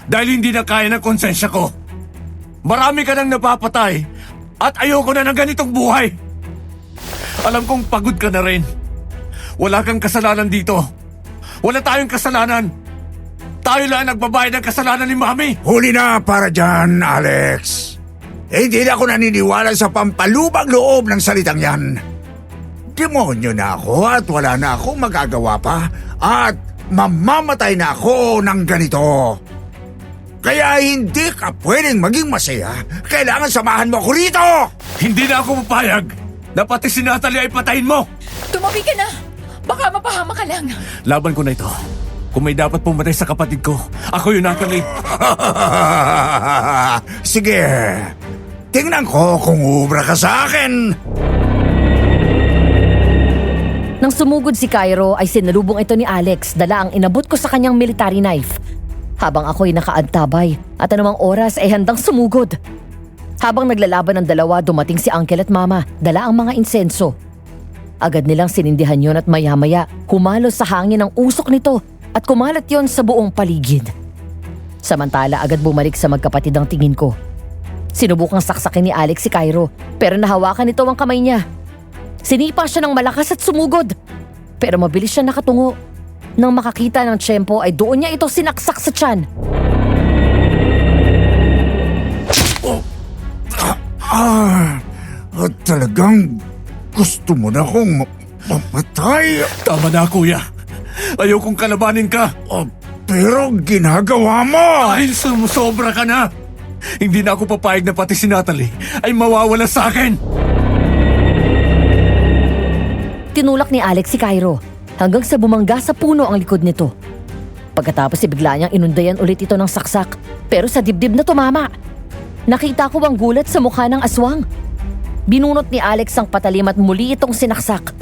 Dahil hindi na kaya ng konsensya ko. Marami ka nang napapatay at ayoko na ng ganitong buhay. Alam kong pagod ka na rin. Wala kang kasalanan dito. Wala tayong kasalanan. Tayo lang ang nagbabayad ng kasalanan ni Mami. Huli na para dyan, Alex. Hindi na ako naniniwala sa pampalubag loob ng salitang yan. Demonyo na ako at wala na akong magagawa pa at mamamatay na ako ng ganito. Kaya hindi ka pwedeng maging masaya. Kailangan samahan mo ako rito! Hindi na ako papayag na pati si Natalie ay patayin mo. Tumabi ka na! Baka mapahama ka lang. Laban ko na ito. Kung may dapat pumatay sa kapatid ko, ako yun, Natalie. Sige, tingnan ko kung ubra ka sa akin. Nang sumugod si Cairo ay sinalubong ito ni Alex, dala ang inabot ko sa kanyang military knife. Habang ako'y nakaantabay at anumang oras ay handang sumugod. Habang naglalaban ng dalawa, dumating si Uncle at Mama, dala ang mga insenso. Agad nilang sinindihan yon at maya-maya humalos sa hangin ang usok nito at kumalat yon sa buong paligid. Samantala agad bumalik sa magkapatid ang tingin ko. Sinubukang saksakin ni Alex si Cairo pero nahawakan nito ang kamay niya. Sinipa siya ng malakas at sumugod. Pero mabilis siya nakatungo. Nang makakita ng tiyempo ay doon niya ito sinaksak sa tiyan. At talagang gusto mo na akong mamatay. Tama na, Kuya. Ayaw kong kalabanin ka. Pero ginagawa mo! Dahil sumusobra ka na. Hindi na ako papayag na pati si Natalie ay mawawala sa akin. Tinulak ni Alex si Cairo hanggang sa bumangga sa puno ang likod nito. Pagkatapos bigla niyang inundayan ulit ito ng saksak pero sa dibdib na tumama. Nakita ko ang gulat sa mukha ng aswang. Binunot ni Alex ang patalim at muli itong sinaksak.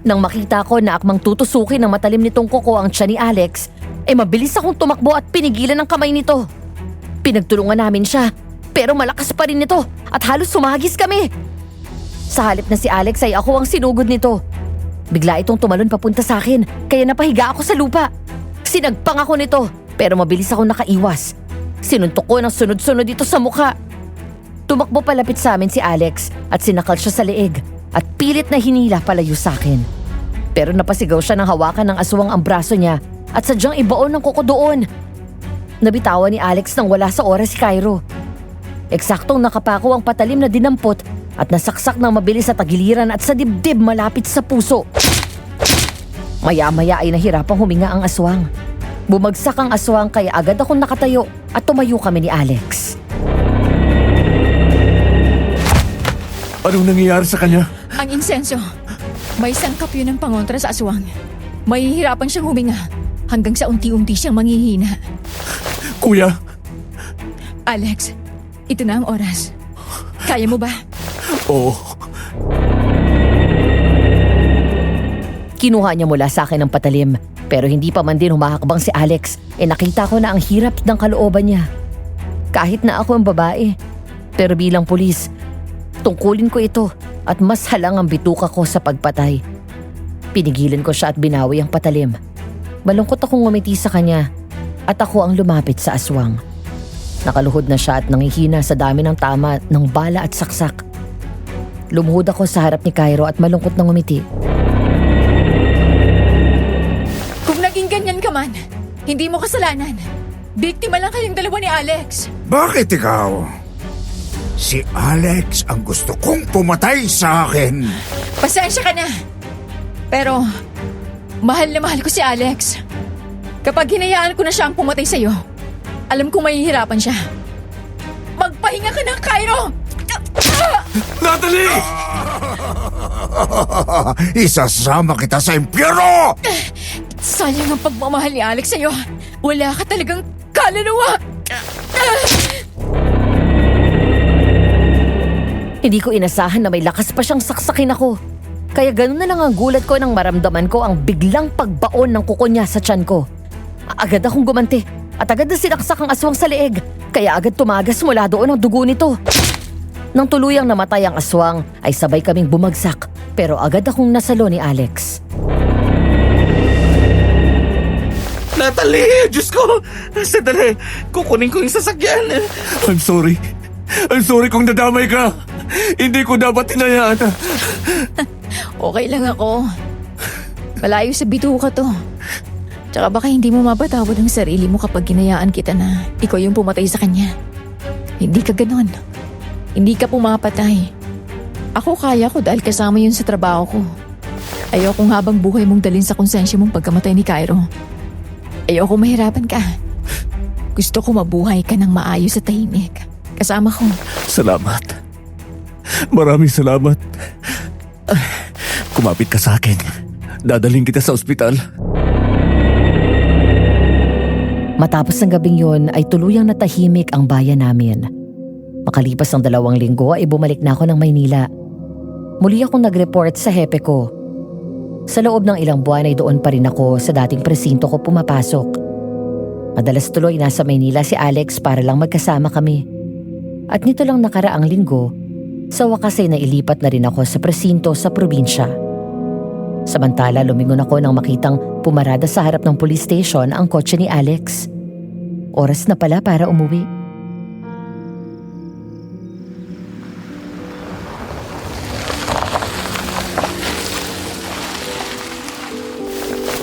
Nang makita ko na akmang tutusukin ng matalim nitong kuko ang tiyan ni Alex, mabilis akong tumakbo at pinigilan ang kamay nito. Pinagtulungan namin siya pero malakas pa rin ito at halos sumagis kami. Sa halip na si Alex ay ako ang sinugod nito. Bigla itong tumalon papunta sa akin kaya napahiga ako sa lupa. Sinagpang ako nito pero mabilis akong nakaiwas. Sinuntok ko ng sunod-sunod dito sa mukha. Tumakbo palapit sa amin si Alex at sinakal siya sa leeg at pilit na hinila palayo sa akin. Pero napasigaw siya ng hawakan ng aswang ang braso niya at sadyang ibaon ng kuko doon. Nabitawan ni Alex nang wala sa oras si Cairo. Eksaktong nakapako ang patalim na dinampot at nasaksak ng mabilis sa tagiliran at sa dibdib malapit sa puso. Maya-maya ay nahirapang huminga ang aswang. Bumagsak ang aswang kaya agad akong nakatayo at tumayo kami ni Alex. Anong nangyayari sa kanya? Ang insenso. May sangkap yun ng pangontra sa aswang. Mahihirapan siyang huminga hanggang sa unti-unti siyang manghihina. Kuya, Alex, ito na ang oras. Kaya mo ba? oo. Kinuha niya mula sa akin ang patalim pero hindi pa man din humahakbang si Alex nakita ko na ang hirap ng kalooban niya. Kahit na ako ang babae pero bilang pulis, Tungkulin ko ito at mas halang ang bituka ko sa pagpatay. Pinigilan ko siya at binawi ang patalim. Malungkot akong ngumiti sa kanya at ako ang lumapit sa aswang. Nakaluhod na siya at nangihina sa dami ng tama ng bala at saksak. Lumuhod ako sa harap ni Cairo at malungkot na ngumiti. Kung naging ganyan ka man, hindi mo kasalanan. Biktima lang kayong dalawa ni Alex. Bakit ikaw? Si Alex ang gusto kong pumatay sa akin. Pasensya ka na. Pero, mahal na mahal ko si Alex. Kapag hinayaan ko na siyang pumatay sa'yo, alam kong mahihirapan siya. Magpahinga ka na, Cairo! Natalie! Isasama kita sa impyerno! Sayang ang pagmamahal ni Alex sa'yo. Wala ka talagang kaluluwa! Hindi ko inasahan na may lakas pa siyang saksakin ako. Kaya ganun na lang ang gulat ko nang maramdaman ko ang biglang pagbaon ng kuko niya sa tiyan ko. Agad akong gumanti at agad na sinaksak ang aswang sa leeg. Kaya agad tumagas mula doon ang dugo nito. Nang tuluyang namatay ang aswang ay sabay kaming bumagsak pero agad akong nasalo ni Alex. Natalie! Diyos ko! Sandali! Kukunin ko yung sasakyan! I'm sorry. I'm sorry kung nadamay ka. Hindi ko dapat hinayaan. Okay lang ako. Malayo sa bituka to. Tsaka baka hindi mo mapatawad ang sarili mo kapag ginayaan kita na ikaw yung pumatay sa kanya. Hindi ka ganon. Hindi ka pumapatay. Ako kaya ko dahil kasama yun sa trabaho ko. Ayokong habang buhay mong dalhin sa konsensya mong pagkamatay ni Cairo. Ayoko mahirapan ka. Gusto ko mabuhay ka ng maayos sa tahimik. Kasama ko. Salamat. Maraming salamat. Kumapit ka sa akin. Dadaling kita sa ospital. Matapos ng gabing yun ay tuluyang natahimik ang bayan namin. Makalipas ang 2 linggo ay bumalik na ako ng Maynila. Muli akong nag-report sa hepe ko. Sa loob ng ilang buwan ay doon pa rin ako sa dating presinto ko pumapasok. Madalas tuloy nasa Maynila si Alex para lang magkasama kami. At nito lang nakaraang linggo, sa wakas ay nailipat na rin ako sa presinto sa probinsya. Samantala lumingon ako nang makitang pumarada sa harap ng police station ang kotse ni Alex. Oras na pala para umuwi.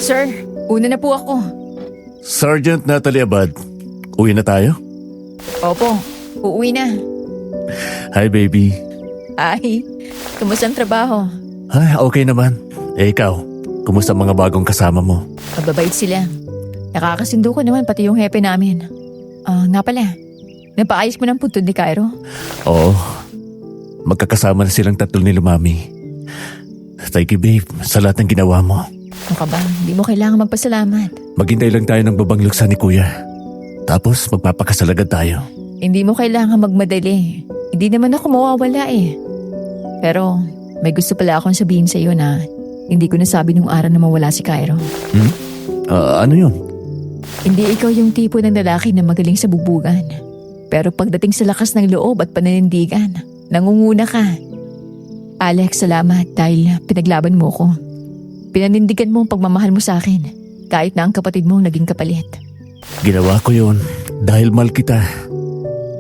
Sir, una na po ako. Sergeant Natalie Abad, uwi na tayo? Opo, uuwi na. Hi baby. Ay, kumusta ang trabaho? Ay, okay naman. Ikaw, kumusta ang mga bagong kasama mo? Mababait sila. Nakakasundo ko naman pati yung hepe namin. Nga pala, napaayos mo ng puntod ni Cairo? Oo. Magkakasama na silang 3 ni Lumami. Thank you babe sa lahat ng ginawa mo. Ano ka ba? Hindi mo kailangan magpasalamat. Maghintay lang tayo ng babang luksa ni Kuya. Tapos magpapakasal agad tayo. Hindi mo kailangan magmadali. Hindi naman ako mawawala eh. Pero may gusto pala akong sabihin sa iyo na hindi ko nasabi nung araw na mawala si Cairo. Ano yun? Hindi ikaw yung tipo ng lalaki na magaling sa bubugan. Pero pagdating sa lakas ng loob at pananindigan, nangunguna ka. Alex, salamat dahil pinaglaban mo ko. Pinanindigan mo ang pagmamahal mo sa akin, kahit na ang kapatid mo naging kapalit. Ginawa ko yun dahil mahal kita.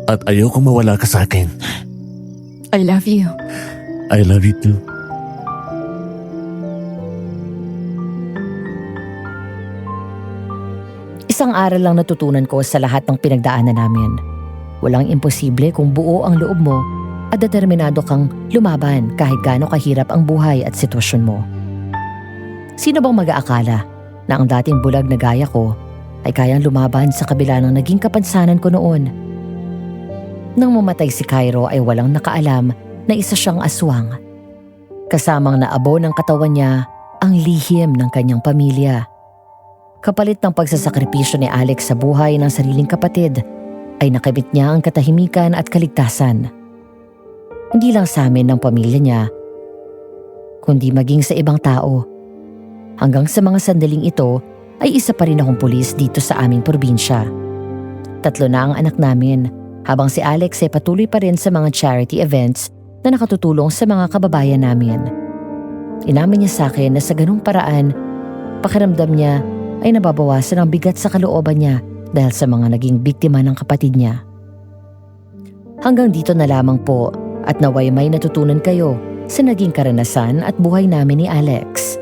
At ayokong mawala ka sa akin. I love you. I love you too. Isang aral lang natutunan ko sa lahat ng pinagdaanan namin. Walang imposible kung buo ang loob mo at determinado kang lumaban kahit gaano kahirap ang buhay at sitwasyon mo. Sino bang mag-aakala na ang dating bulag na gaya ko ay kayang lumaban sa kabila ng naging kapansanan ko noon? Nang mamatay si Cairo ay walang nakaalam na isa siyang aswang. Kasamang naabo ng katawan niya ang lihim ng kanyang pamilya. Kapalit ng pagsasakripisyo ni Alex sa buhay ng sariling kapatid, ay nakamit niya ang katahimikan at kaligtasan. Hindi lang sa amin ng pamilya niya, kundi maging sa ibang tao. Hanggang sa mga sandaling ito ay isa pa rin akong pulis dito sa aming probinsya. 3 na ang anak namin, habang si Alex ay patuloy pa rin sa mga charity events na nakatutulong sa mga kababayan namin. Inamin niya sa akin na sa ganung paraan, pakiramdam niya ay nababawasan ang bigat sa kalooban niya dahil sa mga naging biktima ng kapatid niya. Hanggang dito na lamang po at naway may natutunan kayo sa naging karanasan at buhay namin ni Alex.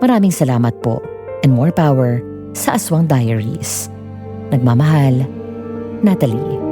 Maraming salamat po and more power sa Aswang Diaries. Nagmamahal, Natalie.